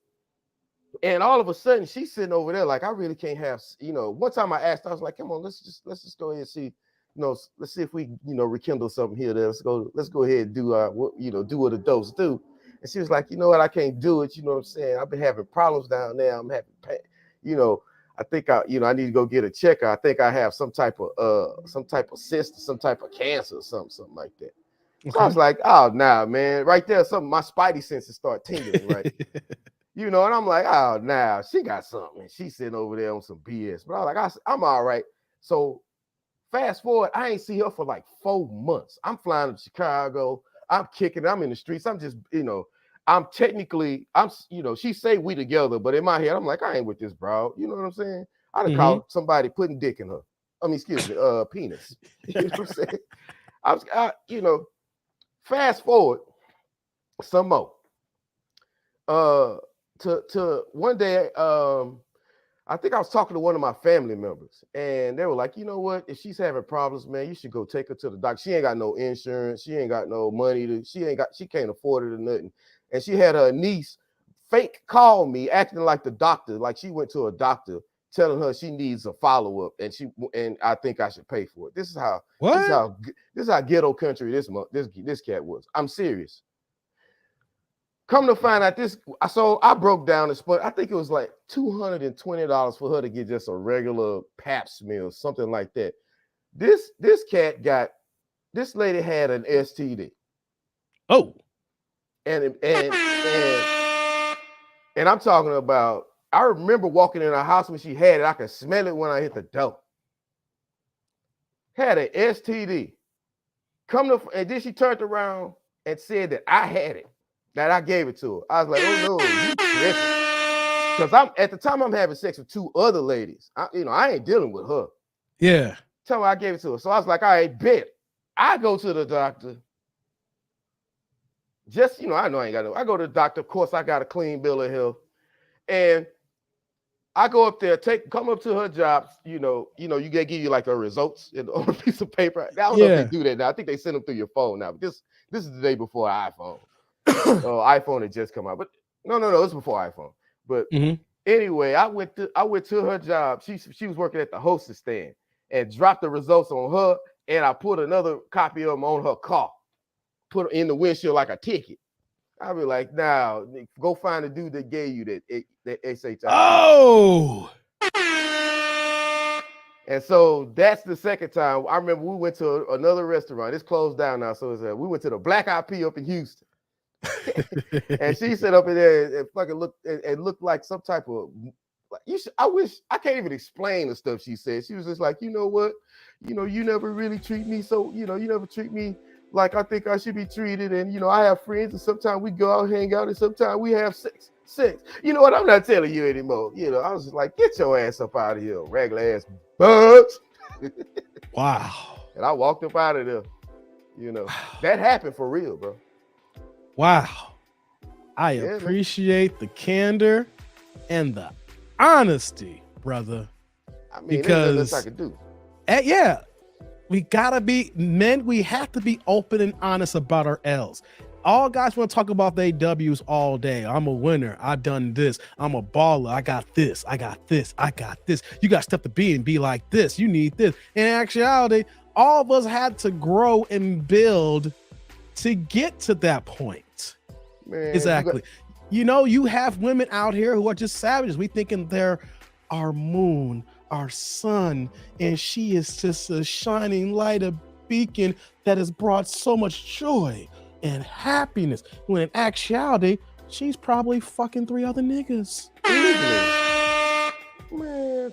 H: And all of a sudden, she's sitting over there like, I really can't have, you know, one time I asked her, I was like, come on, let's just go ahead and see, you know, let's see if we, you know, rekindle something here. Let's go ahead and do do what adults do. And she was like, you know what, I can't do it. You know what I'm saying? I've been having problems down there. I'm having pain. You know, I think I need to go get a checker. I think I have some type of cyst or some type of cancer or something like that. Okay. So I was like, oh nah, man, right there, something my spidey senses start tingling, right? You know, and I'm like, oh nah, she got something. She's sitting over there on some BS. But I was like, I'm all right. So fast forward, I ain't see her for like 4 months. I'm flying to Chicago. I'm kicking. I'm in the streets. I'm just, you know, you know, she say we together, but in my head, I'm like, I ain't with this, bro. You know what I'm saying? I'd have called somebody putting dick in her. I mean, excuse me, penis. You know what I'm saying? You know, fast forward some more. To one day, I think I was talking to one of my family members, and they were like, you know what? If she's having problems, man, you should go take her to the doctor. She ain't got no insurance. She ain't got no money. She can't afford it or nothing. And she had her niece fake call me, acting like the doctor, like she went to a doctor, telling her she needs a follow-up, and I think I should pay for it. This is how ghetto country this cat was. I'm serious. Come to find out so I broke down and split. I think it was like $220 for her to get just a regular pap smear, something like that. This lady had an STD.
A: Oh.
H: And I'm talking about, I remember walking in her house when she had it. I could smell it when I hit the door. Had an STD. And then she turned around and said that I had it, that I gave it to her. I was like, oh no, you tripping. Because at the time I'm having sex with 2 other ladies. I ain't dealing with her.
A: Yeah.
H: Tell her I gave it to her. So I was like, all right, bet. I go to the doctor. Just, I know I ain't got no. I go to the doctor. Of course, I got a clean bill of health. And I go up there, come up to her job. You give you like her results on a piece of paper. I don't know if they do that now. I think they send them through your phone now. But this is the day before iPhone. iPhone had just come out. But no, it's before iPhone. But anyway, I went to her job. She was working at the hostess stand and dropped the results on her. And I put another copy of them on her car. Put it in the windshield like a ticket. I'll be like, now go find the dude that gave you that SHI.
A: Oh.
H: And so that's the second time. I remember we went to another restaurant. It's closed down now. So we went to the Black Eyed Peas up in Houston. And she sat up in there and fucking looked like some type of. I can't even explain the stuff she said. She was just like, you know what? You never really treat me so. You never treat me like I think I should be treated. And, I have friends and sometimes we go out, hang out, and sometimes we have sex. You know what? I'm not telling you anymore. I was just like, get your ass up out of here, regular ass bugs.
A: Wow.
H: And I walked up out of there. That happened for real, bro.
A: Wow. I appreciate the candor and the honesty, brother.
H: I mean, because I could do.
A: Yeah. We gotta be men. We have to be open and honest about our L's. All guys want to talk about their W's all day. I'm a winner. I done this. I'm a baller. I got this. I got this. I got this. You got stuff to be and be like this. You need this. In actuality, all of us had to grow and build to get to that point.
H: Man,
A: exactly. You have women out here who are just savages. We thinking they're our moon, our sun, and she is just a shining light, a beacon that has brought so much joy and happiness, when in actuality she's probably fucking 3 other niggas.
H: Man,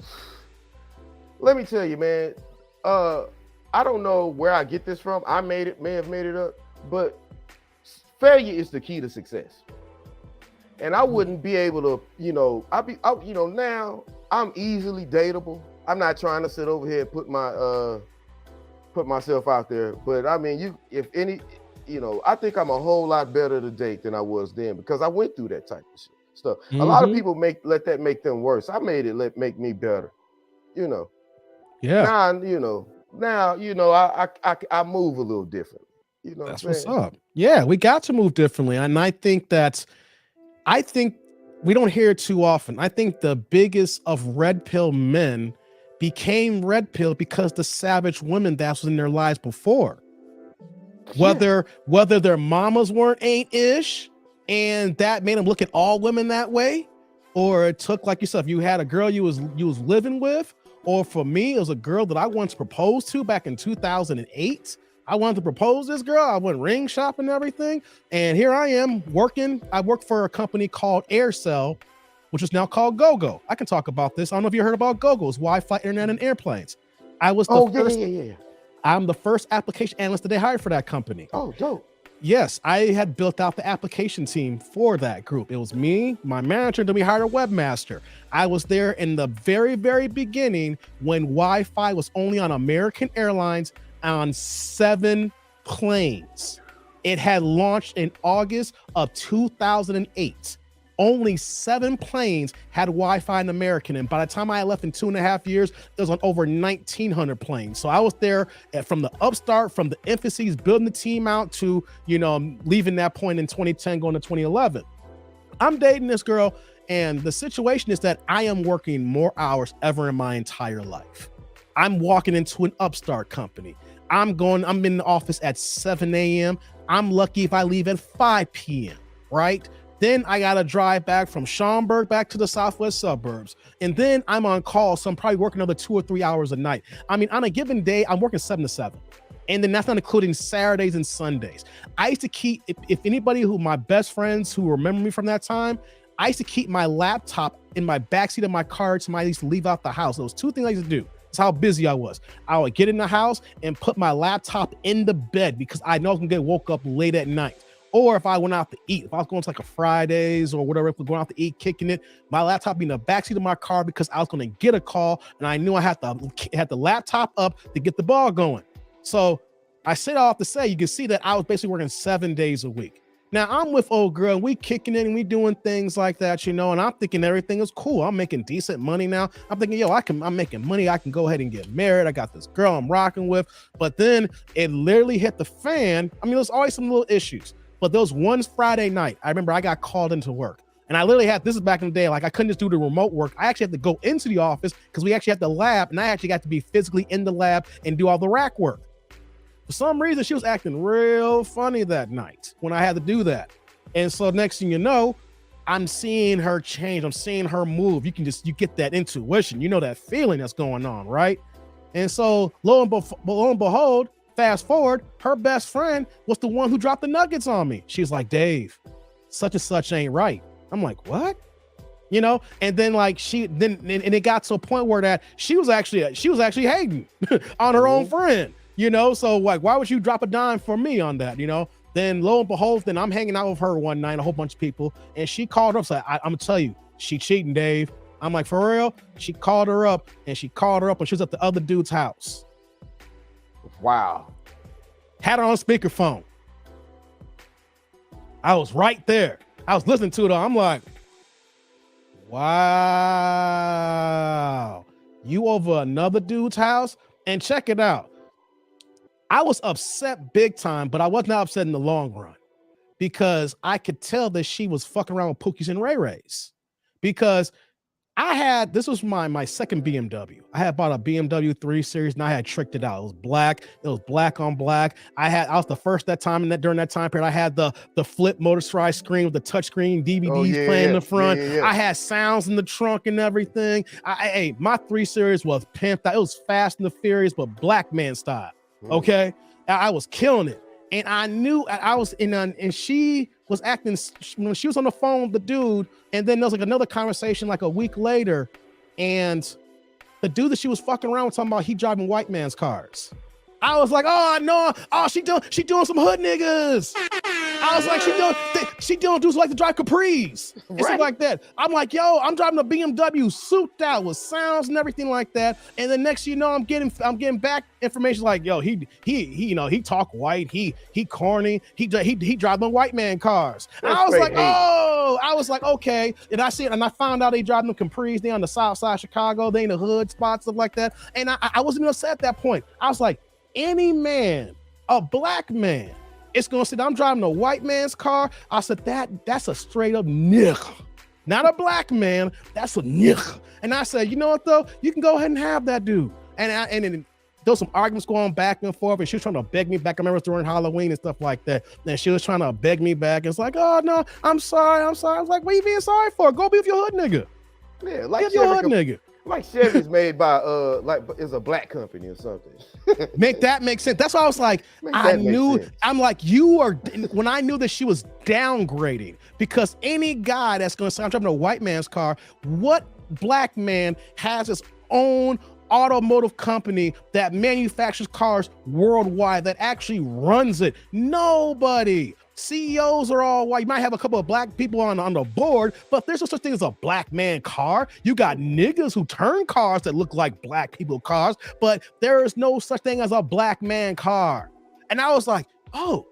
H: let me tell you, man, I don't know where I get this from. May have made it up, but failure is the key to success. and I wouldn't be able to, now I'm easily dateable. I'm not trying to sit over here and put myself out there, but I mean, I think I'm a whole lot better to date than I was then because I went through that type of stuff. A lot of people let that make them worse. I made it make me better,
A: Yeah.
H: Now, I move a little differently.
A: That's what's up. Yeah, we got to move differently. And I think we don't hear it too often. I think the biggest of red pill men became red pill because the savage women that was in their lives before. Whether their mamas weren't ain't-ish and that made them look at all women that way, or it took, like you said, if you had a girl you was living with, or for me, it was a girl that I once proposed to back in 2008. I wanted to propose this girl. I went ring shopping and everything. And here I am working. I work for a company called Aircell, which is now called GoGo. I can talk about this. I don't know if you heard about GoGo. It's Wi-Fi, internet, and airplanes. I was the first. Yeah. I'm the first application analyst that they hired for that company.
H: Oh, dope.
A: Yes, I had built out the application team for that group. It was me, my manager, then we hired a webmaster. I was there in the very, very beginning when Wi-Fi was only on American Airlines on 7 planes. It had launched in August of 2008. Only 7 planes had Wi-Fi in American, and by the time I left in 2.5 years, there was on over 1,900 planes. So I was there from the upstart, from the infancies, building the team out to, leaving that point in 2010, going to 2011. I'm dating this girl, and the situation is that I am working more hours ever in my entire life. I'm walking into an upstart company. I'm in the office at 7 a.m. I'm lucky if I leave at 5 p.m., right? Then I got to drive back from Schaumburg back to the southwest suburbs. And then I'm on call, so I'm probably working another 2 or 3 hours a night. I mean, on a given day, I'm working 7 to 7. And then that's not including Saturdays and Sundays. I used to keep, if anybody my best friends who remember me from that time, I used to keep my laptop in my backseat of my car to I used to leave out the house. Those 2 things I used to do. That's how busy I was. I would get in the house and put my laptop in the bed because I know I was gonna get woke up late at night. Or if I went out to eat, if I was going to like a Fridays or whatever, if we're going out to eat, kicking it, my laptop be in the backseat of my car because I was going to get a call and I knew I had the laptop up to get the ball going. So I said all to say, you can see that I was basically working 7 days a week. Now I'm with old girl and we kicking it and we doing things like that, and I'm thinking everything is cool. I'm making decent money now. I'm thinking, I'm making money. I can go ahead and get married. I got this girl I'm rocking with. But then it literally hit the fan. I mean, there's always some little issues. But there was one Friday night, I remember I got called into work. And I literally this is back in the day, like I couldn't just do the remote work. I actually had to go into the office because we actually had the lab, and I actually got to be physically in the lab and do all the rack work. For some reason, she was acting real funny that night when I had to do that. And so next thing you know, I'm seeing her change. I'm seeing her move. You get that intuition. That feeling that's going on, right? And so lo and behold, fast forward, her best friend was the one who dropped the nuggets on me. She's like, Dave, such and such ain't right. I'm like, what? And then and it got to a point where that she was actually hating on her own friend, so like, why would you drop a dime for me on that? Then lo and behold, then I'm hanging out with her one night, a whole bunch of people, and she called her up, said, I'm gonna tell you, she cheating, Dave. I'm like, for real? She called her up when she was at the other dude's house.
H: Wow.
A: Had her on speakerphone. I was right there. I was listening to it. I'm like, wow. You over another dude's house? And check it out. I was upset big time, but I was not upset in the long run because I could tell that she was fucking around with Pookies and Ray Rays because this was my second BMW. I had bought a BMW 3 Series and I had tricked it out. It was black. It was black on black. I was the first during that time period. I had the flip motorized screen with the touchscreen DVDs playing in the front. I had sounds in the trunk and everything. My 3 Series was pimped out. It was Fast and the Furious, but black man style. Okay. I was killing it. And I knew I was and she was acting when she was on the phone with the dude. And then there was like another conversation like a week later. And the dude that she was fucking around with talking about he driving white man's cars. I was like, oh no, she doing some hood niggas. I was like, she don't do like to drive Capris and stuff like that. I'm like, yo, I'm driving a BMW, souped out with sounds and everything like that. And the next, you know, I'm getting back information like, yo, he you know, he talk white, he corny, he driving white man cars. And I was like, oh, I was like, okay. And I see it, and I found out they drive them Capris. They on the south side of Chicago. They in the hood spots, stuff like that. And I wasn't even upset at that point. I was like, any man, a black man, it's gonna say I'm driving a white man's car. I said that's a straight up nigga, not a black man. That's a nigga. And I said, you know what though? You can go ahead and have that dude. And then there was some arguments going back and forth, and she was trying to beg me back. I remember it was during Halloween and stuff like that. And she was trying to beg me back. It's like, oh no, I'm sorry. I was like, what are you being sorry for? Go be with your hood nigga.
H: Yeah, like
A: your hood nigga.
H: Like Chevy's made by like it's a black company or something.
A: Make that make sense. That's why I was like, I'm like, you are, when I knew that she was downgrading, because any guy that's gonna say I'm driving a white man's car, what black man has his own automotive company that manufactures cars worldwide, that actually runs it? Nobody. CEOs are all white. You might have a couple of black people on the board, but there's no such thing as a black man car. You got niggas who turn cars that look like black people cars, but there is no such thing as a black man car. And I was like, oh,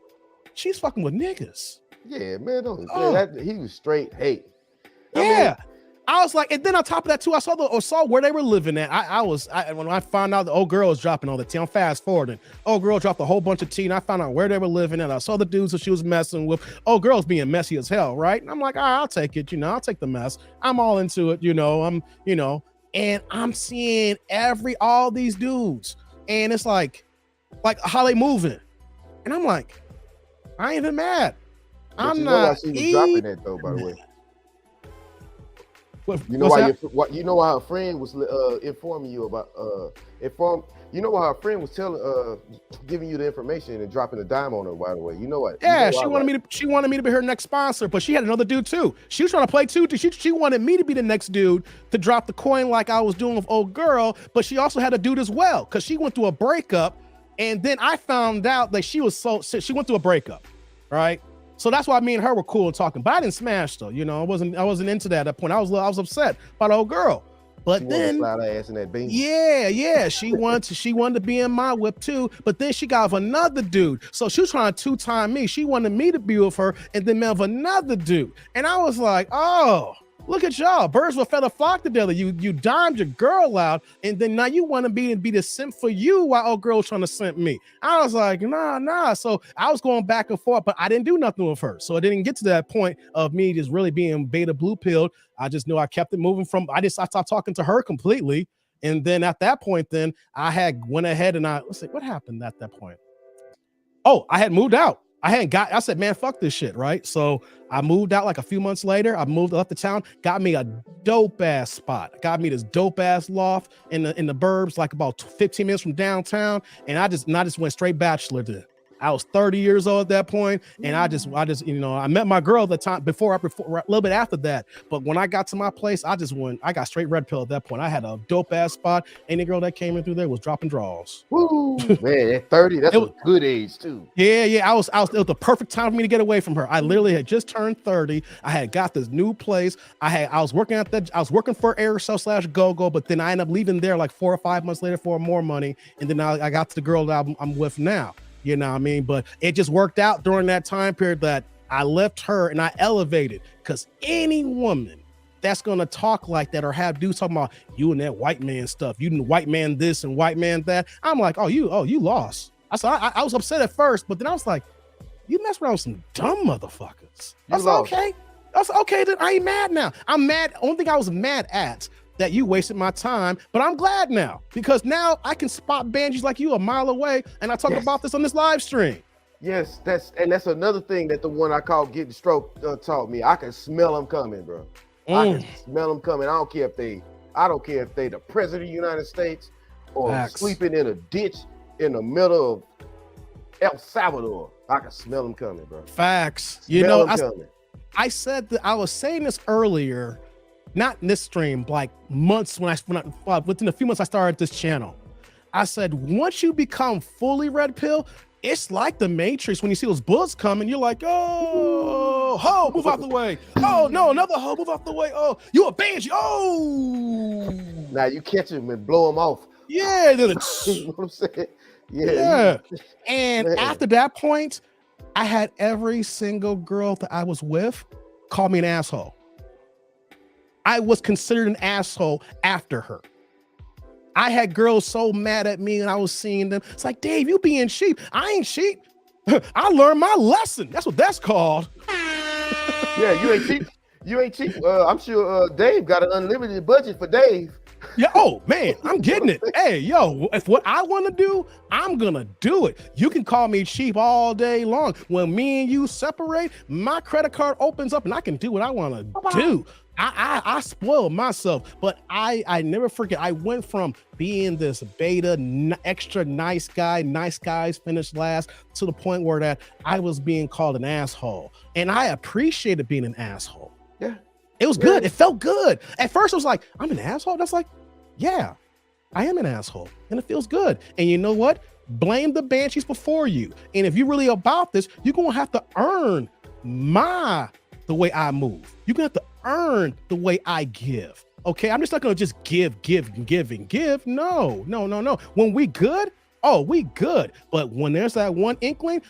A: she's fucking with niggas.
H: Yeah, man. He was straight hate.
A: I was like, and then on top of that too, I saw where they were living at. When I found out the old girl was dropping all the tea, I'm fast forwarding. Old girl dropped a whole bunch of tea, and I found out where they were living at. I saw the dudes that she was messing with. Old girl's being messy as hell, right? And I'm like, all right, I'll take it, I'll take the mess. I'm all into it, and I'm seeing all these dudes, and it's like how they moving. And I'm like, I ain't even mad.
H: But I'm not. She was dropping that though, by the way. You know why her friend was informing you about you know why her friend was giving you the information and dropping a dime on her, by the way. You know what?
A: Yeah, she wanted me to be her next sponsor, but she had another dude too. She was trying to play too. She wanted me to be the next dude to drop the coin like I was doing with old girl, but she also had a dude as well, because she went through a breakup, and then I found out that she went through a breakup, right? So that's why me and her were cool and talking, but I didn't smash though. I wasn't into that at that point. I was upset by the old girl. But then
H: slide her ass in that bean.
A: Yeah. She wanted to be in my whip too. But then she got with another dude. So she was trying to 2-time me. She wanted me to be with her and then with another dude. And I was like, oh, look at y'all. Birds with feather flock together. You dimed your girl out, and then now you want to be the simp for you while old girl trying to simp me. I was like, nah. So I was going back and forth, but I didn't do nothing with her. So it didn't get to that point of me just really being beta blue pilled. I just knew I kept it moving I stopped talking to her completely. And then at that point, then I went ahead and let's see, what happened at that point? Oh, I had moved out. I said, man, fuck this shit, right? So I moved out like a few months later. I moved up to town, got me a dope ass spot, got me this dope ass loft in the burbs, like about 15 minutes from downtown. And I just went straight bachelor then. I was 30 years old at that point, and I just I met my girl at the time before a little bit after that. But when I got to my place, I got straight red pill at that point. I had a dope ass spot. Any girl that came in through there was dropping draws.
H: Woo, man, at 30, that's a good age too.
A: Yeah. It was the perfect time for me to get away from her. I literally had just turned 30. I had got this new place. I was working for Aircel / GoGo, but then I ended up leaving there like 4 or 5 months later for more money, and then I got to the girl that I'm with now. You know what I mean? But it just worked out during that time period that I left her and I elevated, because any woman that's going to talk like that or have dudes talking about you and that white man stuff, you and white man this and white man that, I'm like, you lost. I was upset at first, but then I was like, you mess around with some dumb motherfuckers. I was like, okay. I was okay, then I ain't mad now. I'm mad. Only thing I was mad at that you wasted my time, but I'm glad now, because now I can spot Banjis like you a mile away, and I talk about this on this live stream.
H: Yes, that's another thing that the one I call Getting Stroked taught me. I can smell them coming, bro. I can smell them coming. I don't care if they the president of the United States or sleeping in a ditch in the middle of El Salvador. I can smell them coming, bro.
A: Facts. I said that I was saying this earlier. Not in this stream, like months within a few months I started this channel. I said, once you become fully red pill, it's like the Matrix when you see those bullets coming. You're like, oh, ho, move out the way. Oh no, another ho, move out the way. Oh, you a banshee. Oh,
H: Now you catch him and blow him off.
A: yeah. Then
H: You know what I'm saying?
A: yeah. And
H: Man.
A: after that point, I had every single girl that I was with call me an asshole. I was considered an asshole after her. I had girls so mad at me and I was seeing them. It's like, Dave, you being sheep. I ain't sheep. I learned my lesson. That's what that's called.
H: Yeah, you ain't cheap. You ain't cheap. I'm sure Dave got an unlimited budget for Dave.
A: Yeah. Oh man, I'm getting it. Hey, yo, if what I want to do, I'm gonna do it. You can call me cheap all day long. When me and you separate, my credit card opens up and I can do what I want to do. I spoiled myself, but I never forget. I went from being this beta, extra nice guy, nice guys finish last, to the point where that I was being called an asshole, and I appreciated being an asshole.
H: Yeah.
A: It was good. It felt good. At first, I was like, I'm an asshole. That's like, yeah, I am an asshole. And it feels good. And you know what? Blame the banshees before you. And if you're really about this, you're going to have to earn the way I move. You're going to have to earn the way I give. Okay. I'm just not going to just give. No. When we good, oh, we good. But when there's that one inkling,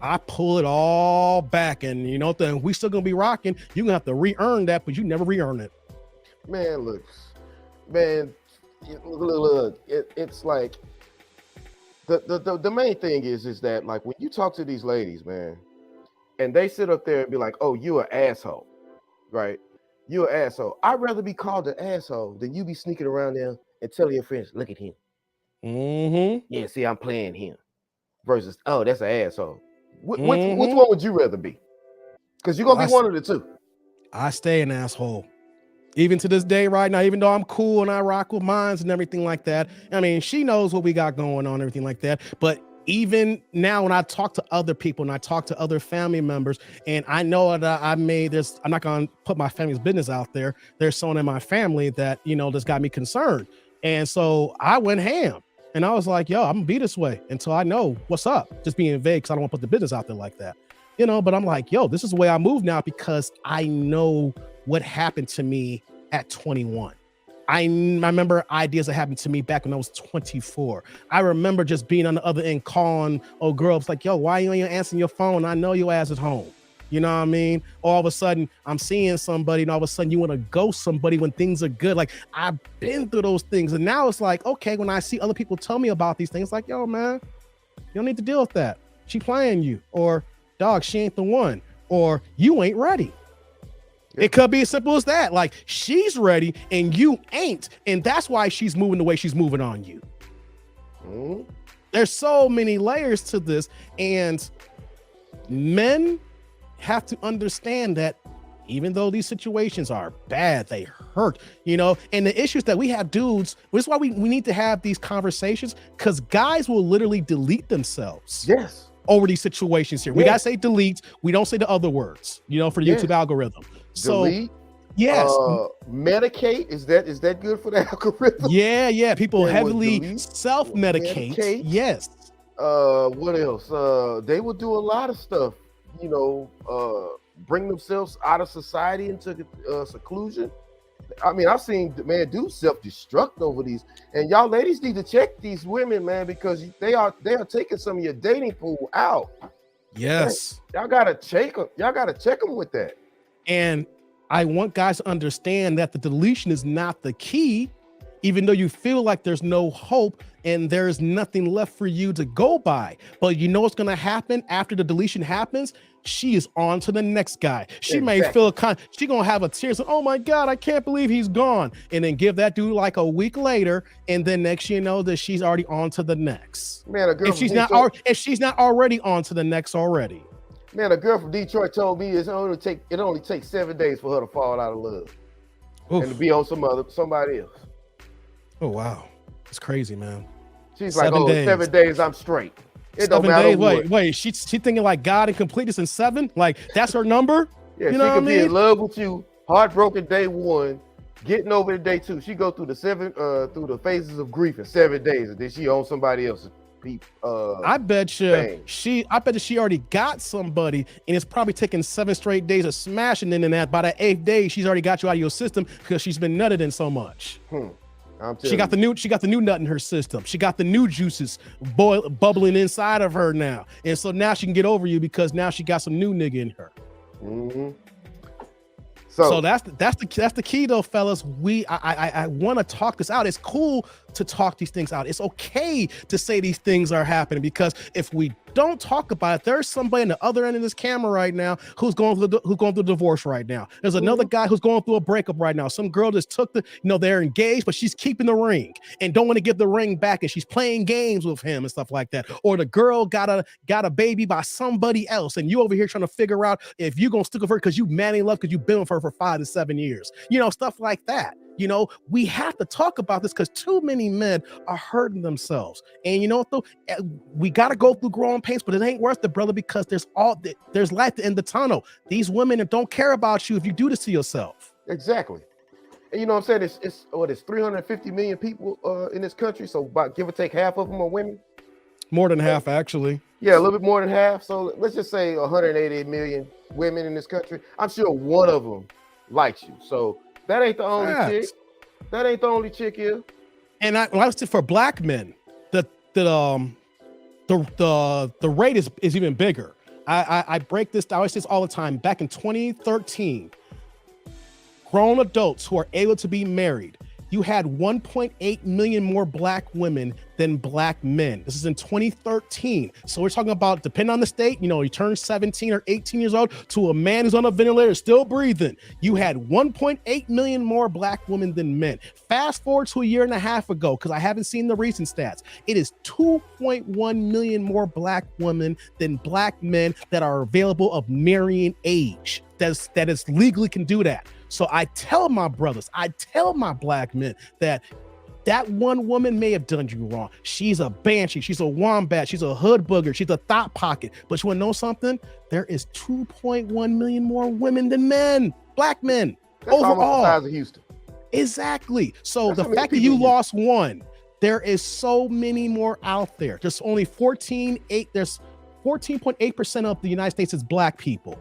A: I pull it all back. And you know, then we still gonna be rocking. You're gonna have to re-earn that, but you never re-earn it.
H: Man, look, man, look, it's like the main thing is that like when you talk to these ladies, man, and they sit up there and be like, oh, you're an asshole, right? You're an asshole. I'd rather be called an asshole than you be sneaking around there and telling your friends, look at him.
A: Mm-hmm.
H: Yeah, see, I'm playing him. Versus, oh, that's an asshole. Which one would you rather be? Because you're gonna be one of the two.
A: I stay an asshole. Even to this day, right now, even though I'm cool and I rock with mines and everything like that. I mean, she knows what we got going on, everything like that. But even now, when I talk to other people and I talk to other family members, and I know that I'm not gonna put my family's business out there. There's someone in my family that, you know, that's got me concerned. And so I went ham. And I was like, yo, I'm gonna be this way until I know what's up. Just being vague because I don't want to put the business out there like that. You know, but I'm like, yo, this is the way I move now because I know what happened to me at 21. I remember ideas that happened to me back when I was 24. I remember just being on the other end calling old girls like, yo, why you ain't answering your phone? I know your ass is home. You know what I mean? All of a sudden, I'm seeing somebody, and all of a sudden, you want to ghost somebody when things are good. Like, I've been through those things. And now it's like, okay, when I see other people tell me about these things, like, yo, man, you don't need to deal with that. She playing you. Or, dog, she ain't the one. Or, you ain't ready. It could be as simple as that. Like, she's ready, and you ain't. And that's why she's moving the way she's moving on you.
H: Mm-hmm.
A: There's so many layers to this. And men have to understand that even though these situations are bad, they hurt, you know, and the issues that we have dudes, which is why we need to have these conversations, because guys will literally delete themselves.
H: Yes.
A: Over these situations here. We gotta say delete. We don't say the other words, you know, for the YouTube algorithm.
H: Delete.
A: So yes.
H: Medicate. Is that good for the algorithm?
A: Yeah. People heavily
H: delete,
A: self-medicate. Yes.
H: What else? They will do a lot of stuff, you know, bring themselves out of society into seclusion. I mean, I've seen man do self-destruct over these, and y'all ladies need to check these women, man, because they are taking some of your dating pool out.
A: Yes.
H: Man, y'all gotta check them. Y'all gotta check them with that.
A: And I want guys to understand that the deletion is not the key, even though you feel like there's no hope and there's nothing left for you to go by. But you know what's going to happen after the deletion happens? She is on to the next guy. She may feel she going to have a tears. Oh my God, I can't believe he's gone. And then give that dude like a week later. And then next, you know that she's already on to the next. Man, a girl if she's not already on to the next already.
H: Man, a girl from Detroit told me it only takes 7 days for her to fall out of love. Oof. And to be on somebody else.
A: Oh wow, it's crazy, man.
H: She's like, 7 days, I'm straight. It don't matter what.
A: Wait, she thinking like God and completeness in 7? Like that's her number?
H: Yeah, you know she can be in love with you, heartbroken day 1, getting over to day 2. She go through the phases of grief in 7 days, and then she owns somebody else people.
A: I bet you
H: bang.
A: I bet you she already got somebody, and it's probably taken 7 straight days of smashing, and then that by that 8th day, she's already got you out of your system because she's been nutted in so much. She got the new nut in her system. She got the new juices bubbling inside of her now, and so now she can get over you because now she got some new nigga in her.
H: Mm-hmm.
A: So that's the key though, fellas. I want to talk this out. It's cool to talk these things out. It's okay to say these things are happening, because if we don't talk about it, there's somebody on the other end of this camera right now who's going through divorce right now. There's another guy who's going through a breakup right now. Some girl just took they're engaged, but she's keeping the ring and don't want to give the ring back, and she's playing games with him and stuff like that. Or the girl got a baby by somebody else, and you over here trying to figure out if you're gonna stick with her because you madly in love because you've been with her for 5 to 7 years. Stuff like that. We have to talk about this because too many men are hurting themselves. And we got to go through growing pains, but it ain't worth it, brother, because there's light at the end of the tunnel. These women don't care about you if you do this to yourself.
H: Exactly. And you know what I'm saying? It's 350 million people in this country. So about give or take half of them are women.
A: More than half, actually.
H: Yeah, a little bit more than half. So let's just say 180 million women in this country. I'm sure one of them likes you. So that ain't the only chick. That ain't the only chick here.
A: And I said for black men, the rate is even bigger. I break this down. I say this all the time. Back in 2013, grown adults who are able to be married, you had 1.8 million more black women than black men. This is in 2013. So we're talking about, depending on the state, you turn 17 or 18 years old to a man who's on a ventilator still breathing. You had 1.8 million more black women than men. Fast forward to a year and a half ago, because I haven't seen the recent stats. It is 2.1 million more black women than black men that are available of marrying age. That is legally can do that. So I tell my brothers, I tell my black men that one woman may have done you wrong. She's a banshee, she's a wombat, she's a hood booger, she's a thought pocket. But you want to know something? There is 2.1 million more women than men, black men.
H: That's
A: overall.
H: Almost the size of Houston.
A: Exactly. So
H: That's
A: the fact that you lost one, there is so many more out there. There's only 14.8% of the United States is black people.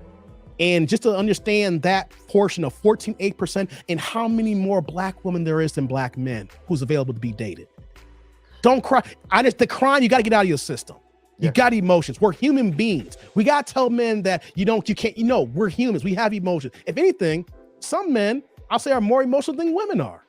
A: And just to understand that portion of 14.8% and how many more black women there is than black men who's available to be dated. Don't cry. The crying, you got to get out of your system. You got emotions. We're human beings. We got to tell men that you can't, we're humans. We have emotions. If anything, some men, I'll say, are more emotional than women are.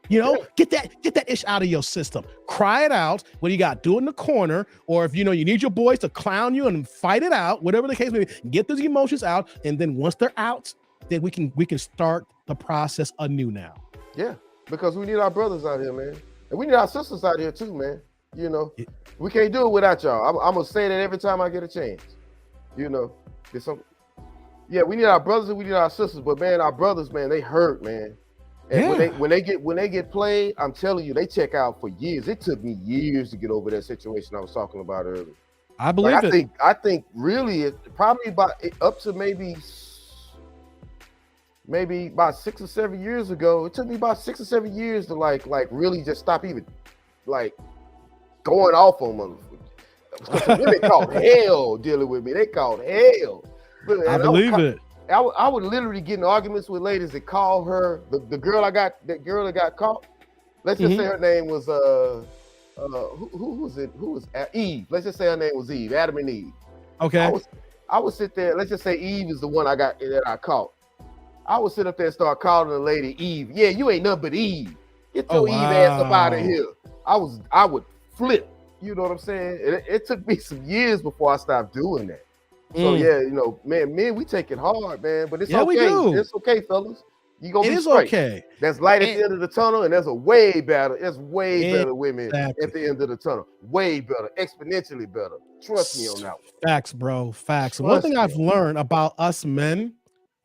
A: Get that ish out of your system. Cry it out. What do you got? Do it in the corner. Or if you need your boys to clown you and fight it out, whatever the case may be, get those emotions out. And then once they're out, then we can start the process anew now.
H: Yeah, because we need our brothers out here, man. And we need our sisters out here too, man. We can't do it without y'all. I'm gonna say that every time I get a chance. We need our brothers and we need our sisters, but man, our brothers, man, they hurt, man. And when they get played, I'm telling you, they check out for years. It took me years to get over that situation I was talking about earlier.
A: I believe it.
H: I think really it probably up to maybe about 6 or 7 years ago. It took me about 6 or 7 years to like really just stop even like going off on motherfuckers. Women called hell dealing with me. They called hell.
A: I believe it.
H: I would literally get in arguments with ladies that call her the girl that got caught. Let's just say her name was who was it? Who was Eve? Let's just say her name was Eve, Adam and Eve.
A: Okay.
H: I would sit there. Let's just say Eve is the one that I caught. I would sit up there and start calling the lady Eve. Yeah, you ain't nothing but Eve. Get your Eve ass up out of here. I would flip. You know what I'm saying? It took me some years before I stopped doing that. So men, we take it hard, man. But it's okay.
A: We do.
H: It's okay, fellas. You gonna be
A: straight.
H: Okay. There's light at the end of the tunnel, and there's better women at the end of the tunnel. Way better, exponentially better. Trust me on that one.
A: Facts, bro. Facts. One thing I've learned about us men,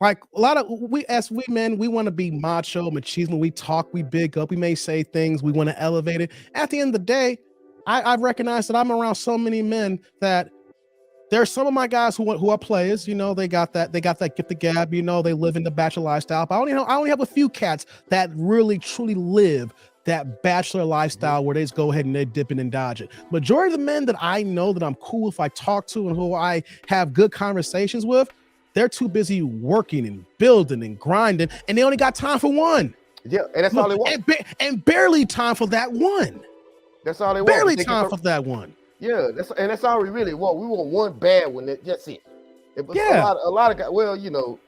A: like a lot of we men, we want to be macho, machismo. We talk, we big up, we may say things, we want to elevate it. At the end of the day, I've recognized that I'm around so many men that there's some of my guys who are players, they got that gift of gab, they live in the bachelor lifestyle. But I only have a few cats that really truly live that bachelor lifestyle where they just go ahead and they dip in and dodge it. Majority of the men that I know that I'm cool if I talk to and who I have good conversations with, they're too busy working and building and grinding, and they only got time for one.
H: Yeah, and that's all they want.
A: And barely time for that one.
H: That's all they want.
A: Barely time for that one.
H: Yeah, that's all we really want. We want one bad one. That's it.
A: Yeah.
H: A lot of guys. Well, you know,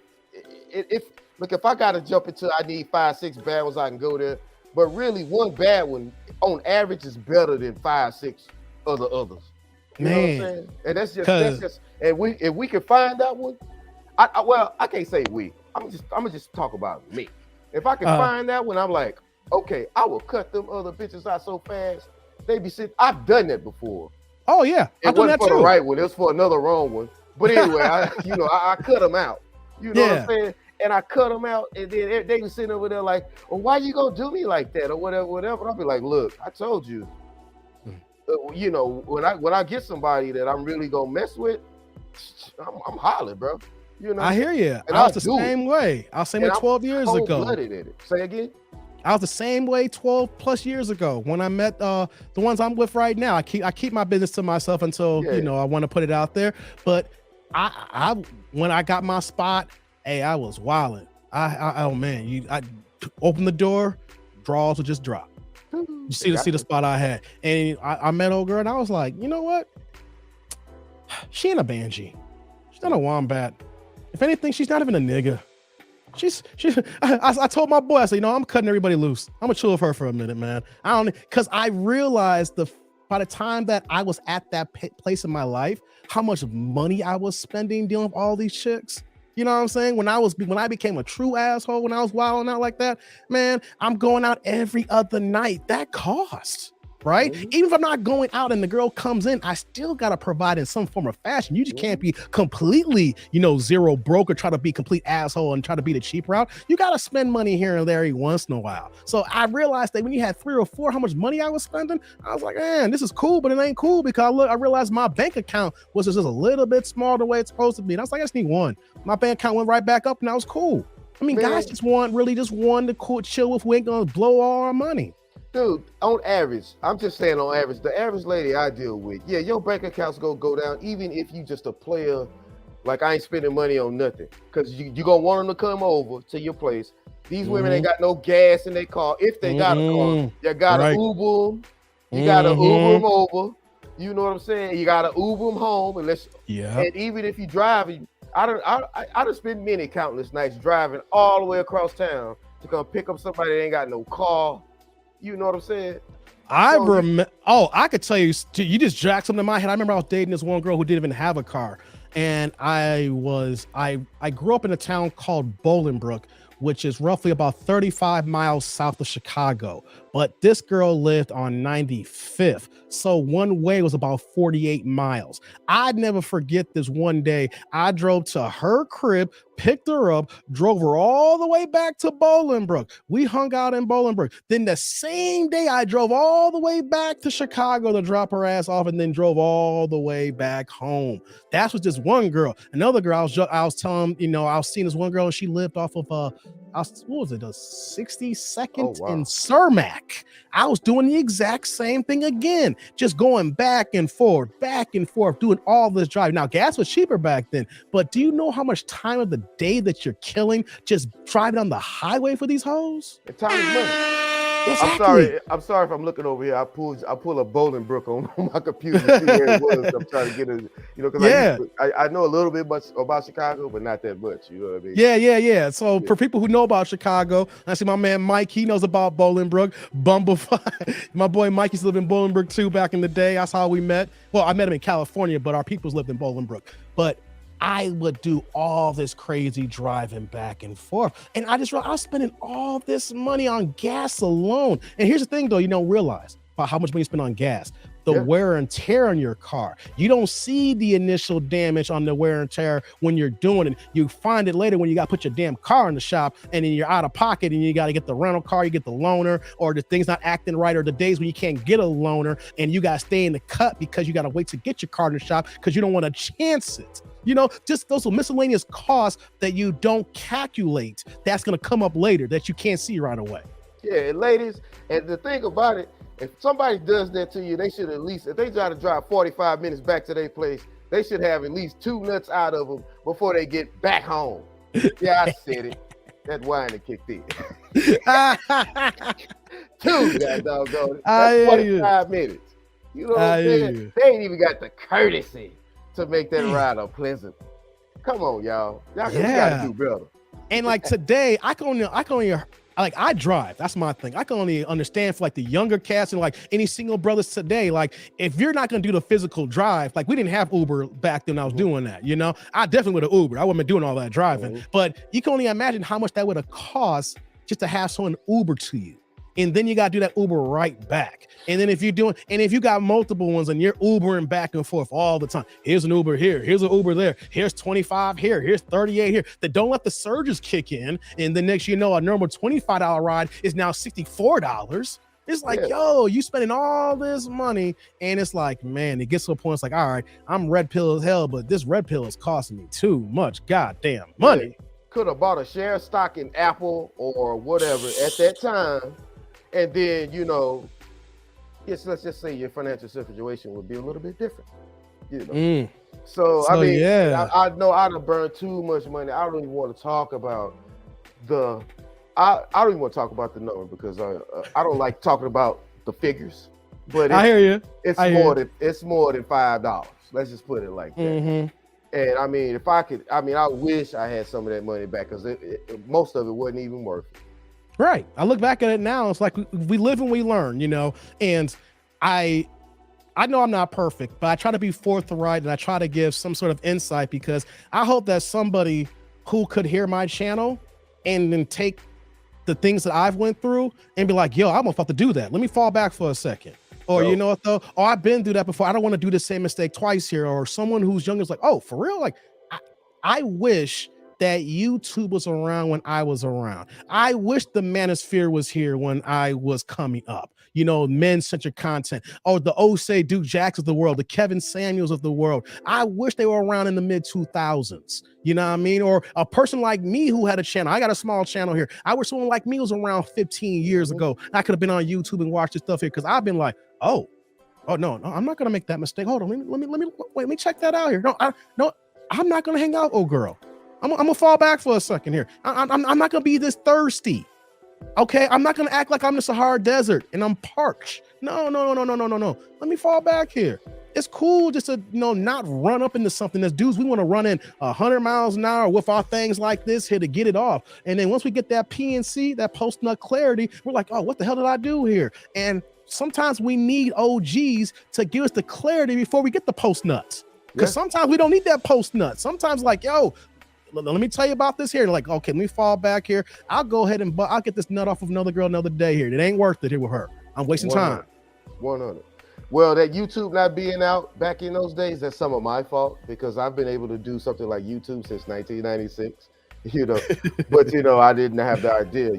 H: if I gotta jump into, I need 5-6 bad ones, I can go there. But really, one bad one on average is better than 5-6 others. You know what I'm saying? And that's just. And if we can find that one, I can't say we. I'm gonna just talk about me. If I can find that one, I'm like, okay, I will cut them other bitches out so fast. They be sitting. I've done that before.
A: Oh yeah,
H: it wasn't for the right one. It was for another wrong one. But anyway, I cut them out. You know what I'm saying? And I cut them out, and then they was sitting over there like, well, why you gonna do me like that or whatever? And I'll be like, look, I told you. You know, when I get somebody that I'm really gonna mess with, I'm hollering, bro. You know,
A: I hear you. And I was the same way. I was the same way 12 years ago.
H: Cold-blooded in it. Say again.
A: I was the same way 12 plus years ago when I met the ones I'm with right now. I keep my business to myself until I want to put it out there. But I when I got my spot, hey, I was wilding. I opened the door, draws would just drop. You see the spot I had, and I met old girl, and I was like, you know what? She ain't a banshee. She's not a wombat. If anything, she's not even a nigga. I told my boy, I said, I'm cutting everybody loose. I'm gonna chill with her for a minute, man. Because I realized by the time that I was at that place in my life, how much money I was spending dealing with all these chicks. You know what I'm saying? When I became a true asshole, when I was wilding out like that, man, I'm going out every other night. That costs. Right? Mm-hmm. Even if I'm not going out and the girl comes in, I still got to provide in some form of fashion. You just can't be completely, zero broke or try to be complete asshole and try to be the cheap route. You got to spend money here and there every once in a while. So I realized that when you had 3 or 4, how much money I was spending, I was like, man, this is cool, but it ain't cool because I realized my bank account was just a little bit smaller the way it's supposed to be. And I was like, I just need one. My bank account went right back up and I was cool. I mean, guys just want to chill with. We ain't going to blow all our money.
H: Dude, on average, I'm just saying on average, the average lady I deal with, your bank account's gonna go down, even if you just a player, like I ain't spending money on nothing. Because you gonna want them to come over to your place. These women ain't got no gas in their car. If they got a car, you gotta Uber them. You gotta Uber them over. You know what I'm saying? You gotta Uber them home. And even if you driving, I done spent many countless nights driving all the way across town to come pick up somebody that ain't got no car. You know what I'm saying?
A: I could tell you just jacked something in my head. I remember I was dating this one girl who didn't even have a car. And I grew up in a town called Bolingbrook, which is roughly about 35 miles south of Chicago. But this girl lived on 95th. So one way was about 48 miles. I'd never forget this one day. I drove to her crib, picked her up, drove her all the way back to Bolingbrook. We hung out in Bolingbrook. Then the same day I drove all the way back to Chicago to drop her ass off and then drove all the way back home. That's with just one girl. Another girl, I was telling, I was seeing this one girl and she lived off of a 62nd in Cermak. I was doing the exact same thing again, just going back and forth, doing all this driving. Now, gas was cheaper back then, but do you know how much time of the day that you're killing just driving on the highway for these hoes?
H: The time is money.
A: Exactly.
H: I'm sorry if I'm looking over here. I pull a Bolingbrook on my computer to see where it was. I'm trying to get it, because I know a little bit about Chicago, but not that much. You know what I mean?
A: Yeah. So for people who know about Chicago, I see my man Mike. He knows about Bolingbrook. Bumblefuck. My boy Mike used to live in Bolingbrook too back in the day. That's how we met. Well, I met him in California, but our peoples lived in Bolingbrook. But I would do all this crazy driving back and forth. And I was spending all this money on gas alone. And here's the thing though, you don't realize about how much money you spend on gas. The wear and tear on your car. You don't see the initial damage on the wear and tear when you're doing it. You find it later when you got to put your damn car in the shop and then you're out of pocket and you got to get the rental car, you get the loaner, or the thing's not acting right, or the days when you can't get a loaner and you got to stay in the cut because you got to wait to get your car in the shop because you don't want to chance it. Just those miscellaneous costs that you don't calculate, that's going to come up later that you can't see right away.
H: Yeah, ladies, and the thing about it, if somebody does that to you, they should at least, if they try to drive 45 minutes back to their place, they should have at least 2 nuts out of them before they get back home. Yeah, I said it. That wine that kicked in. 2, that doggone it.
A: I
H: That's
A: hear you.
H: 45 minutes. You know what
A: I
H: I'm
A: hear
H: saying?
A: you.
H: They ain't even got the courtesy to make that ride a pleasant. Come on, y'all. Y'all
A: Yeah.
H: gotta do better.
A: And like today, I can only like I drive. That's my thing. I can only understand for like the younger cats and like any single brothers today. Like if you're not gonna do the physical drive, like we didn't have Uber back then. I was doing that. You know, I definitely would have Ubered. I wouldn't been doing all that driving. But you can only imagine how much that would have cost just to have someone Uber to you. And then you got to do that Uber right back. And then if you got multiple ones and you're Ubering back and forth all the time, here's an Uber here, here's an Uber there, here's 25 here, here's 38 here. That don't let the surges kick in. And the next you know, a normal $25 ride is now $64. It's like, yo, you spending all this money. And it's like, man, it gets to a point, it's like, all right, I'm red pill as hell, but this red pill is costing me too much goddamn money.
H: Could have bought a share of stock in Apple or whatever at that time. And then, you know, let's just say your financial situation would be a little bit different, you know. So I mean,
A: yeah,
H: I know I'd have burned too much money. I don't even want to talk about I don't even want to talk about the number because I don't like talking about the figures. But
A: I hear you.
H: It's more than $5. Let's just put it like that. And I mean, I wish I had some of that money back because most of it wasn't even worth it.
A: Right. I look back at it now. It's like we live and we learn, you know. And I know I'm not perfect, but I try to be forthright and I try to give some sort of insight because I hope that somebody who could hear my channel and then take the things that I've went through and be like, yo, I'm about to do that. Let me fall back for a second. Or you know what though? Oh, I've been through that before. I don't want to do the same mistake twice here. Or someone who's young is like, oh, for real? Like, I wish that YouTube was around when I was around. I wish the Manosphere was here when I was coming up. You know, men-centric content. Or the Osei Duke Jacksons of the world, the Kevin Samuels of the world. I wish they were around in the mid-2000s. You know what I mean? Or a person like me who had a channel. I got a small channel here. I wish someone like me was around 15 years ago. I could have been on YouTube and watched this stuff here because I've been like, oh no, I'm not gonna make that mistake. Hold on, let me check that out here. No, I'm not gonna hang out, oh girl. I'm gonna fall back for a second here. I'm not gonna be this thirsty. Okay, I'm not gonna act like I'm in the Sahara Desert and I'm parched. No. Let me fall back here. It's cool just to not run up into something. As dudes, we want to run in 100 miles an hour with our things like this here to get it off. And then once we get that PNC, that post nut clarity, we're like, oh, what the hell did I do here? And sometimes we need OGs to give us the clarity before we get the post nuts. Because sometimes we don't need that post nut. Sometimes like, yo, let me tell you about this here. Like, okay, let me fall back here. I'll go ahead and I'll get this nut off of another girl another day here. It ain't worth it here with her. I'm wasting
H: 100.
A: time.
H: 100. Well, that YouTube not being out back in those days, that's some of my fault because I've been able to do something like YouTube since 1996, you know, but, I didn't have the idea,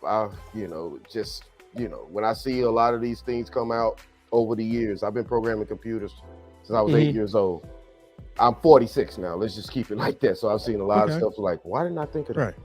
H: I just, when I see a lot of these things come out over the years, I've been programming computers since I was 8 years old. I'm 46 now. Let's just keep it like that. So I've seen a lot of stuff like, why didn't I think of that?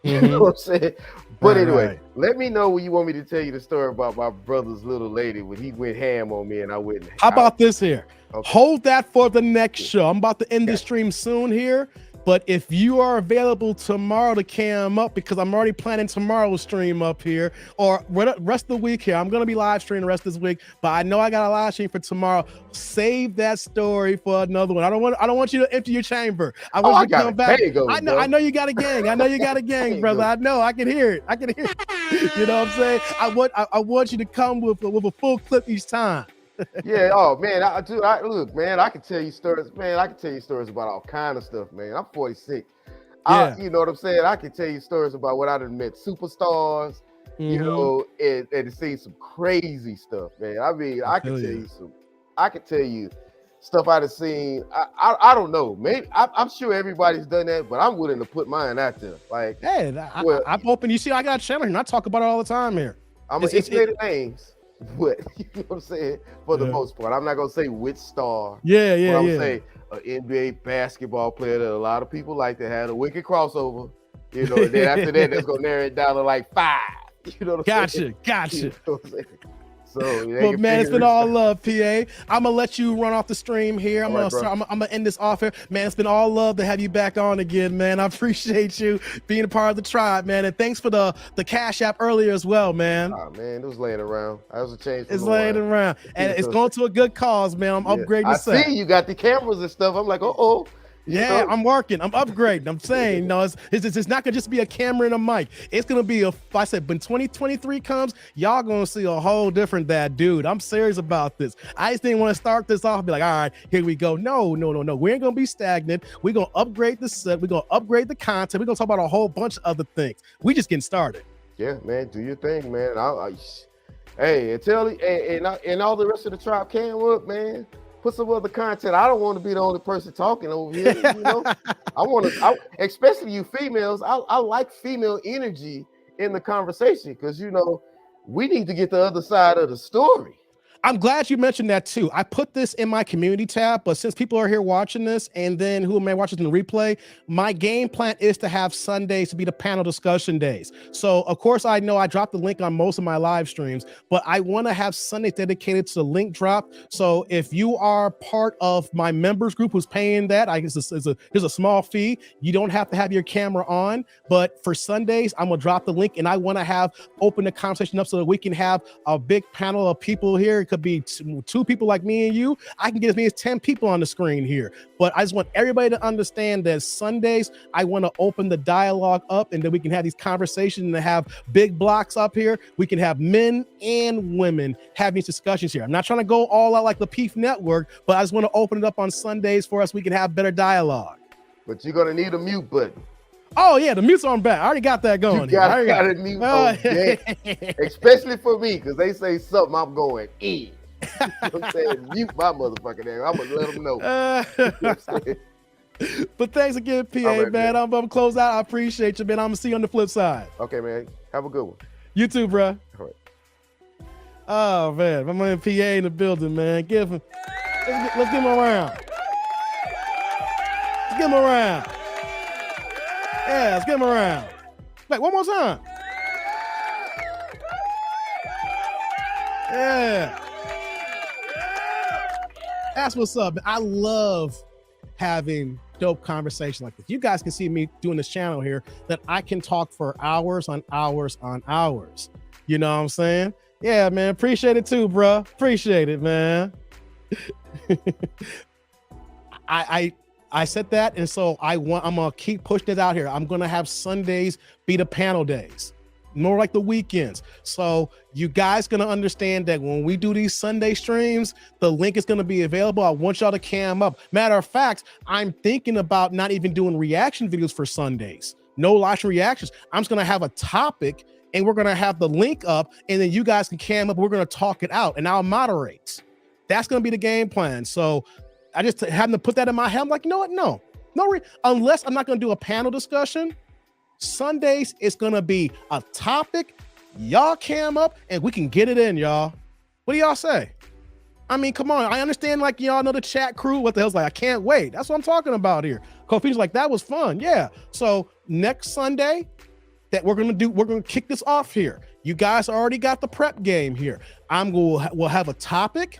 H: You know what I'm saying? But anyway, let me know when you want me to tell you the story about my brother's little lady when he went ham on me and I went.
A: How about this here? Okay. Hold that for the next show. I'm about to end the stream soon here. But if you are available tomorrow to cam up, because I'm already planning tomorrow's stream up here, or rest of the week here, I'm going to be live streaming the rest of this week, but I know I got a live stream for tomorrow. Save that story for another one. I don't want you to empty your chamber. I want you to come back. I know you got a gang. I know you got a gang, brother. I know. I can hear it. You know what I'm saying? I want you to come with a full clip each time.
H: Yeah. Oh man. Look, man. I can tell you stories. Man, I can tell you stories about all kind of stuff, man. I'm 46. Yeah. You know what I'm saying? I can tell you stories about what I done met superstars. And see some crazy stuff, man. I mean, I can tell you stuff I've seen. I don't know. Maybe I'm sure everybody's done that, but I'm willing to put mine out there. Like,
A: hey, I'm hoping you see. I got a channel here, and I talk about it all the time here.
H: I'm gonna say the names. But you know what I'm saying? For the most part, I'm not gonna say which star. I'm gonna say an NBA basketball player that a lot of people like that had a wicked crossover. And then after that, that's gonna narrow it down to like 5. You know what I'm saying?
A: Gotcha.
H: You know what I'm saying? So they
A: Well,
H: can
A: man, it's
H: figure
A: been
H: it
A: all
H: out.
A: love, PA. I'm gonna let you run off the stream here. I'm
H: All right,
A: gonna
H: bro.
A: I'm gonna end this off here, man. It's been all love to have you back on again, man. I appreciate you being a part of the tribe, man. And thanks for the Cash App earlier as well, man.
H: Oh man, it was laying around. I was a change.
A: It's laying around, and it's going to a good cause, man. I'm upgrading
H: I
A: the set.
H: see you got the cameras and stuff. I'm like, oh.
A: Yeah, I'm working. I'm upgrading. I'm saying, no, it's not gonna just be a camera and a mic. It's gonna be I said, when 2023 comes, y'all gonna see a whole different bad dude. I'm serious about this. I just didn't want to start this off and be like, all right, here we go. No. We ain't gonna be stagnant. We're gonna upgrade the set. We're gonna upgrade the content. We're gonna talk about a whole bunch of other things. We just getting started.
H: Yeah, man, do your thing, man. Hey, and tell and all the rest of the tribe can work, man. Put some other content. I don't want to be the only person talking over here. You know, especially you females. I like female energy in the conversation because we need to get the other side of the story.
A: I'm glad you mentioned that too. I put this in my community tab, but since people are here watching this and then who may watch this in the replay, my game plan is to have Sundays to be the panel discussion days. So of course I know I dropped the link on most of my live streams, but I want to have Sundays dedicated to the link drop. So if you are part of my members group who's paying that, I guess there's a small fee. You don't have to have your camera on, but for Sundays, I'm gonna drop the link and I want to open the conversation up so that we can have a big panel of people here. It could be two people like me and you. I can get as many as 10 people on the screen here, but I just want everybody to understand that Sundays, I want to open the dialogue up and then we can have these conversations and have big blocks up here. We can have men and women have these discussions here. I'm not trying to go all out like the Peef Network, but I just want to open it up on Sundays for us. We can have better dialogue.
H: But you're going to need a mute button.
A: Oh yeah, the mute's on back. I already got that going.
H: You gotta mute on deck. Especially for me, because they say something, I'm going in. I'm saying mute my motherfucking ass. I'm gonna let them know.
A: But thanks again, PA,
H: right,
A: man. I'm gonna close out. I appreciate you, man. I'm gonna see you on the flip side.
H: Okay, man. Have a good one.
A: You too, bro.
H: All right.
A: Oh man, my man PA in the building, man. Let's give him a round. Let's give him a round. Yeah, let's give him a round. Wait, one more time. Yeah. That's what's up. I love having dope conversations like this. You guys can see me doing this channel here that I can talk for hours on hours on hours. You know what I'm saying? Yeah, man. Appreciate it too, bro. Appreciate it, man. I said that, and so I'm gonna keep pushing it out here. I'm gonna have Sundays be the panel days, more like the weekends. So you guys gonna understand that when we do these Sunday streams, the link is gonna be available. I want y'all to cam up. Matter of fact, I'm thinking about not even doing reaction videos for Sundays. No live reactions. I'm just gonna have a topic, and we're gonna have the link up, and then you guys can cam up. We're gonna talk it out, and I'll moderate. That's gonna be the game plan. So I just having to put that in my head. I'm like, you know what? No, unless I'm not going to do a panel discussion. Sundays, it's going to be a topic. Y'all cam up and we can get it in, y'all. What do y'all say? I mean, come on. I understand, like, y'all know the chat crew. What the hell's like? I can't wait. That's what I'm talking about here. Kofi's like, that was fun. Yeah. So next Sunday that we're going to kick this off here. You guys already got the prep game here. We'll have a topic.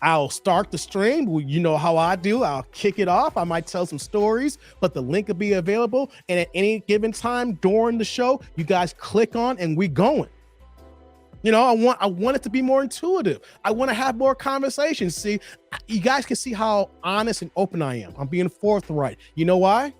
A: I'll start the stream. You know how I do. I'll kick it off. I might tell some stories, but the link will be available. And at any given time during the show, you guys click on and we going. You know, I want it to be more intuitive. I want to have more conversations. See, you guys can see how honest and open I am. I'm being forthright. You know why?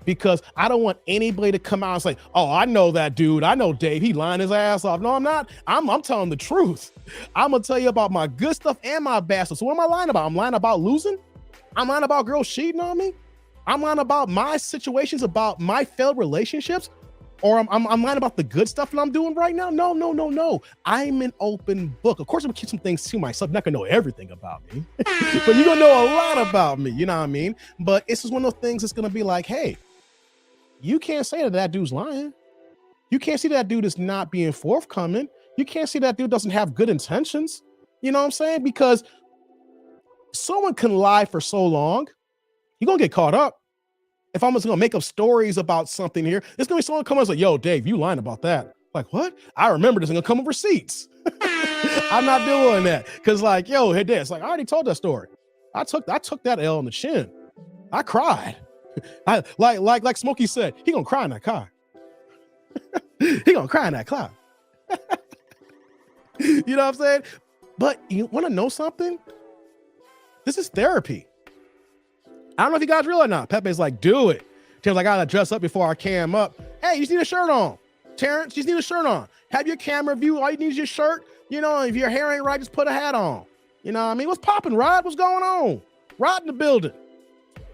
A: Because I don't want anybody to come out and say, oh, I know that dude. I know Dave. He lying his ass off. No, I'm not. I'm telling the truth. I'm going to tell you about my good stuff and my bad stuff. So what am I lying about? I'm lying about losing? I'm lying about girls cheating on me? I'm lying about my situations, about my failed relationships? Or I'm lying about the good stuff that I'm doing right now? No. I'm an open book. Of course, I'm going to keep some things to myself. I'm not going to know everything about me. But you're going to know a lot about me. You know what I mean? But it's just one of those things that's going to be like, hey, you can't say that dude's lying. You can't see that dude is not being forthcoming. You can't see that dude doesn't have good intentions. You know what I'm saying? Because someone can lie for so long, you're going to get caught up. If I'm just going to make up stories about something here, there's going to be someone coming and say, yo, Dave, you lying about that. Like, what? I remember this. I'm gonna come with receipts. I'm not doing that. Cause like, yo, hey, Dad, it's like I already told that story. I took that L on the chin. I cried. I like Smokey said, he gonna cry in that car. He gonna cry in that car. You know what I'm saying? But you want to know something? This is therapy. I don't know if you guys realize or not. Pepe's like, do it. Tim's like, I gotta dress up before I cam up. Hey, you just need a shirt on. Terrence, you just need a shirt on. Have your camera view. All you need is your shirt. You know, if your hair ain't right, just put a hat on. You know what I mean? What's popping, Rod? What's going on? Rod in the building.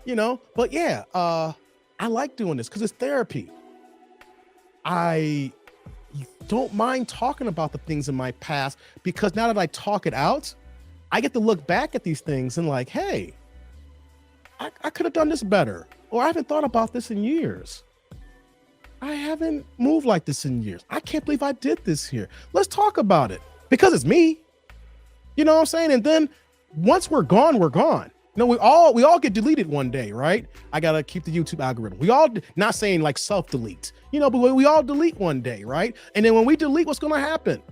A: You know, but yeah, I like doing this because it's therapy. I don't mind talking about the things in my past because now that I talk it out, I get to look back at these things and like, hey, I could have done this better. Or I haven't thought about this in years. I haven't moved like this in years. I can't believe I did this here. Let's talk about it because it's me. You know what I'm saying? And then once we're gone, we're gone. No, we all get deleted one day, right? I gotta keep the YouTube algorithm. We all, not saying like self-delete, you know, but we all delete one day, right? And then when we delete, what's gonna happen?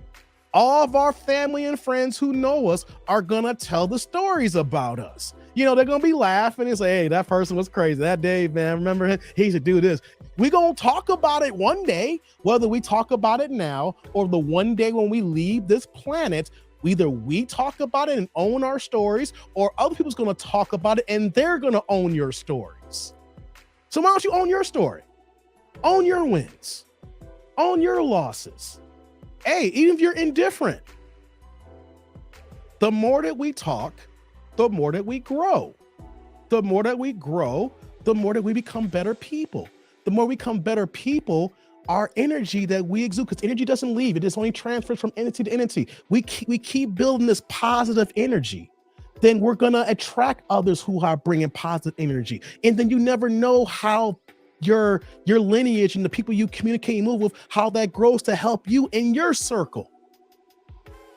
A: All of our family and friends who know us are gonna tell the stories about us. You know, they're gonna be laughing and say, hey, that person was crazy. That Dave, man, remember him? He used to do this. We're gonna talk about it one day, whether we talk about it now or the one day when we leave this planet. Either we talk about it and own our stories, or other people's gonna talk about it and they're gonna own your stories. So why don't you own your story? Own your wins, own your losses. Hey, even if you're indifferent, the more that we talk, the more that we grow. The more that we grow, the more that we become better people. The more we become better people, our energy that we exude, because energy doesn't leave, it just only transfers from entity to entity. We keep building this positive energy. Then we're gonna attract others who are bringing positive energy. And then you never know how your lineage and the people you communicate and move with, how that grows to help you in your circle.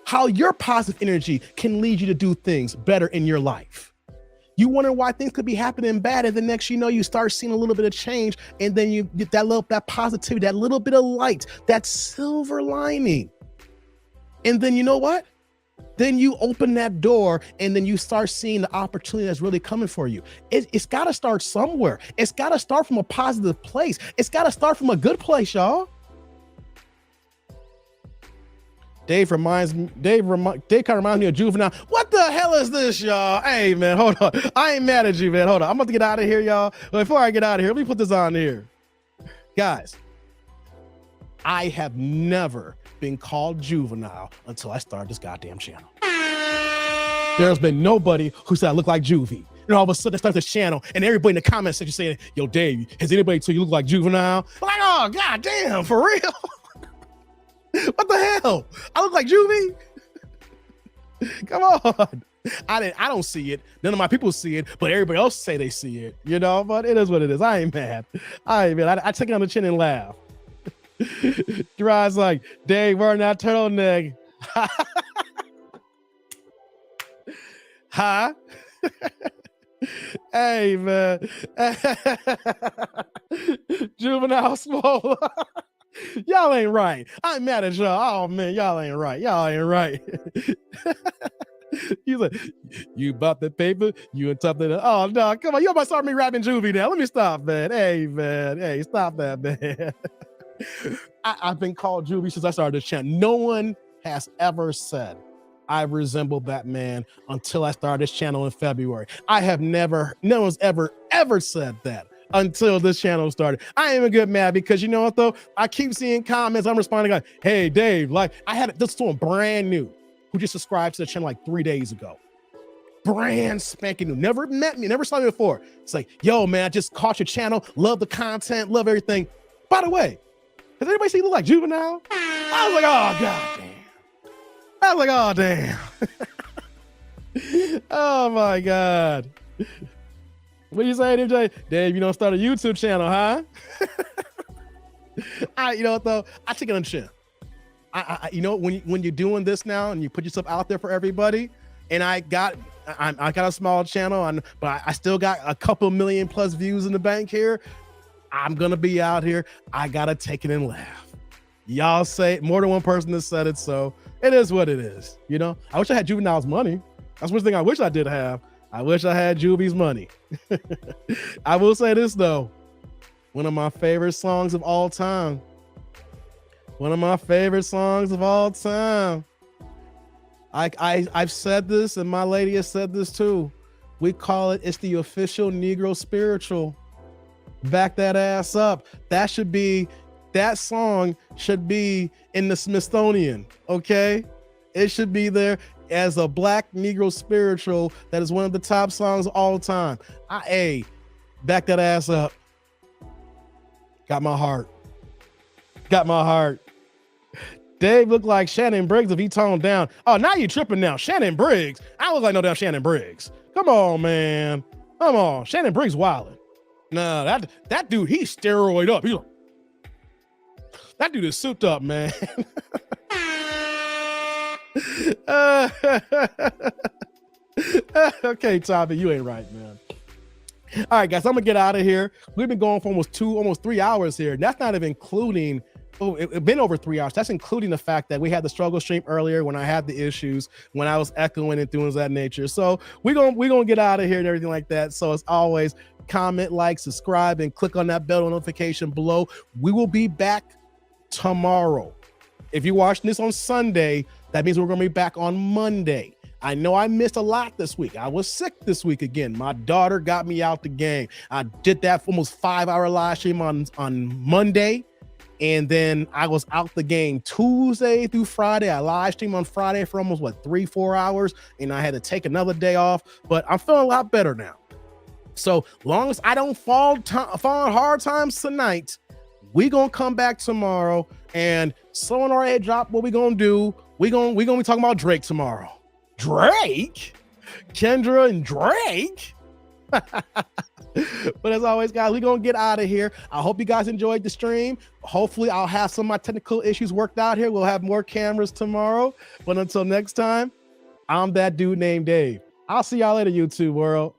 A: How your positive energy can lead you to do things better in your life. You wonder why things could be happening bad, and the next you know, you start seeing a little bit of change, and then you get that positivity, that little bit of light, that silver lining. And then you know what? Then you open that door, and then you start seeing the opportunity that's really coming for you. It's got to start somewhere. It's got to start from a positive place. It's got to start from a good place, y'all. Dave kind of reminds me of Juvenile. What the hell is this, y'all? Hey, man, hold on. I ain't mad at you, man. Hold on. I'm about to get out of here, y'all. But before I get out of here, let me put this on here. Guys, I have never been called juvenile until I started this goddamn channel. There's been nobody who said I look like Juvie. And all of a sudden I start this channel and everybody in the comment section saying, yo, Dave, has anybody told you look like Juvenile? I'm like, oh, goddamn, for real? What the hell? I look like Juvie? Come on. I don't see it. None of my people see it, but everybody else say they see it, you know, but it is what it is. I ain't mad. I take it on the chin and laugh. Gerard's like, Dave, wearing that turtleneck. Huh? Hey, man. Juvenile small. Y'all ain't right. I'm mad at y'all. Oh, man, y'all ain't right. Y'all ain't right. He's like, you bought the paper, you and something. Oh, no, come on. You about to start me rapping Juvie now. Let me stop, man. Hey, man. Hey, stop that, man. I've been called Juvie since I started this channel. No one has ever said I resemble that man until I started this channel in February. No one's ever said that until this channel started. I ain't even get mad because you know what though? I keep seeing comments. I'm responding like, hey, Dave, like I had this one brand new who just subscribed to the channel like 3 days ago. Brand spanking new, never met me, never saw me before. It's like, yo, man, I just caught your channel, love the content, love everything. By the way, has anybody seen you look like Juvenile? I was like, oh, god damn. I was like, oh, damn. Oh, my God. What do you say, MJ? Dave, you don't start a YouTube channel, huh? You know what, though? I take it on the chin. You know, when you're doing this now and you put yourself out there for everybody, and I got a small channel, but I still got a couple million plus views in the bank here. I'm going to be out here. I got to take it and laugh. Y'all say more than one person has said it, so it is what it is. You know, I wish I had Juvenile's money. That's one thing I wish I did have. I wish I had Juvie's money. I will say this though, one of my favorite songs of all time. One of my favorite songs of all time. I've said this, and my lady has said this too. We call it's the official Negro spiritual. Back that ass up. That song should be in the Smithsonian, okay? It should be there as a Black Negro spiritual that is one of the top songs of all time. Back that ass up. Got my heart. Dave looked like Shannon Briggs if he toned down. Oh, now you tripping now. Shannon Briggs. I was like, no damn Shannon Briggs. Come on, man. Come on. Shannon Briggs wilding. Nah, that dude, he's steroid up. He's like, that dude is souped up, man. Okay, Tommy, you ain't right, man. All right, guys, I'm gonna get out of here. We've been going for almost 3 hours here. And that's not even including. It's been over 3 hours. That's including the fact that we had the struggle stream earlier when I had the issues, when I was echoing and things of that nature. So we're gonna get out of here and everything like that. So as always, comment, like, subscribe, and click on that bell notification below. We will be back tomorrow. If you're watching this on Sunday, that means we're gonna be back on Monday. I know I missed a lot this week. I was sick this week again. My daughter got me out the game. I did that for almost 5-hour live stream on Monday. And then I was out the game Tuesday through Friday. I live streamed on Friday for almost 3-4 hours, and I had to take another day off, but I'm feeling a lot better now. So long as I don't fall on hard times tonight, we gonna come back tomorrow and on our head drop. What we gonna do? We gonna be talking about Drake tomorrow. Drake, Kendra and Drake. But as always, guys, we're gonna get out of here. I hope you guys enjoyed the stream. Hopefully I'll have some of my technical issues worked out here. We'll have more cameras tomorrow. But until next time, I'm that dude named Dave. I'll see y'all later, YouTube world.